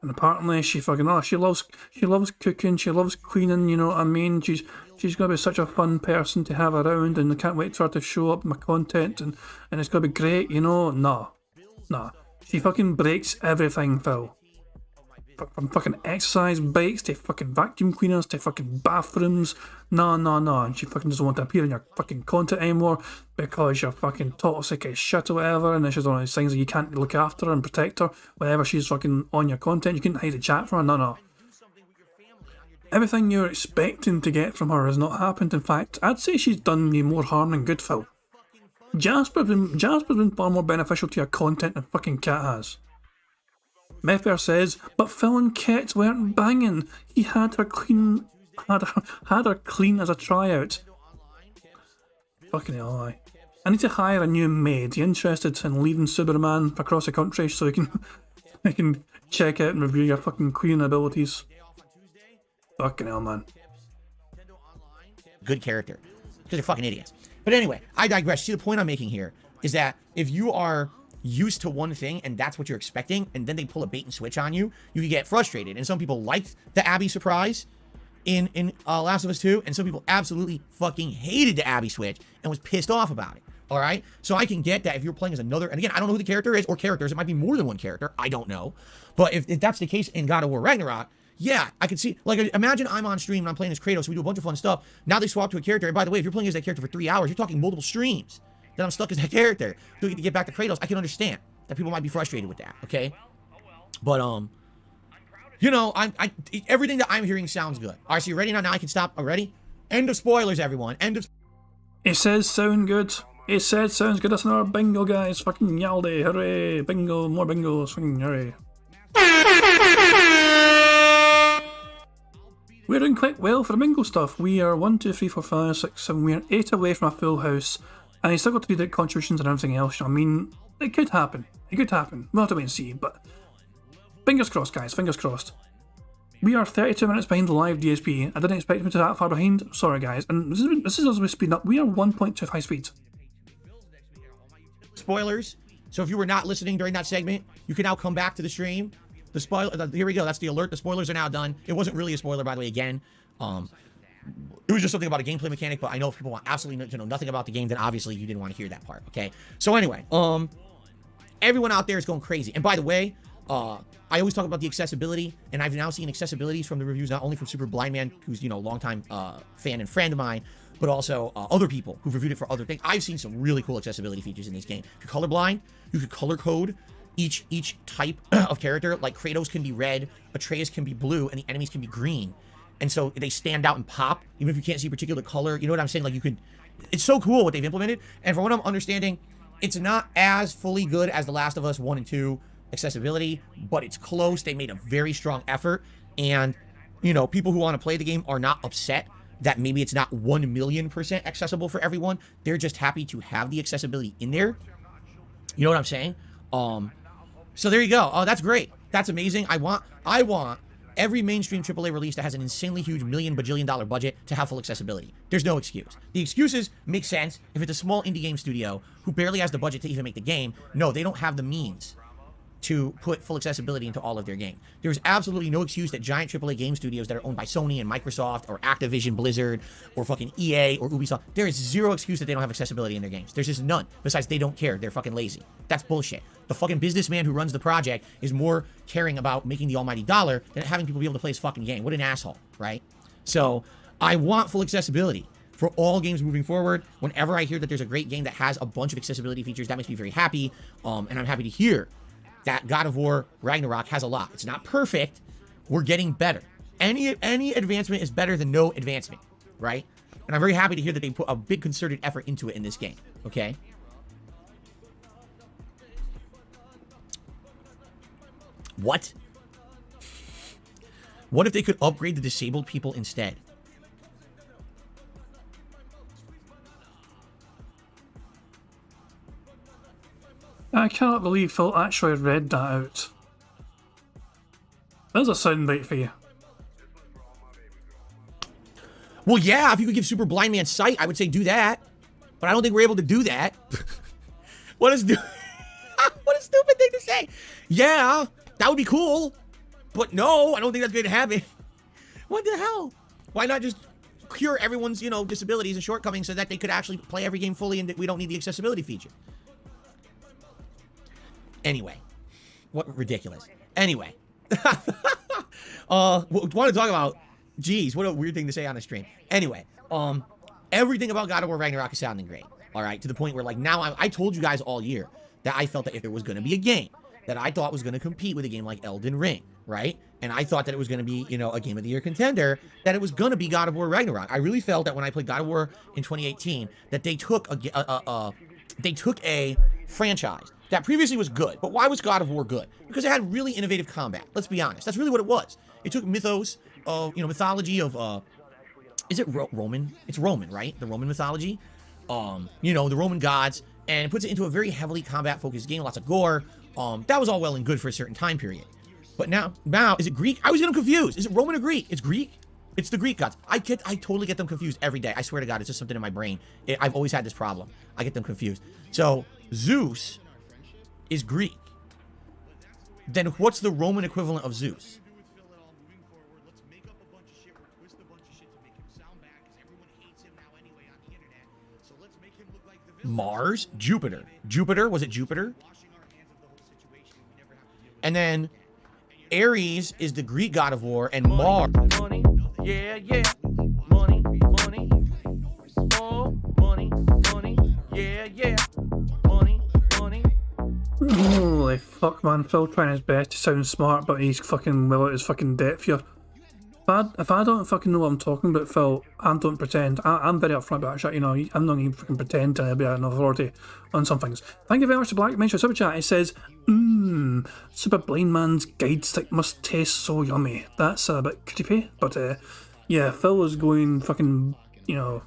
And apparently she fucking, she loves cooking, she loves cleaning, you know what I mean? She's gonna be such a fun person to have around, and I can't wait for her to show up my content, and it's gonna be great, you know? Nah. She fucking breaks everything, Phil. From fucking exercise bikes to fucking vacuum cleaners to fucking bathrooms. No. And she fucking doesn't want to appear in your fucking content anymore because you're fucking toxic as shit or whatever. And then she's one of these things that you can't look after her and protect her whenever she's fucking on your content. You can't hide a chat from her. No. Everything you're expecting to get from her has not happened. In fact, I'd say she's done me more harm than good, Phil. Jasper's been far more beneficial to your content than fucking Kat has. Mepper says, but Phil and Kat weren't banging. He had her clean as a tryout. Fucking hell, aye. I need to hire a new maid. You interested in leading Superman across the country so he can I can check out and review your fucking queen abilities? Fucking hell, man. Good character. Because they're fucking idiots. But anyway, I digress. See, the point I'm making here is that if you are used to one thing and that's what you're expecting, and then they pull a bait and switch on you, you can get frustrated. And some people liked the Abby surprise in Last of Us 2, and some people absolutely fucking hated the Abby switch and was pissed off about it. All right? So I can get that if you're playing as another, and again, I don't know who the character is, or characters, it might be more than one character, I don't know. But if that's the case in God of War Ragnarok, yeah, I could see, like, imagine I'm on stream and I'm playing as Kratos, we do a bunch of fun stuff. Now they swap to a character, and by the way, if you're playing as that character for 3 hours, you're talking multiple streams. Then I'm stuck as that character. Do we get back to Kratos? I can understand that people might be frustrated with that, okay? But, you know, everything that I'm hearing sounds good. All right, so you ready now? Now I can stop already? End of spoilers, everyone. End of... It says sound good. It said sounds good. That's another bingo, guys. Fucking Yaldi. Hooray. Bingo. More bingos. Fucking hooray. We're doing quite well for the bingo stuff. We are 1, 2, 3, 4, 5, 6, 7. We are 8 away from a full house. And he's still got to do the contributions and everything else. I mean, it could happen. It could happen. We'll have to wait and see. But fingers crossed, guys. Fingers crossed. We are 32 minutes behind the live DSP. I didn't expect me to be that far behind. Sorry, guys. And this is as we speed up. We are 1.25 speed. Spoilers. So if you were not listening during that segment, you can now come back to the stream. The spoiler, here we go. That's the alert. The spoilers are now done. It wasn't really a spoiler, by the way. Again, it was just something about a gameplay mechanic. But I know if people want absolutely to know nothing about the game, then obviously you didn't want to hear that part. Okay. So anyway, everyone out there is going crazy. And by the way, I always talk about the accessibility, and I've now seen accessibilities from the reviews, not only from Super Blind Man, who's, you know, longtime fan and friend of mine, but also other people who've reviewed it for other things. I've seen some really cool accessibility features in this game. If you're colorblind, you could color code each type of character. Like Kratos can be red, Atreus can be blue, and the enemies can be green. And so they stand out and pop, even if you can't see a particular color. You know what I'm saying? Like, you could... It's so cool what they've implemented. And from what I'm understanding, it's not as fully good as The Last of Us 1 and 2 accessibility, but it's close. They made a very strong effort. And, you know, people who want to play the game are not upset that maybe it's not 1,000,000% accessible for everyone. They're just happy to have the accessibility in there. You know what I'm saying? So there you go. Oh, that's great. That's amazing. I want every mainstream AAA release that has an insanely huge $1,000,000,000 budget to have full accessibility. There's no excuse. The excuses make sense if it's a small indie game studio who barely has the budget to even make the game. No, they don't have the means to put full accessibility into all of their games. There's absolutely no excuse that giant AAA game studios that are owned by Sony and Microsoft or Activision Blizzard or fucking EA or Ubisoft, there is zero excuse that they don't have accessibility in their games. There's just none. Besides, they don't care. They're fucking lazy. That's bullshit. The fucking businessman who runs the project is more caring about making the almighty dollar than having people be able to play his fucking game. What an asshole, right? So I want full accessibility for all games moving forward. Whenever I hear that there's a great game that has a bunch of accessibility features, that makes me very happy. And I'm happy to hear that God of War Ragnarok has a lot. It's not perfect. We're getting better. Any advancement is better than no advancement, right? And I'm very happy to hear that they put a big concerted effort into it in this game, okay? What? What if they could upgrade the disabled people instead? I cannot believe Phil actually read that out. There's a soundbite for you. Well, yeah, if you could give Super Blind Man sight, I would say do that. But I don't think we're able to do that. What a stupid thing to say. Yeah, that would be cool. But no, I don't think that's going to happen. What the hell? Why not just cure everyone's, you know, disabilities and shortcomings so that they could actually play every game fully and that we don't need the accessibility feature? Anyway, what ridiculous. Anyway, want to talk about, geez, what a weird thing to say on a stream. Anyway, everything about God of War Ragnarok is sounding great. All right, to the point where, like, now I told you guys all year that I felt that if there was going to be a game that I thought was going to compete with a game like Elden Ring, right? And I thought that it was going to be, you know, a Game of the Year contender, that it was going to be God of War Ragnarok. I really felt that when I played God of War in 2018, that they took a franchise that previously was good. But why was God of War good? Because it had really innovative combat. Let's be honest. That's really what it was. It took mythos of, you know, mythology of, is it Roman? It's Roman, right? The Roman mythology. you know, the Roman gods, and puts it into a very heavily combat-focused game, lots of gore. That was all well and good for a certain time period. But now, is it Greek? I always get them confused. Is it Roman or Greek? It's Greek. It's the Greek gods. I totally get them confused every day. I swear to God, it's just something in my brain. I've always had this problem. I get them confused. So Zeus is Greek. Then what's the Roman equivalent of Zeus? Mars? Jupiter. Jupiter? Was it Jupiter? And then Ares is the Greek god of war, and Mars. Money, yeah, yeah. Money, money. Oh, money, money. Yeah, yeah. Money, money. Holy fuck, man. Phil trying his best to sound smart, but he's fucking well out his fucking depth here. If I don't fucking know what I'm talking about, Phil, I don't pretend. I'm very upfront about that shit, you know. I'm not going to fucking pretend to be an authority on some things. Thank you very much to Black Mention Super Chat. It says, Super Blind Man's guide stick must taste so yummy. That's a bit creepy, but yeah, Phil is going fucking, you know,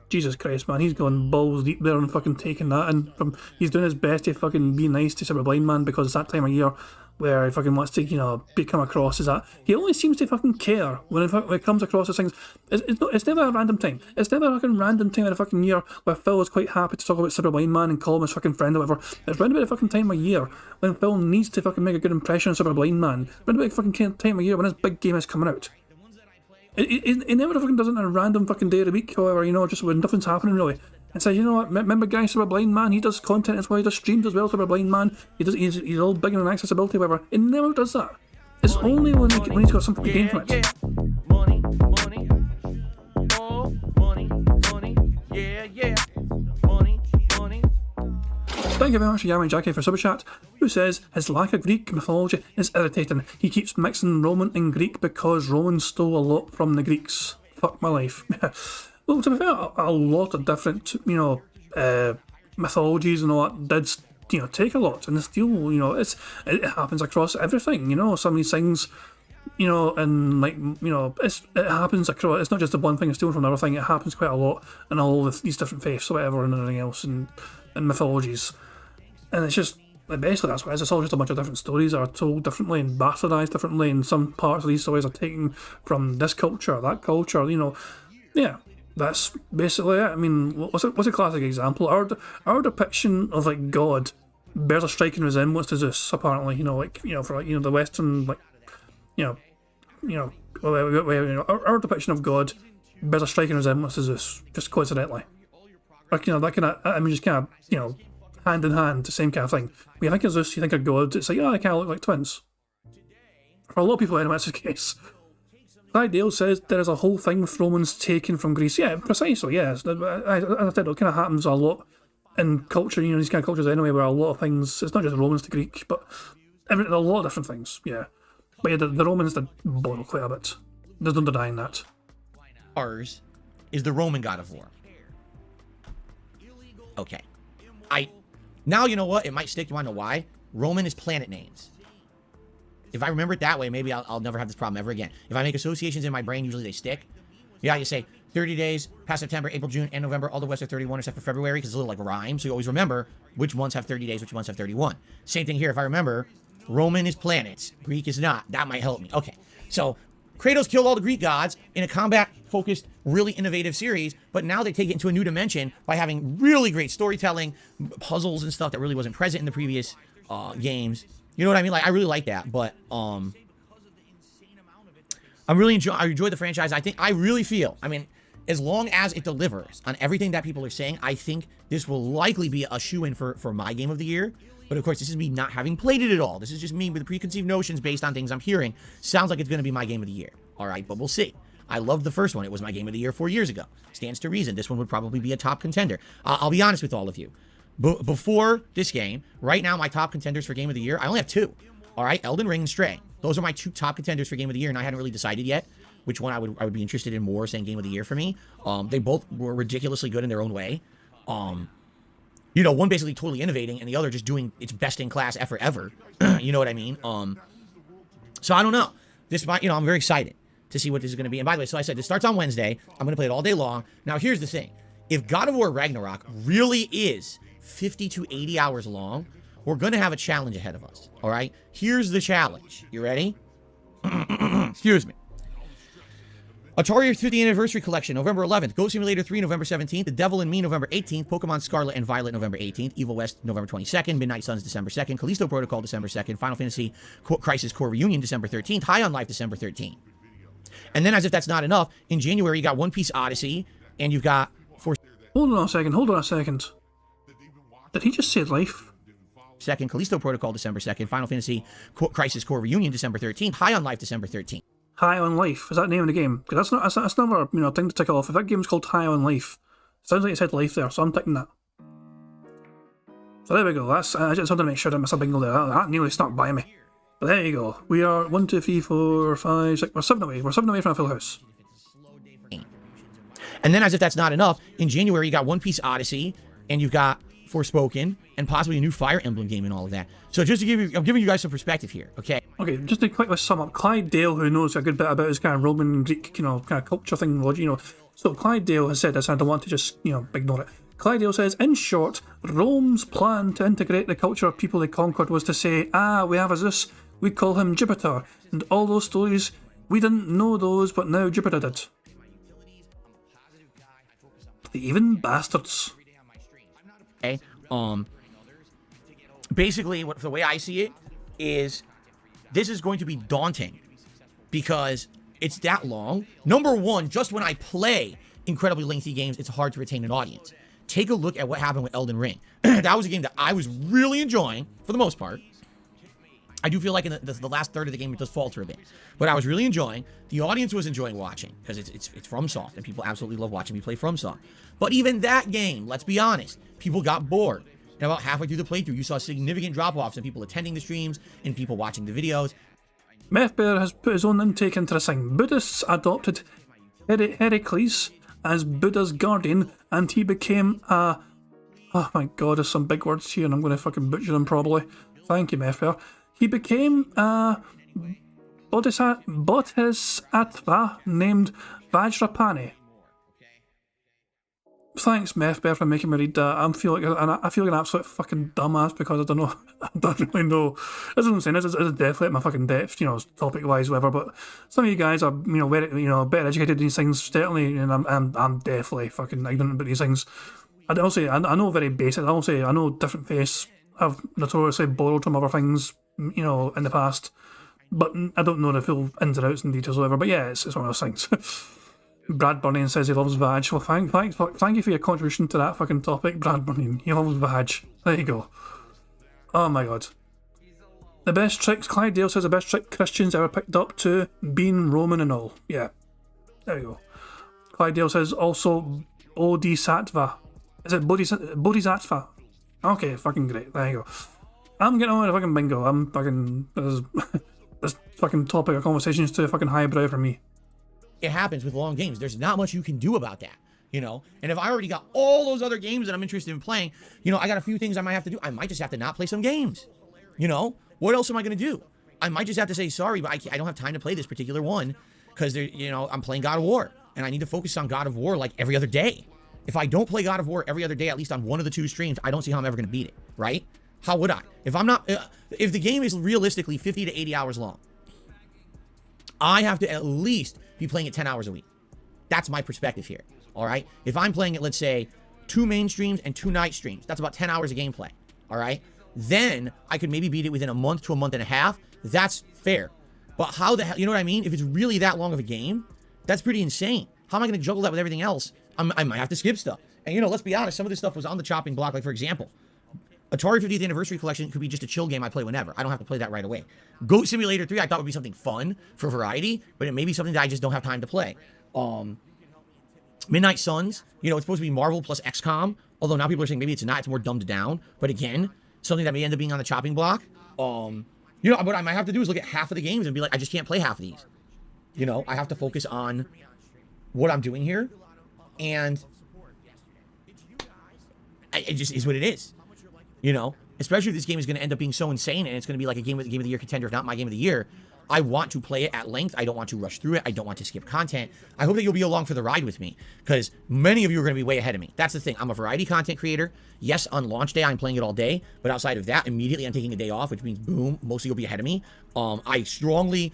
Jesus Christ, man, he's going balls deep there and fucking taking that, and he's doing his best to fucking be nice to Super Blind Man because it's that time of year where he fucking wants to, you know, come across as that. He only seems to fucking care when it comes across as things. It's never a random time. It's never a fucking random time in a fucking year where Phil is quite happy to talk about Super Blind Man and call him his fucking friend or whatever. It's round about the fucking time of year when Phil needs to fucking make a good impression on Super Blind Man. Round about the fucking time of year when his big game is coming out. It never fucking does it on a random fucking day of the week, however, you know, just when nothing's happening really. And says, you know what, remember guy Super Blind Man, he does content as well, he does streams as well, Super Blind Man, he's all big on accessibility, whatever. It never does that. It's only when he's got something to gain from it. Money, money. Oh, money, money. Yeah, yeah. Money, money. Thank you very much to Yaman Jackie for Super Chat, who says his lack of Greek mythology is irritating. He keeps mixing Roman and Greek because Romans stole a lot from the Greeks. Fuck my life. Well, to be fair, a lot of different, you know, mythologies and all that did, you know, take a lot, and steal, you know, it happens across everything, you know, some of these things, you know, and like, you know, it happens across, it's not just the one thing that's stolen from another thing, it happens quite a lot in all of these different faiths or whatever and everything else, and mythologies. And it's just, basically that's what it is, it's all just a bunch of different stories that are told differently and bastardised differently, and some parts of these stories are taken from this culture, that culture, you know, yeah. That's basically it. I mean, what's a classic example? Our depiction of like God bears a striking resemblance to Zeus. Apparently, you know, like, you know, for like, you know, the Western, like, you know, our depiction of God bears a striking resemblance to Zeus, just coincidentally. Like, you know, that kind of, I mean, just kind of, you know, hand in hand, the same kind of thing. When you think of Zeus, you think of God. It's like, oh, they kind of look like twins. For a lot of people, anyway, that's the case. Ideal says there is a whole thing with Romans taken from Greece. Yeah, precisely, yes. As I said, it kind of happens a lot in culture, you know, these kind of cultures anyway, where a lot of things, it's not just Romans to Greek, but a lot of different things, yeah. But yeah, the Romans did borrow quite a bit. There's no denying that. Mars is the Roman god of war. Okay. Now you know what? It might stick. You want to know why? Roman is planet names. If I remember it that way, maybe I'll never have this problem ever again. If I make associations in my brain, usually they stick. Yeah, you say 30 days, past September, April, June, and November, all the rest are 31 except for February, because it's a little like a rhyme, so you always remember which ones have 30 days, which ones have 31. Same thing here. If I remember, Roman is planets, Greek is not. That might help me. Okay, so Kratos killed all the Greek gods in a combat-focused, really innovative series, but now they take it into a new dimension by having really great storytelling, puzzles and stuff that really wasn't present in the previous games. You know what I mean? Like, I really like that, but I enjoy the franchise. I really feel, I mean, as long as it delivers on everything that people are saying, I think this will likely be a shoo-in for my game of the year. But of course, this is me not having played it at all. This is just me with preconceived notions based on things I'm hearing. Sounds like it's going to be my game of the year. All right, but we'll see. I loved the first one. It was my game of the year 4 years ago. Stands to reason. This one would probably be a top contender. I'll be honest with all of you. Before this game, right now, my top contenders for game of the year, I only have two. All right, Elden Ring and Stray. Those are my two top contenders for game of the year, and I hadn't really decided yet which one I would be interested in more saying game of the year for me. They both were ridiculously good in their own way. You know, one basically totally innovating, and the other just doing its best in class effort ever. You know what I mean? So I don't know. This might, you know, I'm very excited to see what this is going to be. And by the way, so I said this starts on Wednesday. I'm going to play it all day long. Now, here's the thing. if God of War Ragnarok really is 50 to 80 hours long, we're going to have a challenge ahead of us. All right? Here's the challenge. You ready? Excuse me. Atari 50th Anniversary Collection, November 11th. Goat Simulator 3, November 17th. The Devil in Me, November 18th. Pokemon Scarlet and Violet, November 18th. Evil West, November 22nd. Midnight Suns, December 2nd. Callisto Protocol, December 2nd. Final Fantasy Crisis Core Reunion, December 13th. High on Life, December 13th. And then, as if that's not enough, in January, you got One Piece Odyssey, and you've got... Hold on a second. Did he just say life? Second, Callisto Protocol, December 2nd. Final Fantasy Crisis Core Reunion, December 13th. High on Life, December 13th. High on Life. Is that the name of the game? Because that's never, a thing to tick off. If that game's called High on Life, sounds like it said life there, so I'm ticking that. So there we go. I just wanted to make sure I missed a bingo there. That nearly snuck by me. But there you go. We are 1, 2, 3, 4, 5, 6. We're 7 away. We're 7 away from a full house. And then, as if that's not enough, in January, you got One Piece Odyssey, and you've got Forspoken, and possibly a new Fire Emblem game and all of that. So just to give you, I'm giving you guys some perspective here, okay? Okay, just to quickly sum up, Clyde Dale, who knows a good bit about his kind of Roman Greek, kind of culture thing, so Clyde Dale has said this, and I don't want to just, ignore it. Clyde Dale says, in short, Rome's plan to integrate the culture of people they conquered was to say, we have a Zeus, we call him Jupiter, and all those stories, we didn't know those, but now Jupiter did. Even bastards. Okay. Basically, the way I see it is, this is going to be daunting because it's that long. Number one, just when I play incredibly lengthy games, it's hard to retain an audience. Take a look at what happened with Elden Ring. That was a game that I was really enjoying for the most part. I do feel like in the last third of the game it does falter a bit, but I was really enjoying. The audience was enjoying watching because it's FromSoft and people absolutely love watching me play FromSoft. But even that game, let's be honest, people got bored. And about halfway through the playthrough, you saw significant drop-offs in people attending the streams and people watching the videos. Methbear has put his own intake into this thing. Buddhists adopted Heracles as Buddha's guardian, and he became a... Oh my god, there's some big words here and I'm going to fucking butcher them probably. Thank you, Methbear. He became a bodhisattva named Vajrapani. Thanks, Methbear, for making me read that. I feel like an absolute fucking dumbass because I don't know. I don't really know. This is what I'm saying. This is definitely at my fucking depth, topic-wise, whatever. But some of you guys are, very, better educated in these things, certainly, and I'm definitely fucking ignorant about these things. I know very basic. I know different face. I've notoriously borrowed from other things, in the past, but I don't know the full ins and outs and details or whatever. But yeah, it's one of those things. Brad Burning says he loves Vag. Well, thank you for your contribution to that fucking topic, Brad Burning. He loves Vag. There you go. Oh my god. The best tricks, Clyde Dale says the best trick Christians ever picked up to being Roman and all. Yeah. There you go. Clyde Dale says also Bodhisattva. Is it Bodhisattva? Okay, fucking great. There you go. I'm getting on with a fucking bingo. I'm fucking... This fucking topic of conversation is too fucking highbrow for me. It happens with long games. There's not much you can do about that, And if I already got all those other games that I'm interested in playing, I got a few things I might have to do. I might just have to not play some games. What else am I going to do? I might just have to say, sorry, but I don't have time to play this particular one because, I'm playing God of War, and I need to focus on God of War like every other day. If I don't play God of War every other day, at least on one of the two streams, I don't see how I'm ever going to beat it, right? How would I? If the game is realistically 50 to 80 hours long, I have to at least be playing it 10 hours a week. That's my perspective here, all right? If I'm playing it, let's say, 2 main streams and 2 night streams, that's about 10 hours of gameplay, all right? Then I could maybe beat it within a month to a month and a half. That's fair. But how the hell, you know what I mean? If it's really that long of a game, that's pretty insane. How am I going to juggle that with everything else? I might have to skip stuff. And, let's be honest, some of this stuff was on the chopping block. Like, for example, Atari 50th Anniversary Collection could be just a chill game I play whenever. I don't have to play that right away. Goat Simulator 3 I thought would be something fun for variety, but it may be something that I just don't have time to play. Midnight Suns, it's supposed to be Marvel plus XCOM, although now people are saying maybe it's not, it's more dumbed down. But again, something that may end up being on the chopping block. What I might have to do is look at half of the games and be like, I just can't play half of these. I have to focus on what I'm doing here. And it just is what it is. Especially if this game is going to end up being so insane and it's going to be like a game of the year contender, if not my game of the year. I want to play it at length. I don't want to rush through it. I don't want to skip content. I hope that you'll be along for the ride with me, because many of you are going to be way ahead of me. That's the thing. I'm a variety content creator. Yes, on launch day, I'm playing it all day, but outside of that, immediately I'm taking a day off, which means boom, most of you will be ahead of me. I strongly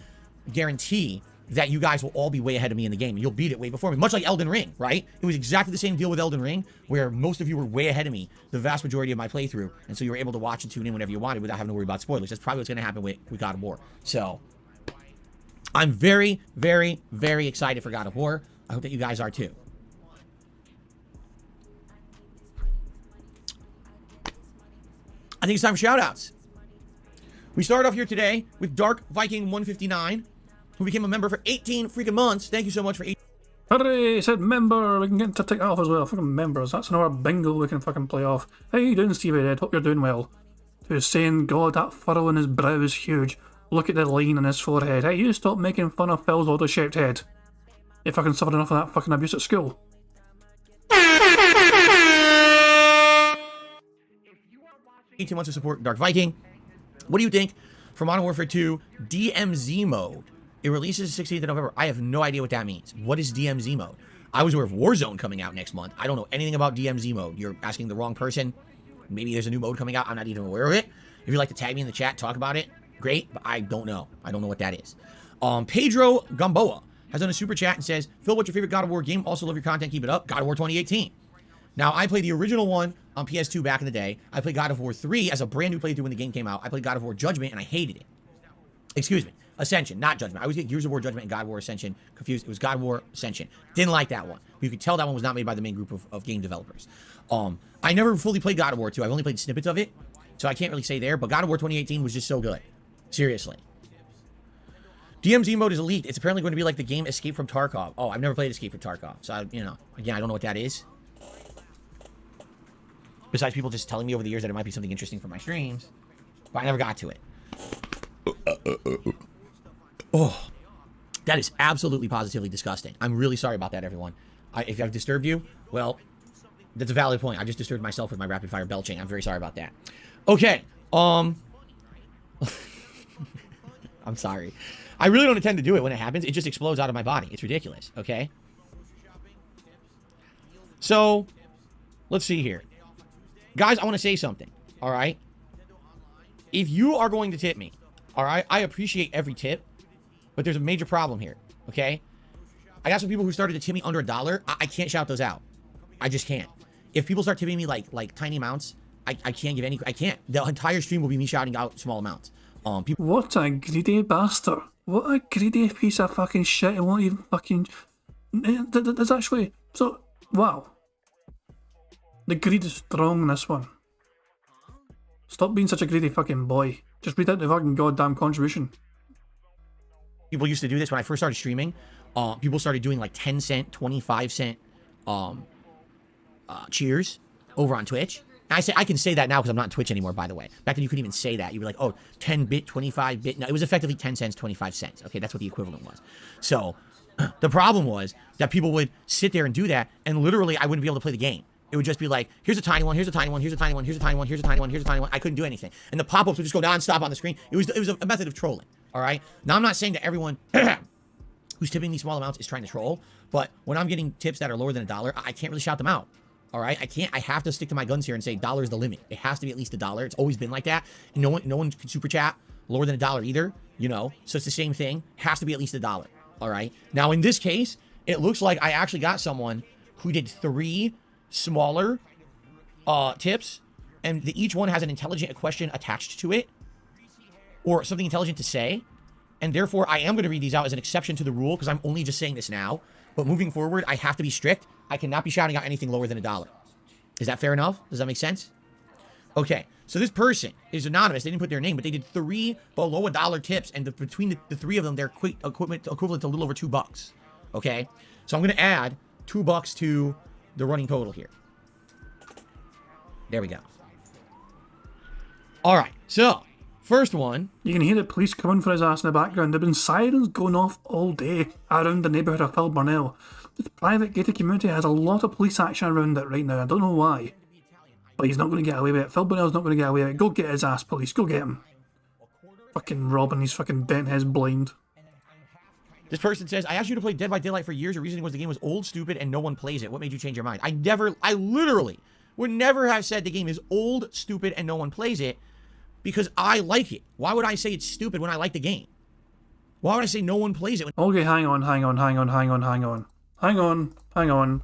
guarantee that you guys will all be way ahead of me in the game, and you'll beat it way before me. Much like Elden Ring, right? It was exactly the same deal with Elden Ring, where most of you were way ahead of me the vast majority of my playthrough, and so you were able to watch and tune in whenever you wanted without having to worry about spoilers. That's probably what's going to happen with God of War. So, I'm very, very, very excited for God of War. I hope that you guys are too. I think it's time for shoutouts. We start off here today with Dark Viking 159, who became a member for 18 freaking months. Thank you so much for 18. Hooray, said member. We can get to tick off as well. Fucking members. That's another bingo we can fucking play off. How you doing, Stevie Red? Hope you're doing well. Who's saying, God, that furrow in his brow is huge. Look at the line on his forehead. Hey, you stop making fun of Phil's auto-shaped head. You fucking suffered enough of that fucking abuse at school. 18 months to support Dark Viking. What do you think for Modern Warfare 2 DMZ mode? It releases 16th of November. I have no idea what that means. What is DMZ mode? I was aware of Warzone coming out next month. I don't know anything about DMZ mode. You're asking the wrong person. Maybe there's a new mode coming out. I'm not even aware of it. If you'd like to tag me in the chat, talk about it, great, but I don't know. I don't know what that is. Pedro Gamboa has done a super chat and says, Phil, what's your favorite God of War game? Also love your content. Keep it up. God of War 2018. Now, I played the original one on PS2 back in the day. I played God of War 3 as a brand new playthrough when the game came out. I played God of War Judgment, and I hated it. Excuse me. Ascension, not Judgment. I always get Gears of War Judgment and God of War Ascension confused. It was God of War Ascension. Didn't like that one. You could tell that one was not made by the main group of game developers. I never fully played God of War 2. I've only played snippets of it, so I can't really say there. But God of War 2018 was just so good. Seriously. DMZ mode is elite. It's apparently going to be like the game Escape from Tarkov. Oh, I've never played Escape from Tarkov. So, again, I don't know what that is. Besides people just telling me over the years that it might be something interesting for my streams. But I never got to it. Oh, that is absolutely positively disgusting. I'm really sorry about that, everyone. If I've disturbed you, well, that's a valid point. I just disturbed myself with my rapid fire belching. I'm very sorry about that. Okay. I'm sorry. I really don't intend to do it when it happens. It just explodes out of my body. It's ridiculous. Okay. So, let's see here. Guys, I want to say something. All right. If you are going to tip me, all right, I appreciate every tip, but there's a major problem here. Okay. I got some people who started to tip me under $1. I can't shout those out. I just can't. If people start tipping me like tiny amounts, I can't give any. I can't. The entire stream will be me shouting out small amounts. People. What a greedy bastard. What a greedy piece of fucking shit. It won't even fucking. There's actually. So, wow. The greed is strong in this one. Stop being such a greedy fucking boy. Just read out the fucking goddamn contribution. People used to do this when I first started streaming. People started doing like 10 cent, 25 cent cheers over on Twitch. And I can say that now because I'm not on Twitch anymore, by the way. Back then you couldn't even say that. You'd be like, oh, 10-bit, 25-bit. No, it was effectively 10 cents, 25 cents. Okay, that's what the equivalent was. So the problem was that people would sit there and do that, and literally I wouldn't be able to play the game. It would just be like, here's a tiny one, here's a tiny one, here's a tiny one, here's a tiny one, here's a tiny one, here's a tiny one. I couldn't do anything. And the pop-ups would just go nonstop on the screen. It was a method of trolling, all right? Now, I'm not saying that everyone who's tipping these small amounts is trying to troll, but when I'm getting tips that are lower than $1, I can't really shout them out, all right? I have to stick to my guns here and say $1 is the limit. It has to be at least $1. It's always been like that. And no one can super chat lower than $1 either, you know? So it's the same thing. Has to be at least $1, all right? Now, in this case, it looks like I actually got someone who did 3 smaller tips, and each one has an intelligent question attached to it, or something intelligent to say, and therefore I am going to read these out as an exception to the rule, because I'm only just saying this now, but moving forward, I have to be strict. I cannot be shouting out anything lower than $1. Is that fair enough? Does that make sense? Okay, so this person is anonymous. They didn't put their name, but they did 3 below $1 tips, and between the 3 of them, they're equivalent to a little over $2. Okay, so I'm going to add $2 to the running total here. There we go. All right, so first one. You can hear the police coming for his ass in the background. There have been sirens going off all day around the neighbourhood of Phil Burnell. This private gated community has a lot of police action around it right now. I don't know why, but he's not going to get away with it. Phil Burnell's not going to get away with it. Go get his ass, police. Go get him. fucking Robin, he's fucking bent his blind. This person says, I asked you to play Dead by Daylight for years. The reasoning was the game was old, stupid, and no one plays it. What made you change your mind? I literally would never have said the game is old, stupid, and no one plays it because I like it. Why would I say it's stupid when I like the game? Why would I say no one plays it? Okay, hang on.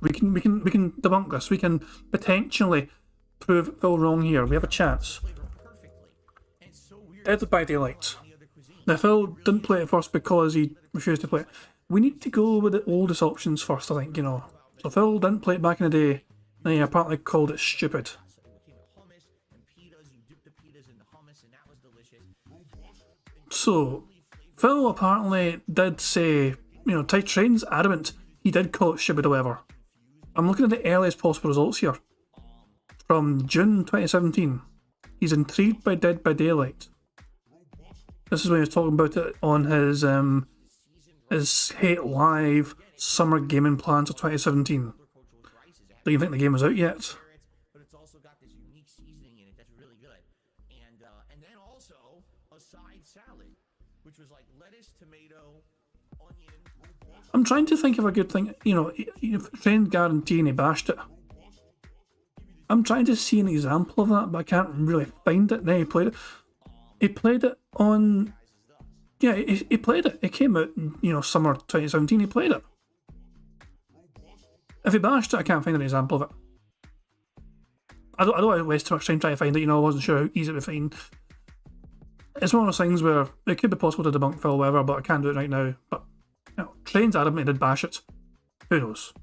We can debunk this. We can potentially prove Phil wrong here. We have a chance. Dead by Daylight. Now, Phil didn't play it first because he refused to play it. We need to go with the oldest options first, I think, you know. So Phil didn't play it back in the day, and he apparently called it stupid. So, Phil apparently did say, you know, Ty Train's adamant he did call it stupid, however. I'm looking at the earliest possible results here. From June 2017. He's intrigued by Dead by Daylight. This is when he was talking about it on his Hate Live summer gaming plans of 2017. Do you think the game was out yet? But it's also got this unique seasoning in it that's really good. And then also a side salad, which was like lettuce, tomato, onion. I'm trying to think of a good thing. You know, Train guaranteeing he bashed it. I'm trying to see an example of that, but I can't really find it. Then he played it. He played it on... Yeah, he played it. It came out in, you know, summer 2017. He played it. If he bashed it, I can't find an example of it. I don't want to waste too much time trying to find it. You know, I wasn't sure how easy it would find. It's one of those things where it could be possible to debunk Phil, whatever, but I can't do it right now. But, you know, Train's adamant he did bash it. Who knows?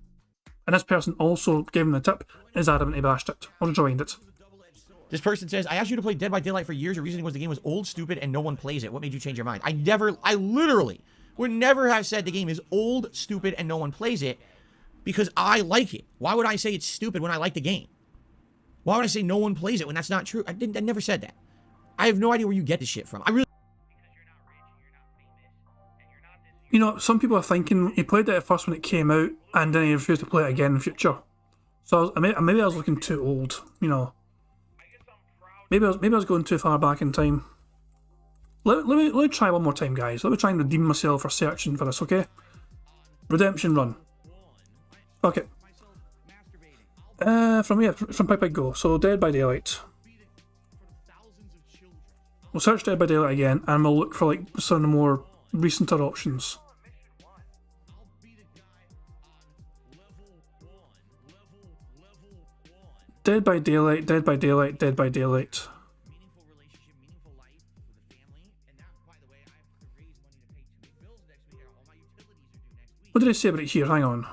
And this person also gave him the tip, is adamant he bashed it, or joined it. This person says, I asked you to play Dead by Daylight for years. The reasoning was the game was old, stupid, and no one plays it. What made you change your mind? I literally would never have said the game is old, stupid, and no one plays it because I like it. Why would I say it's stupid when I like the game? Why would I say no one plays it when that's not true? I never said that. I have no idea where you get this shit from. You know, some people are thinking he played it at first when it came out, and then he refused to play it again in the future. So maybe I was looking too old, you know. Maybe I was going too far back in time. Let me try one more time, guys. Let me try and redeem myself for searching for this, okay? Redemption run. Fuck it. From Pipe Go. So Dead by Daylight. We'll search Dead by Daylight again, and we'll look for like some of the more recenter options. Dead by Daylight, Dead by Daylight, Dead by Daylight. What did I say about it here? Hang on.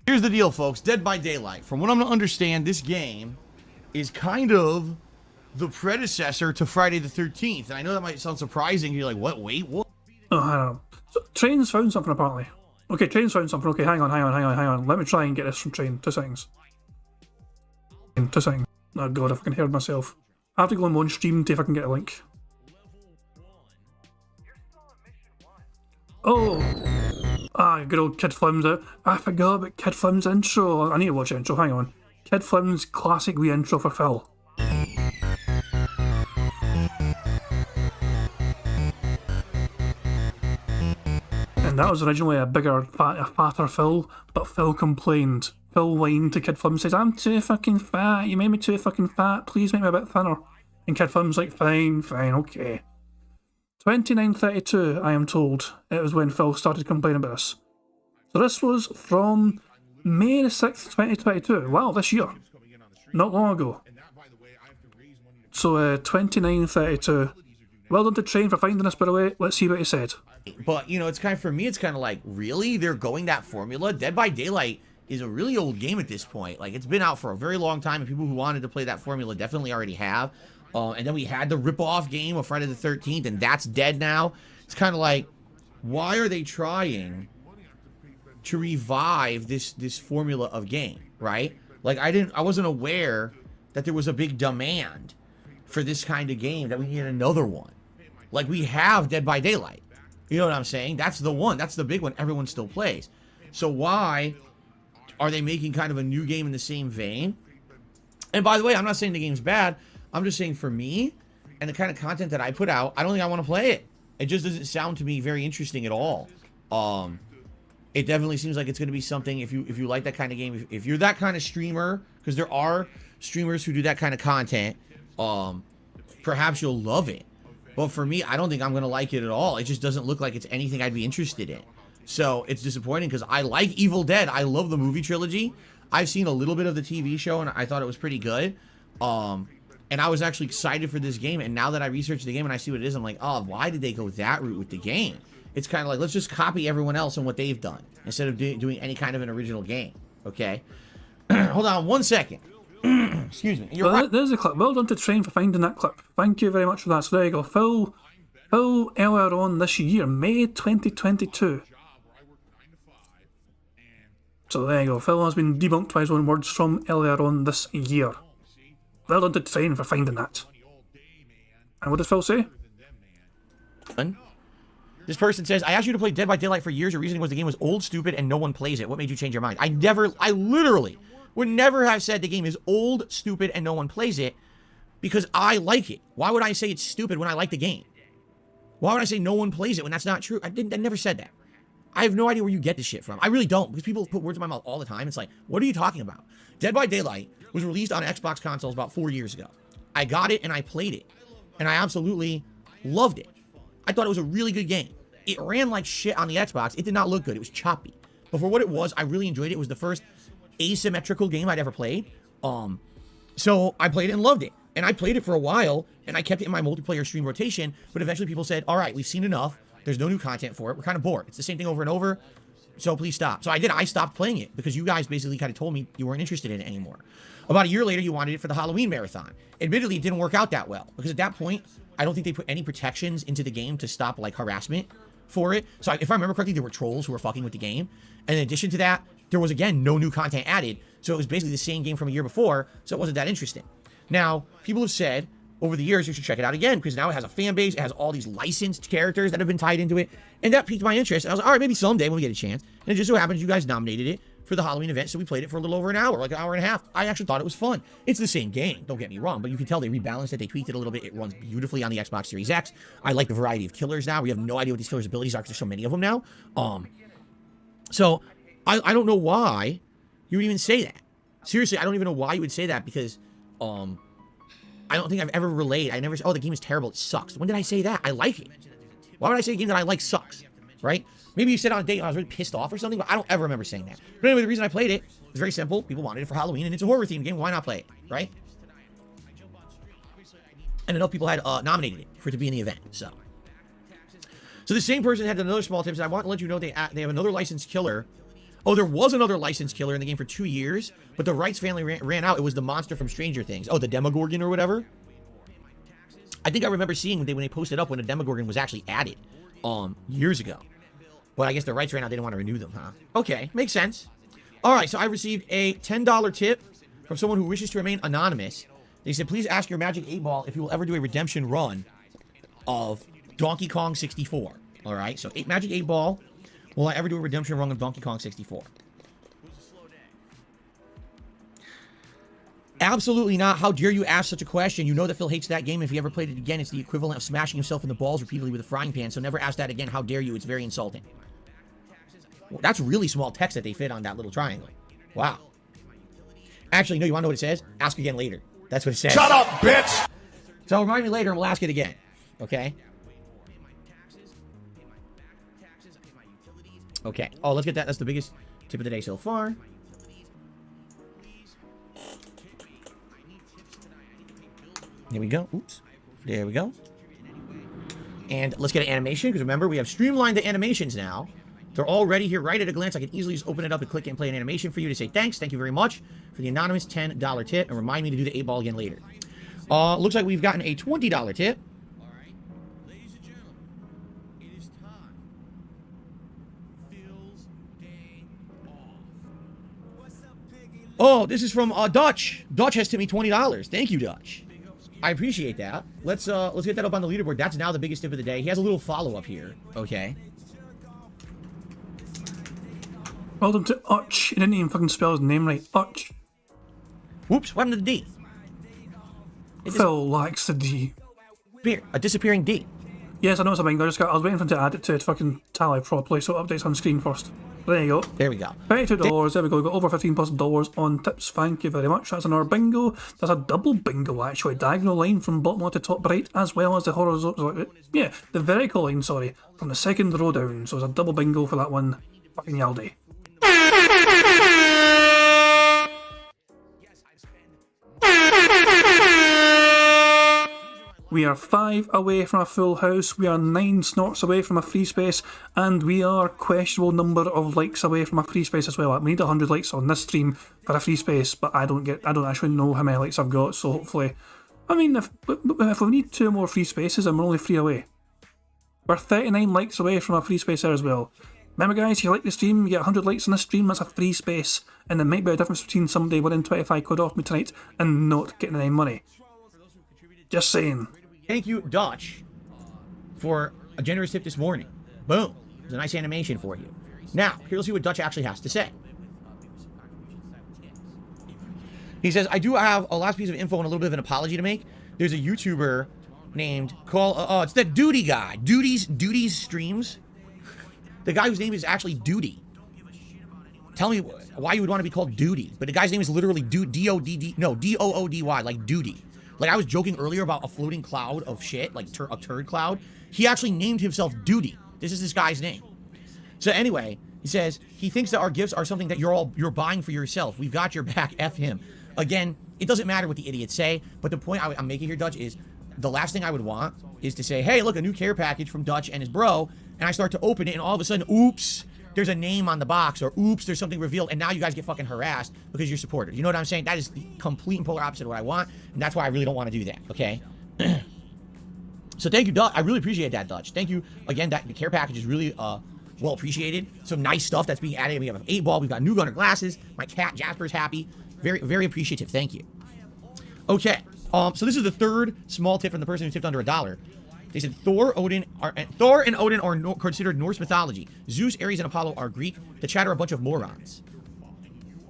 Here's the deal, folks. Dead by Daylight. From what I'm to understand, this game is kind of the predecessor to Friday the 13th. And I know that might sound surprising. You're like, what? Wait, what? Oh, I don't know. So, Train's found something, apparently. Okay, Train's found something. Okay, hang on. Let me try and get this from Train. 2 seconds. 2 seconds. Oh god, if I can hear myself. I have to go on one stream to see if I can get a link. Oh! Ah, good old Kid Flim's out. I forgot about Kid Flim's intro. I need to watch the intro, hang on. Kid Flim's classic wee intro for Phil. And that was originally a fatter Phil, but Phil complained. Phil whined to Kid Flim, says, I'm too fucking fat, you made me too fucking fat, please make me a bit thinner. And Kid Flim's like, fine, okay. 2932, I am told, it was when Phil started complaining about this. So this was from May the 6th, 2022. Wow, this year. Not long ago. So 2932. Well done to Train for finding this, by the way. Let's see what he said. But, you know, it's kind of, for me, it's kind of like, really? They're going that formula? Dead by Daylight is a really old game at this point. Like, it's been out for a very long time, and people who wanted to play that formula definitely already have. And then we had the rip-off game of Friday the 13th, and that's dead now. It's kind of like, why are they trying to revive this formula of game, right? Like, I wasn't aware that there was a big demand for this kind of game, that we need another one. Like, we have Dead by Daylight. You know what I'm saying? That's the one. That's the big one everyone still plays. So why are they making kind of a new game in the same vein? And by the way, I'm not saying the game's bad. I'm just saying, for me, and the kind of content that I put out, I don't think I want to play it. It just doesn't sound to me very interesting at all. It definitely seems like it's going to be something, if you like that kind of game, if you're that kind of streamer, because there are streamers who do that kind of content, perhaps you'll love it. But for me, I don't think I'm going to like it at all. It just doesn't look like it's anything I'd be interested in. So it's disappointing because I like Evil Dead. I love the movie trilogy. I've seen a little bit of the TV show and I thought it was pretty good. And I was actually excited for this game. And now that I researched the game and I see what it is, I'm like, oh, why did they go that route with the game? It's kind of like, let's just copy everyone else and what they've done instead of doing any kind of an original game. Okay? Hold on 1 second. Excuse me. You're right. There's a clip. Well done to Train for finding that clip. Thank you very much for that. So there you go. Phil earlier on this year, May 2022. So there you go. Phil has been debunked by his own words from earlier on this year. Well done to Train for finding that. And what did Phil say? This person says, I asked you to play Dead by Daylight for years. Your reasoning was the game was old, stupid, and no one plays it. What made you change your mind? I literally would never have said the game is old, stupid, and no one plays it because I like it. Why would I say it's stupid when I like the game? Why would I say no one plays it when that's not true? I never said that. I have no idea where you get this shit from. I really don't, because people put words in my mouth all the time. It's like, what are you talking about? Dead by Daylight was released on Xbox consoles about 4 years ago. I got it and I played it, and I absolutely loved it. I thought it was a really good game. It ran like shit on the Xbox. It did not look good. It was choppy. But for what it was, I really enjoyed it. It was the first asymmetrical game I'd ever played. So I played it and loved it. And I played it for a while, and I kept it in my multiplayer stream rotation, but eventually people said, all right, we've seen enough. There's no new content for it. We're kind of bored. It's the same thing over and over, so please stop. So I did. I stopped playing it because you guys basically kind of told me you weren't interested in it anymore. About a year later, you wanted it for the Halloween marathon. Admittedly, it didn't work out that well, because at that point, I don't think they put any protections into the game to stop, like, harassment for it. So if I remember correctly, there were trolls who were fucking with the game. And in addition to that, there was, again, no new content added. So it was basically the same game from a year before, so it wasn't that interesting. Now, people have said over the years you should check it out again because now it has a fan base. It has all these licensed characters that have been tied into it. And that piqued my interest. And I was like, all right, maybe someday when we get a chance. And it just so happens you guys nominated it for the Halloween event, so we played it for a little over an hour, like an hour and a half. I actually thought it was fun. It's the same game, don't get me wrong, but you can tell they rebalanced it, they tweaked it a little bit. It runs beautifully on the Xbox Series X. I like the variety of killers now. We have no idea what these killers' abilities are because there's so many of them now. So I don't know why you would even say that. Seriously, I don't even know why you would say that because I don't think I've ever relayed. I never said, oh, the game is terrible. It sucks. When did I say that? I like it. Why would I say a game that I like sucks? Right? Maybe you said on a date I was really pissed off or something, but I don't ever remember saying that. But anyway, the reason I played it is very simple. People wanted it for Halloween, and it's a horror-themed game. Why not play it? Right? And enough people had nominated it for it to be in the event. So the same person had another small tip. Said, I want to let you know they have another licensed killer. Oh, there was another licensed killer in the game for 2 years, but the rights family ran out. It was the monster from Stranger Things. Oh, the Demogorgon or whatever. I think I remember seeing when they posted up when the Demogorgon was actually added years ago. But I guess the rights ran out. They didn't want to renew them, huh? Okay, makes sense. All right, so I received a $10 tip from someone who wishes to remain anonymous. They said, please ask your Magic 8 Ball if you will ever do a redemption run of Donkey Kong 64. All right, so Magic 8 Ball. Will I ever do a redemption run of Donkey Kong 64? Absolutely not. How dare you ask such a question? You know that Phil hates that game. If he ever played it again, it's the equivalent of smashing himself in the balls repeatedly with a frying pan. So never ask that again. How dare you? It's very insulting. Well, that's really small text that they fit on that little triangle. Wow. Actually, no, you want to know what it says? Ask again later. That's what it says. Shut up, bitch! So remind me later and we'll ask it again. Okay? Okay. Oh, let's get that. That's the biggest tip of the day so far. There we go. Oops. There we go. And let's get an animation, because remember, we have streamlined the animations now. They're all ready here right at a glance. I can easily just open it up and click and play an animation for you to say thanks. Thank you very much for the anonymous $10 tip. And remind me to do the 8-ball again later. Looks like we've gotten a $20 tip. Oh, this is from Dutch. Dutch has tipped me $20. Thank you, Dutch. I appreciate that. Let's get that up on the leaderboard. That's now the biggest tip of the day. He has a little follow-up here. Okay. Well done to Utch. He didn't even fucking spell his name right. Utch. Whoops, what happened to the D? Phil likes the D. a disappearing D. Yes, I know it's a bingo. I was waiting for him to add it to fucking tally properly, so it updates on screen first. There you go. There we go. $32. There we go. We got over $15+ on tips. Thank you very much. That's another bingo. That's a double bingo, actually. Diagonal line from bottom left to top right, as well as the horizontal. Yeah, the vertical line, sorry, from the second row down. So it's a double bingo for that one. Fucking Yaldi. We are 5 away from a full house, we are 9 snorts away from a free space, and we are questionable number of likes away from a free space as well. We need 100 likes on this stream for a free space, but I don't actually know how many likes I've got, so hopefully... I mean, if we need 2 more free spaces, and we're only 3 away. We're 39 likes away from a free space there as well. Remember guys, if you like the stream, you get 100 likes on the stream, that's a free space, and there might be a difference between somebody winning 25 quid off me tonight and not getting any money. Just saying. Thank you, Dutch, for a generous tip this morning. Boom. There's a nice animation for you. Now, here's see what Dutch actually has to say. He says, I do have a last piece of info and a little bit of an apology to make. There's a YouTuber named it's the Duty guy. Duty's streams. The guy whose name is actually Duty. Tell me why you would want to be called Duty. But the guy's name is literally D-O-O-D-Y, like Duty. Like, I was joking earlier about a floating cloud of shit, like a turd cloud. He actually named himself Duty. This is this guy's name. So anyway, he says, he thinks that our gifts are something that you're buying for yourself. We've got your back, F him. Again, it doesn't matter what the idiots say, but the point I'm making here, Dutch, is the last thing I would want is to say, hey, look, a new care package from Dutch and his bro, and I start to open it, and all of a sudden, oops, there's a name on the box, or oops, there's something revealed, and now you guys get fucking harassed because you're supporters. You know what I'm saying? That is the complete and polar opposite of what I want, and that's why I really don't want to do that, okay? So thank you, Dutch. I really appreciate that, Dutch. Thank you. Again, the care package is really well appreciated. Some nice stuff that's being added. We have an 8-ball. We've got new gunner glasses. My cat, Jasper's happy. Very, very appreciative. Thank you. Okay. So this is the third small tip from the person who tipped under $1. They said Thor and Odin are considered Norse mythology. Zeus, Ares, and Apollo are Greek. The chat are a bunch of morons.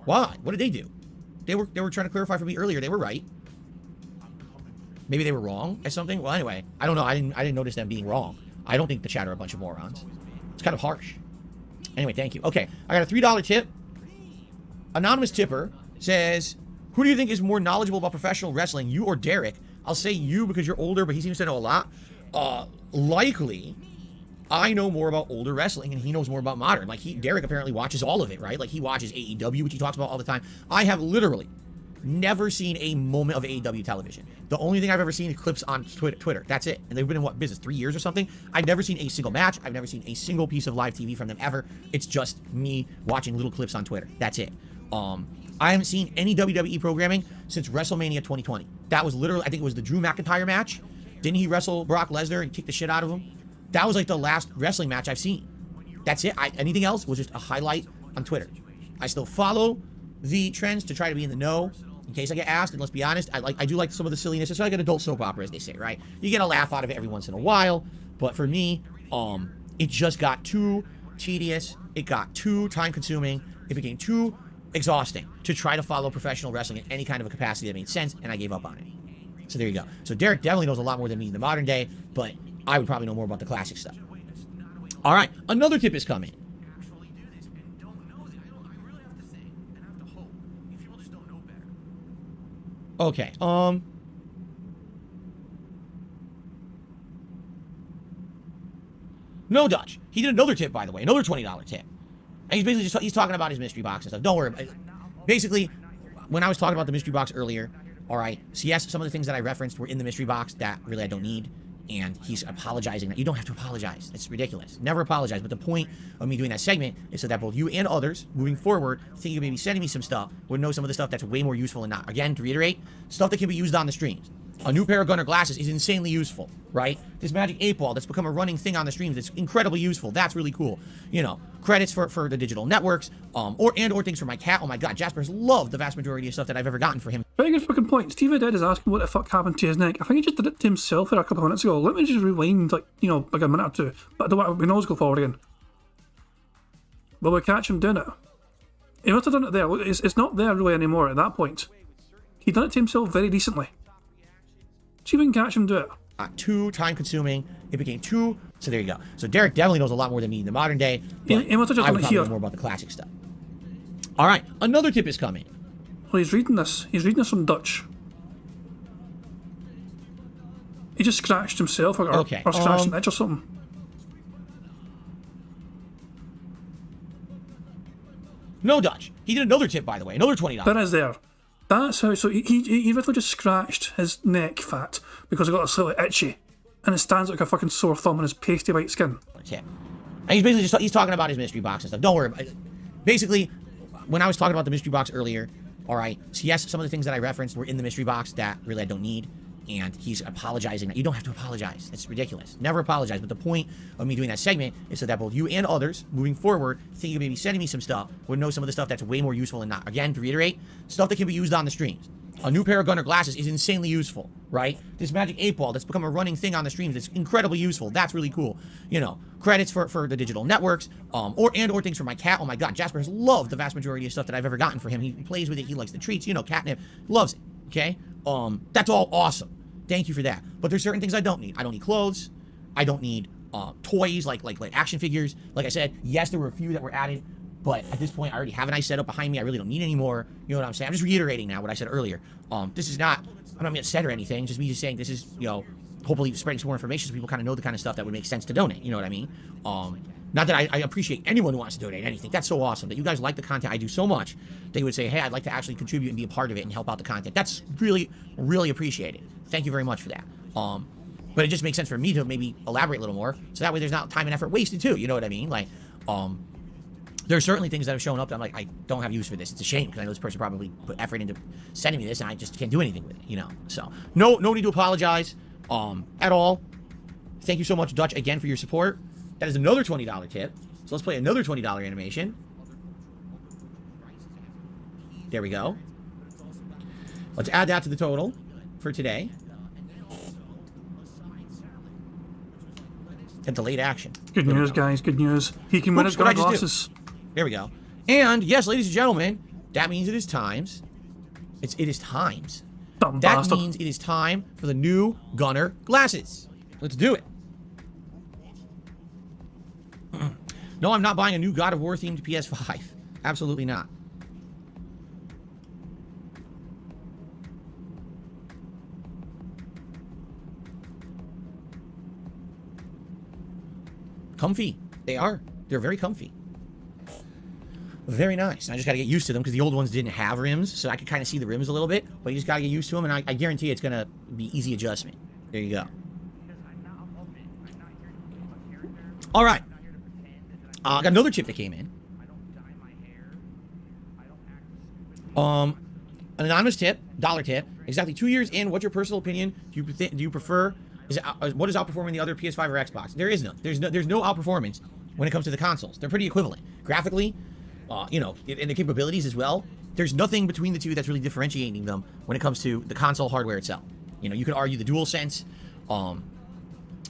Why? What did they do? They were trying to clarify for me earlier. They were right. Maybe they were wrong at something. Well, anyway, I don't know. I didn't notice them being wrong. I don't think the chat are a bunch of morons. It's kind of harsh. Anyway, thank you. Okay, I got a $3 tip. Anonymous tipper says, who do you think is more knowledgeable about professional wrestling, you or Derek? I'll say you because you're older, but he seems to know a lot. Likely, I know more about older wrestling, and he knows more about modern. Like, Derek apparently watches all of it, right? Like, he watches AEW, which he talks about all the time. I have literally never seen a moment of AEW television. The only thing I've ever seen is clips on Twitter. That's it. And they've been in what business, 3 years or something? I've never seen a single match. I've never seen a single piece of live TV from them ever. It's just me watching little clips on Twitter. That's it. I haven't seen any WWE programming since WrestleMania 2020. That was literally, I think it was the Drew McIntyre match. Didn't he wrestle Brock Lesnar and kick the shit out of him? That was like the last wrestling match I've seen. That's it. Anything else was just a highlight on Twitter. I still follow the trends to try to be in the know in case I get asked. And let's be honest, I do like some of the silliness. It's like an adult soap opera, as they say, right? You get a laugh out of it every once in a while. But for me, it just got too tedious. It got too time consuming. It became too exhausting to try to follow professional wrestling in any kind of a capacity that made sense, and I gave up on it. So there you go. So Derek definitely knows a lot more than me in the modern day, but I would probably know more about the classic stuff. All right, another tip is coming. Okay, no, Dutch. He did another tip, by the way, another $20 tip. And he's basically he's talking about his mystery box and stuff. Don't worry. Basically, when I was talking about the mystery box earlier, all right, so yes, some of the things that I referenced were in the mystery box that really I don't need. And he's apologizing that you don't have to apologize. It's ridiculous. Never apologize. But the point of me doing that segment is so that both you and others, moving forward, think you may be sending me some stuff, would know some of the stuff that's way more useful and not. Again, to reiterate, stuff that can be used on the streams. A new pair of gunner glasses is insanely useful, right? This magic 8-ball that's become a running thing on the streams that's incredibly useful. That's really cool. You know, credits for the digital networks, or things for my cat. Oh my god, Jasper's loved the vast majority of stuff that I've ever gotten for him. Very good fucking point. Steve Dead is asking what the fuck happened to his neck. I think he just did it to himself there a couple of minutes ago. Let me just rewind, like a minute or two. But I don't want, we can always go forward again. Will we catch him doing it? He must have done it there. It's not there really anymore at that point. He done it to himself very recently. See if we can catch him do it. too time consuming. It became too. So there you go. So Derek definitely knows a lot more than me in the modern day. But He must have just I done would it probably here. know more about the classic stuff. All right, another tip is coming. Well, he's reading this. He's reading this from Dutch. He just scratched himself or Okay, scratched an edge or something. No Dutch. He did another tip, by the way. Another $20. That is there. That's how. So he literally just scratched his neck fat because it got slightly itchy, and it stands like a fucking sore thumb on his pasty white skin. Tip. And he's basically just he's talking about his mystery box and stuff. Don't worry about it. Basically, when I was talking about the mystery box earlier, all right. So yes, some of the things that I referenced were in the mystery box that really I don't need. And he's apologizing. You don't have to apologize. It's ridiculous. Never apologize. But the point of me doing that segment is so that both you and others, moving forward, thinking of maybe sending me some stuff, would know some of the stuff that's way more useful and not. Again, to reiterate, stuff that can be used on the streams. A new pair of Gunner glasses is insanely useful, right? This Magic 8-Ball that's become a running thing on the streams. It's incredibly useful. That's really cool. You know, credits for the digital networks, or things for my cat. Oh my God, Jasper has loved the vast majority of stuff that I've ever gotten for him. He plays with it. He likes the treats. You know, catnip, loves it. Okay, that's all awesome. Thank you for that. But there's certain things I don't need. I don't need clothes. I don't need toys like action figures. Like I said, yes, there were a few that were added, but at this point, I already have an ice setup behind me. I really don't need any more. You know what I'm saying? I'm just reiterating now what I said earlier. This is not, I'm not upset or anything. Just me just saying this is, you know, hopefully spreading some more information so people kind of know the kind of stuff that would make sense to donate. You know what I mean? Not that I appreciate anyone who wants to donate anything. That's so awesome that you guys like the content I do so much. They would say, hey, I'd like to actually contribute and be a part of it and help out the content. That's really, really appreciated. Thank you very much for that. But it just makes sense for me to maybe elaborate a little more, so that way there's not time and effort wasted too. You know what I mean? Like, there are certainly things that have shown up that I'm like, I don't have use for this. It's a shame because I know this person probably put effort into sending me this, and I just can't do anything with it. You know? So no need to apologize at all. Thank you so much, Dutch, again for your support. That is another $20 tip. So let's play another $20 animation. There we go. Let's add that to the total for today. And delayed action. Good news, guys. Good news. He can win his What'd I Gunner just do? glasses. There we go. And yes, ladies and gentlemen, that means it is times. It is times. Dumb That bastard. means it is time for the new Gunner glasses. Let's do it. No, I'm not buying a new God of War themed PS5. Absolutely not. Comfy. They are. They're very comfy. Very nice. I just got to get used to them because the old ones didn't have rims, so I could kind of see the rims a little bit, but you just got to get used to them, and I guarantee it's going to be easy adjustment. There you go. All right. I got another tip that came in. An anonymous tip, dollar tip. Exactly 2 years in, what's your personal opinion? Do you prefer? What is outperforming the other PS5 or Xbox? There is none. There's no outperformance when it comes to the consoles. They're pretty equivalent graphically, you know, and the capabilities as well. There's nothing between the two that's really differentiating them when it comes to the console hardware itself. You know, you could argue the DualSense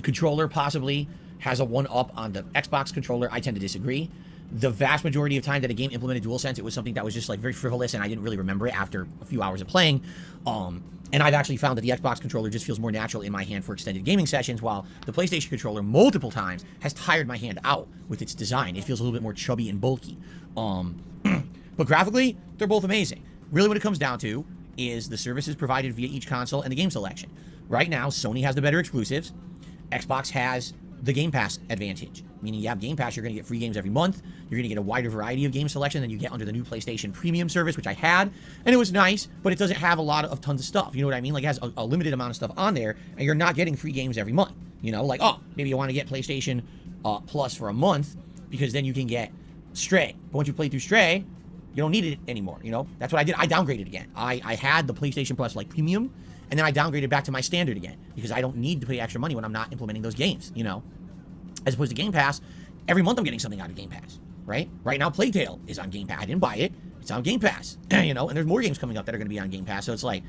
controller possibly has a one-up on the Xbox controller. I tend to disagree. The vast majority of time that a game implemented DualSense, it was something that was just like very frivolous, and I didn't really remember it after a few hours of playing. And I've actually found that the Xbox controller just feels more natural in my hand for extended gaming sessions, while the PlayStation controller multiple times has tired my hand out with its design. It feels a little bit more chubby and bulky. But graphically, they're both amazing. Really what it comes down to is the services provided via each console and the game selection. Right now, Sony has the better exclusives. Xbox has the Game Pass advantage, meaning you have Game Pass, you're going to get free games every month. You're going to get a wider variety of game selection than you get under the new PlayStation Premium service, which I had, and it was nice, but it doesn't have a lot of tons of stuff. You know what I mean? Like, it has a limited amount of stuff on there, and you're not getting free games every month. You know, like, oh, maybe you want to get PlayStation Plus for a month because then you can get Stray. But once you play through Stray, you don't need it anymore. You know, that's what I did. I downgraded again. I had the PlayStation Plus like Premium, and then I downgraded back to my standard again because I don't need to pay extra money when I'm not implementing those games, you know. As opposed to Game Pass, every month I'm getting something out of Game Pass, right? Right now, Plague Tale is on Game Pass. I didn't buy it. It's on Game Pass, you know, and there's more games coming up that are going to be on Game Pass. So it's like,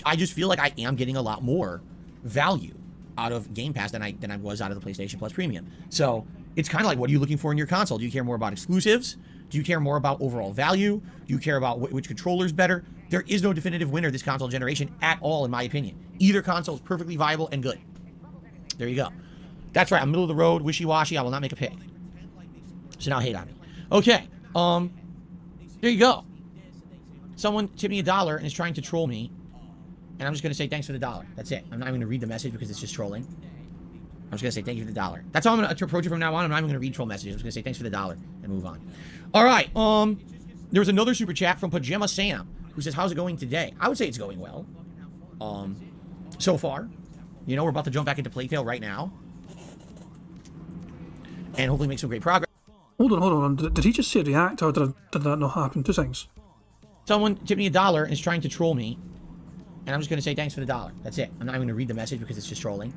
I just feel like I am getting a lot more value out of Game Pass than I was out of the PlayStation Plus Premium. So it's kind of like, what are you looking for in your console? Do you care more about exclusives? Do you care more about overall value? Do you care about which controller is better? There is no definitive winner this console generation at all, in my opinion. Either console is perfectly viable and good. There you go. That's right. I'm middle of the road, wishy-washy. I will not make a pick. So now hate on me. Okay. There you go. Someone tipped me $1 and is trying to troll me. And I'm just going to say thanks for the $1. That's it. I'm not even going to read the message because it's just trolling. I'm just going to say thank you for the $1. That's how I'm going to approach it from now on. I'm not even going to read troll messages. I'm just going to say thanks for the $1 and move on. All right. There was another super chat from Pajama Sam who says, how's it going today? I would say it's going well. So far. You know, we're about to jump back into Playtale right now. And hopefully make some great progress. Hold on. Did he just say react, or did that not happen? Two things. Someone tipped me $1 and is trying to troll me. And I'm just going to say thanks for the $1. That's it. I'm not even going to read the message because it's just trolling.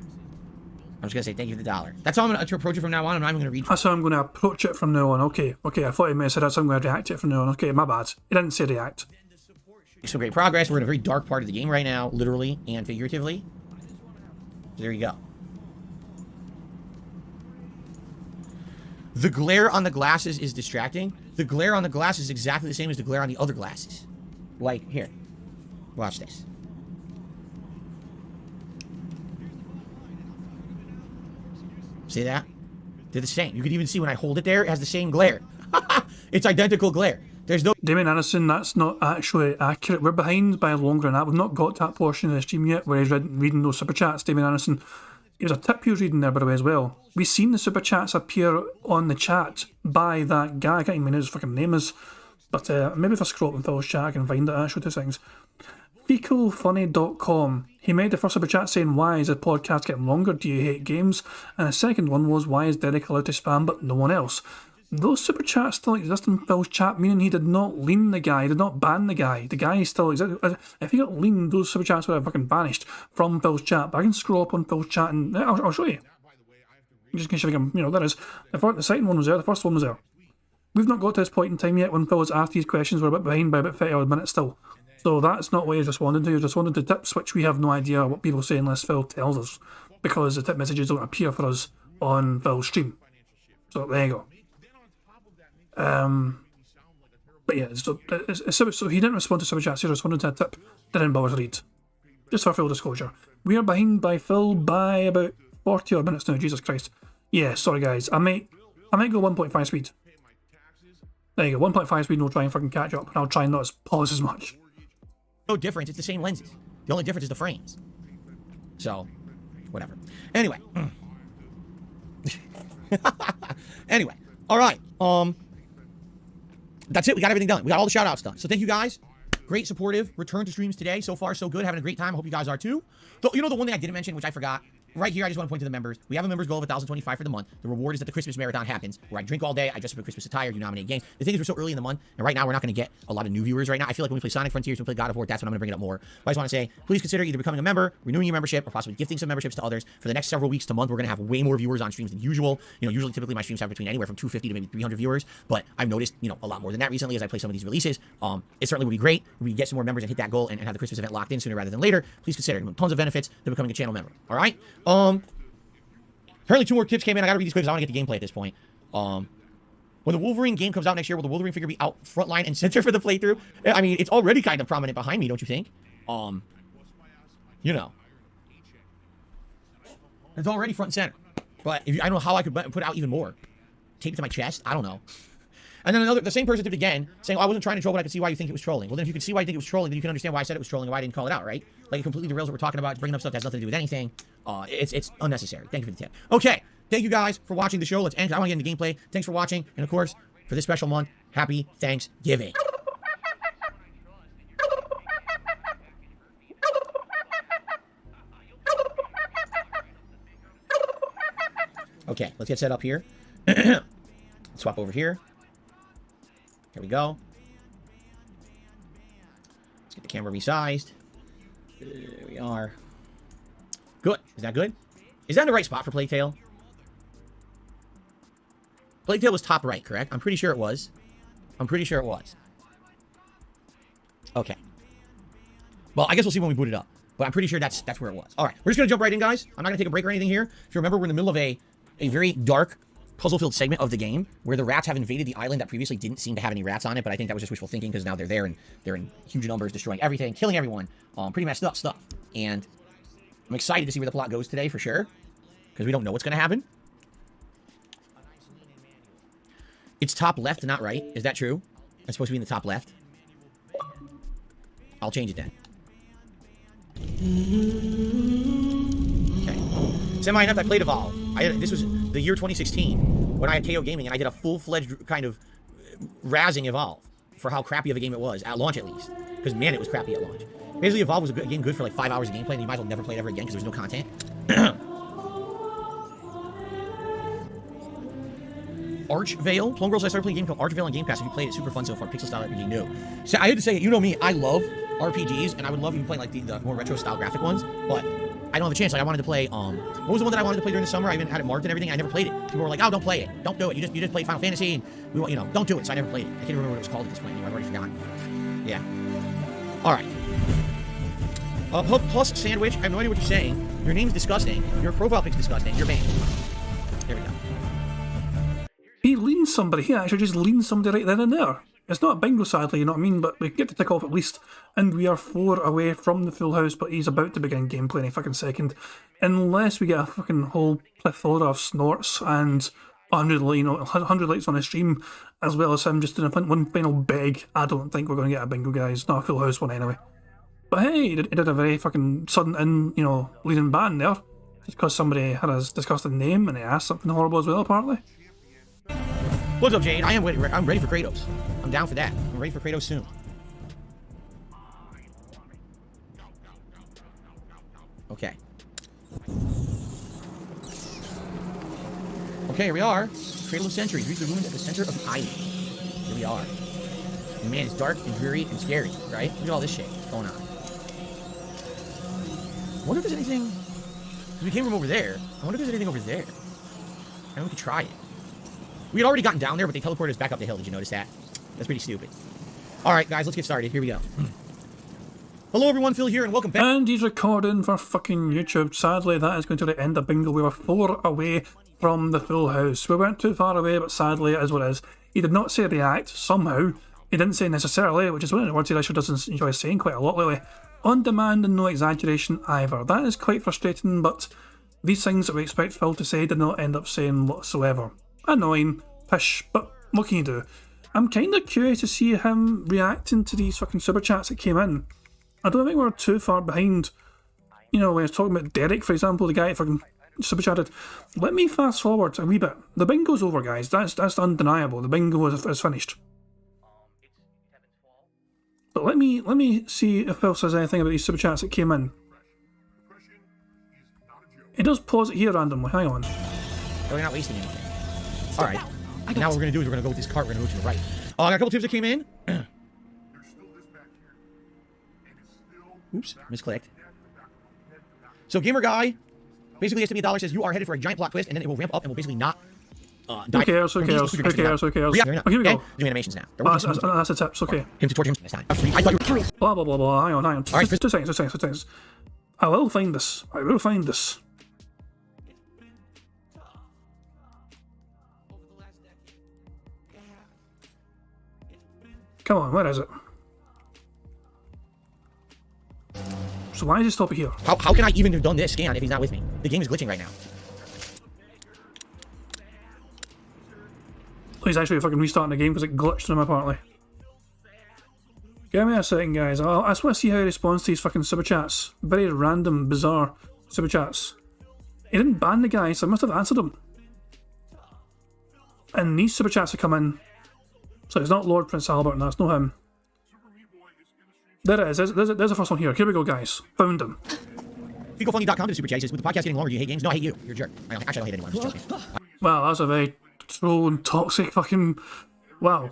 I'm just going to say thank you for the $1. That's how I'm going to approach it from now on. I'm not even going to read. That's how I'm going to approach it from now on. Okay. I thought he may have said that's how I'm going to react to it from now on. Okay, my bad. He didn't say react. Make some great progress. We're in a very dark part of the game right now, literally and figuratively. So there you go. The glare on the glasses is distracting. The glare on the glass is exactly the same as the glare on the other glasses. Like, here. Watch this. See that? They're the same. You can even see when I hold it there, it has the same glare. It's identical glare. There's no... Damien Anderson, that's not actually accurate. We're behind by longer than that. We've not got to that portion of the stream yet where he's reading those super chats. Damien Anderson, it was a tip he was reading there, by the way, as well. We've seen the super chats appear on the chat by that guy. I can't even know his fucking name is. But maybe if I scroll up in Phil's chat, I can find it. Actually, two things. FecalFunny.com. He made the first super chat saying, why is the podcast getting longer? Do you hate games? And the second one was, why is Derek allowed to spam but no one else? Those super chats still exist in Phil's chat, meaning he did not lean the guy, did not ban the guy. The guy still exists. If he got leaned, those super chats would have fucking vanished from Phil's chat. But I can scroll up on Phil's chat and I'll show you. Just in case you think there is. The second one was there, the first one was there. We've not got to this point in time yet when Phil was asked these questions. We're a bit behind by about 30 odd minutes still. So that's not what he's responding to. He's responding to tips, which we have no idea what people say unless Phil tells us, because the tip messages don't appear for us on Phil's stream. So there you go. But yeah, so he didn't respond to super chats. He responded to a tip. Didn't bother to read. Just for full disclosure, we are behind by Phil by about 40 odd minutes now. Jesus Christ. Yeah, sorry guys. I might go 1.5 speed. There you go. 1.5 speed. And we'll try and fucking catch up. And I'll try and not pause as much. No difference. It's the same lenses. The only difference is the frames. So, whatever. Anyway. Anyway. All right. That's it. We got everything done. We got all the shout outs done. So thank you guys. Great supportive return to streams today. So far, so good. Having a great time. I hope you guys are too. You know the one thing I didn't mention, which I forgot. Right here, I just want to point to the members. We have a members goal of 1,025 for the month. The reward is that the Christmas marathon happens, where I drink all day, I dress up in Christmas attire, you nominate games. The thing is, we're so early in the month, and right now we're not going to get a lot of new viewers right now. I feel like when we play Sonic Frontiers, when we play God of War, that's when I'm going to bring it up more. But I just want to say, please consider either becoming a member, renewing your membership, or possibly gifting some memberships to others. For the next several weeks to month, we're going to have way more viewers on streams than usual. Usually, typically, my streams have between anywhere from 250 to maybe 300 viewers, but I've noticed, a lot more than that recently as I play some of these releases. It certainly would be great if we get some more members and hit that goal and have the Christmas event locked in sooner rather than later. Please consider tons of benefits to becoming a channel member. All right. Apparently 2 more tips came in. I gotta read these quick because I want to get the gameplay at this point. When the Wolverine game comes out next year, will the Wolverine figure be out frontline and center for the playthrough? I mean, it's already kind of prominent behind me, don't you think? It's already front and center. But I don't know how I could put out even more. Tape it to my chest? I don't know. And then the same person tipped again, saying, I wasn't trying to troll, but I could see why you think it was trolling. Well, then if you can see why you think it was trolling, then you can understand why I said it was trolling and why I didn't call it out, right? Like, it completely derails what we're talking about. It's bringing up stuff that has nothing to do with anything. It's unnecessary. Thank you for the tip. Okay. Thank you guys for watching the show. Let's end. I want to get into gameplay. Thanks for watching. And of course, for this special month, happy Thanksgiving. Okay, let's get set up here. Swap over here. Here we go. Let's get the camera resized. There we are. Good. Is that good? Is that in the right spot for Playtale? Playtale was top right, correct? I'm pretty sure it was. Okay. Well, I guess we'll see when we boot it up. But I'm pretty sure that's where it was. All right. We're just going to jump right in, guys. I'm not going to take a break or anything here. If you remember, we're in the middle of a very dark puzzle-filled segment of the game where the rats have invaded the island that previously didn't seem to have any rats on it, but I think that was just wishful thinking because now they're there and they're in huge numbers, destroying everything, killing everyone. Pretty messed up stuff. And I'm excited to see where the plot goes today for sure because we don't know what's going to happen. It's top left, not right. Is that true? It's supposed to be in the top left. I'll change it then. Okay. Semi-enough, I played Evolve. This was the year 2016 when I had KO Gaming, and I did a full-fledged kind of razzing Evolve for how crappy of a game it was, at launch at least. Because, man, it was crappy at launch. Basically, Evolve was a game good for like 5 hours of gameplay, and you might as well never play it ever again because there was no content. Archvale. Plum Girls, I started playing a game called Archvale on Game Pass. If you played it, super fun so far. Pixel style RPG new. So I had to say, you know me, I love RPGs, and I would love even playing like the more retro style graphic ones, but I don't have a chance. Like I wanted to play, what was the one that I wanted to play during the summer? I even had it marked and everything. I never played it. People were like, oh, don't play it. Don't do it. You just played Final Fantasy, and we want, don't do it. So I never played it. I can't remember what it was called at this point. I've already forgotten. Yeah. All right. Plus sandwich. I have no idea what you're saying. Your name's disgusting. Your profile pic's disgusting. You're banned. There we go. He leans somebody. He actually just leans somebody right then and there. It's not a bingo, sadly, you know what I mean? But we get to tick off at least. And we are 4 away from the full house, but he's about to begin gameplay any fucking second. Unless we get a fucking whole plethora of snorts and 100 likes on the stream, as well as him just doing one final beg. I don't think we're going to get a bingo, guys. Not a full house one anyway. But hey, he did a very fucking sudden leading ban there. Just because somebody had a disgusting name and he asked something horrible as well, apparently. What's up, Jade? I'm ready for Kratos. I'm down for that. I'm ready for Kratos soon. Okay. Okay, here we are. Cradle of Centuries. Reach the ruins at the center of the island. Here we are. And man, it's dark and dreary and scary, right? Look at all this shit going on. I wonder if there's anything... We came from over there. I wonder if there's anything over there. And we could try it. We had already gotten down there, but they teleported us back up the hill. Did you notice that? That's pretty stupid. All right, guys, let's get started. Here we go. Hello, everyone. Phil here, and welcome back. And he's recording for fucking YouTube. Sadly, that is going to end the bingo. We were 4 away from the full house. We weren't too far away, but sadly, it is what it is. He did not say react, somehow. He didn't say necessarily, which is one of the words he actually doesn't enjoy saying quite a lot lately. On demand and no exaggeration either. That is quite frustrating, but these things that we expect Phil to say did not end up saying whatsoever. Annoying, pish, but what can you do? I'm kind of curious to see him reacting to these fucking super chats that came in. I don't think we're too far behind. When I was talking about Derek, for example, the guy that fucking super chatted. Let me fast forward a wee bit. The bingo's over, guys. That's undeniable. The bingo is finished. But let me see if Phil says anything about these super chats that came in. It does pause it here randomly. Hang on. We're not wasting anything. All right. Now what we're going to do is we're going to go with this cart. We're going to go to the right. I got a couple tips that came in. Oops, misclicked. So Gamer Guy, basically SW$, says you are headed for a giant plot twist, and then it will ramp up and will basically not die. Who cares? Who cares? Who cares? Who cares? Yeah, okay, here we go. Doing animations now. That's the tips. Okay. Him to torture him this time. I thought you were... Blah blah blah blah. Hang on. All right, two seconds. I will find this. Come on, where is it? So why is it stopping here? How can I even have done this scan if he's not with me? The game is glitching right now. He's actually fucking restarting the game because it glitched on him apparently. Give me a second, guys. I just want to see how he responds to these fucking super chats. Very random, bizarre super chats. He didn't ban the guy, so I must have answered him. And these super chats have come in. So it's not Lord Prince Albert, and that's not him. There it is. There's the first one here. Here we go, guys. Found him. FecoFunny.com to the super chat. He says, with the podcast getting longer, do you hate games? No, I hate you. You're a jerk. Actually, I don't hate anyone. I'm just joking. Well, that's a very troll and toxic fucking... Wow.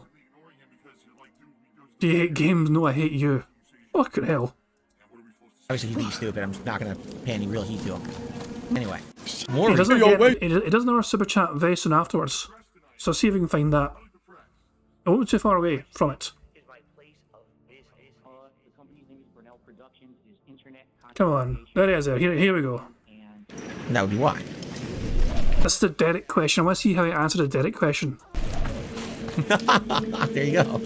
Do you hate games? No, I hate you. Fucking hell. Obviously, he's being stupid. I'm not going to pay any real heed to him. Anyway. He doesn't have a super chat very soon afterwards. So see if we can find that. I won't be too far away from it. Come on. There he is there. Here we go. That would be why. That's the Derek question. I want to see how you answer the Derek question. There you go.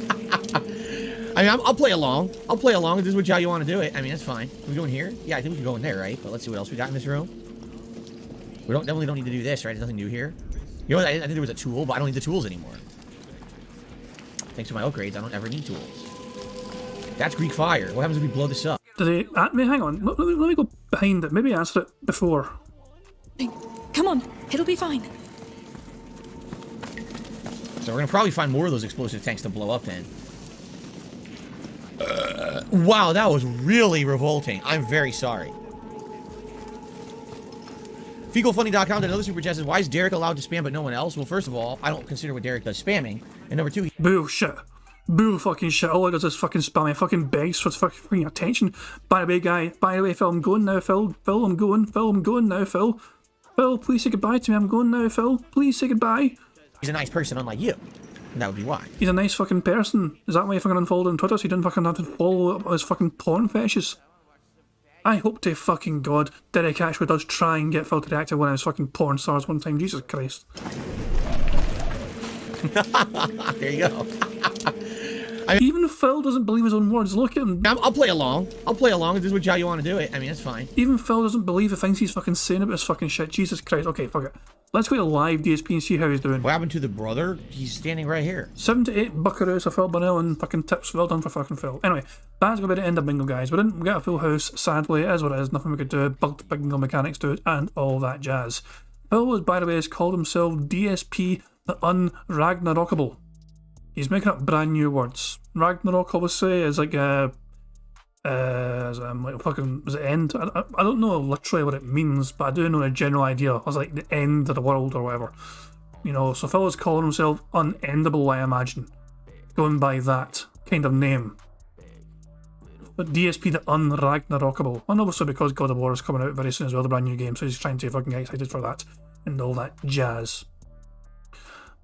I mean, I'll play along. I'll play along if this is how you want to do it. I mean, that's fine. Are we going here? Yeah, I think we can go in there, right? But let's see what else we got in this room. We definitely don't need to do this, right? There's nothing new here. You know what? I think there was a tool, but I don't need the tools anymore. Thanks to my upgrades, I don't ever need tools. That's Greek fire. What happens if we blow this up? Did they... hang on. Let me go behind it. Maybe I answered it before. Come on, it'll be fine. So we're going to probably find more of those explosive tanks to blow up then. Wow, that was really revolting. I'm very sorry. FecalFunny.com did another super chat says, why is Derek allowed to spam but no one else? Well, first of all, I don't consider what Derek does spamming. And number two, Bullshit. Bull fucking shit. All it does is fucking spam me. Fucking begs for fucking attention. By the way, Phil, I'm going now, Phil. Phil, I'm going. Phil, I'm going now, Phil. Phil, please say goodbye to me. I'm going now, Phil. Please say goodbye. he's a nice person unlike you. And that would be why. He's a nice fucking person. Is that why you fucking unfollowed on Twitter so you didn't fucking have to follow up his fucking porn fetishes? I hope to fucking God Derek actually does try and get Phil to react to one of his fucking porn stars one time. Jesus Christ. There you go. Even Phil doesn't believe his own words. Look at him. I'll play along. I'll play along if this is how you want to do it. I mean, that's fine. Even Phil doesn't believe the things he's fucking saying about his fucking shit. Jesus Christ. Okay, fuck it. Let's go to live DSP and see how he's doing. What happened to the brother? He's standing right here. 7 to 8 buckaroos of Phil Bonnell and fucking tips. Well done for fucking Phil. Anyway, that's going to be the end of bingo, guys. We didn't get a full house. Sadly, it is what it is. Nothing we could do. Bugged bingo mechanics do it and all that jazz. Phil was, by the way, has called himself DSP the Unragnarokable. He's making up brand new words. Ragnarok, I would say, is like like fucking, is it end? I don't know literally what it means, but I do know a general idea. It's like the end of the world or whatever. You know, so Phil is calling himself Unendable, I imagine. Going by that kind of name. But DSP the Unragnarokable. And obviously because God of War is coming out very soon as well, the brand new game, so he's trying to fucking get excited for that and all that jazz.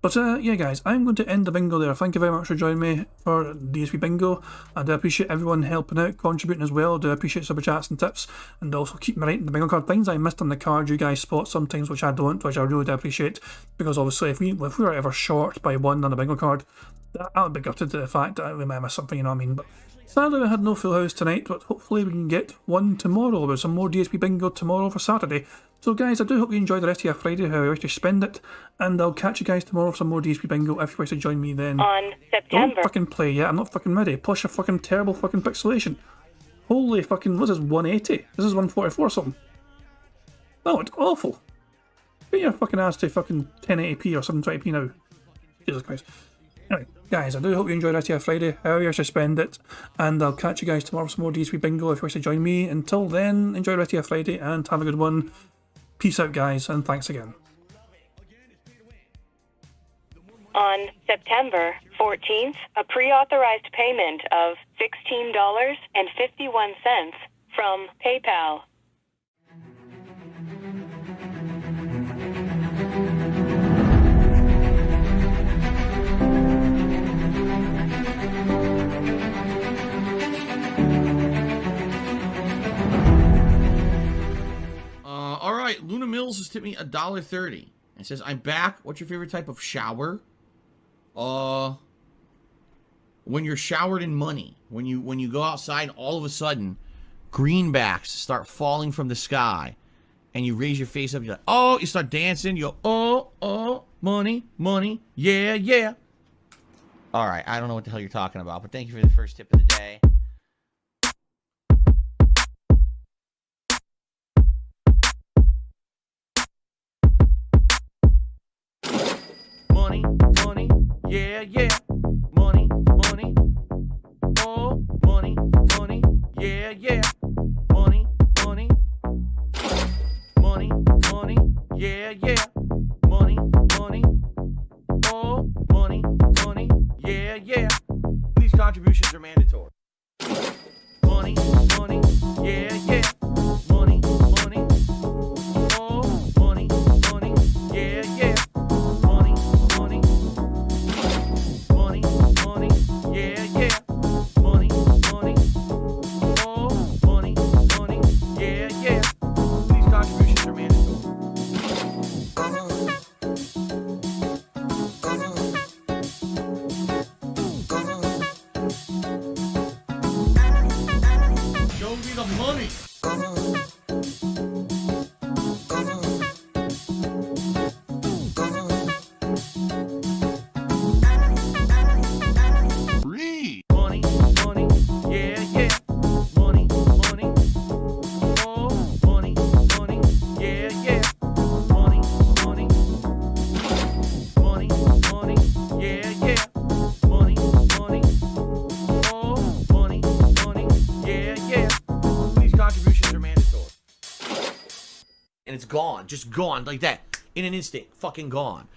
But yeah guys, I'm going to end the bingo there. Thank you very much for joining me for DSP Bingo. I do appreciate everyone helping out, contributing as well. I do appreciate super chats and tips, and also keep me writing the bingo card. Things I missed on the card you guys spot sometimes which I don't, which I really do appreciate, because obviously if we were ever short by one on the bingo card, I would be gutted at the fact that we might miss something, you know what I mean? But sadly we had no full house tonight, but hopefully we can get one tomorrow. There's some more DSP Bingo tomorrow for Saturday. So guys, I do hope you enjoy the rest of your Friday, how you wish to spend it, and I'll catch you guys tomorrow for some more DSP Bingo if you wish to join me then. On September. Don't fucking play yet, I'm not fucking ready. Plus your fucking terrible fucking pixelation. Holy fucking, what's this, 180? This is 144 or something. Oh, it's awful. Get your fucking ass to fucking 1080p or 720p now. Jesus Christ. Anyway, guys, I do hope you enjoy the rest of your Friday, however you wish to spend it, and I'll catch you guys tomorrow for some more DSP Bingo if you wish to join me. Until then, enjoy the rest of your Friday and have a good one. Peace out, guys, and thanks again. On September 14th, a pre-authorized payment of $16.51 from PayPal. All right, Luna Mills has tipped me $1.30. It says, I'm back. What's your favorite type of shower? When you're showered in money. When you go outside and all of a sudden, greenbacks start falling from the sky. And you raise your face up, you're like, oh, you start dancing, you go, oh, money, money, yeah, yeah. All right, I don't know what the hell you're talking about, but thank you for the first tip of the day. Money, money, yeah, yeah. Money, money, oh, money, money, yeah, yeah. Money, money, money, money, yeah, yeah. Money, money, oh, money, money, yeah, yeah. These contributions are mandatory. Money, money, yeah, yeah. Money, money, oh, money, money, yeah, yeah. Money, money, money, money, yeah, yeah. Money, money, oh, money, money, yeah, yeah. These contributions are mandatory. and it's gone. Just gone like that. In an instant. Fucking gone.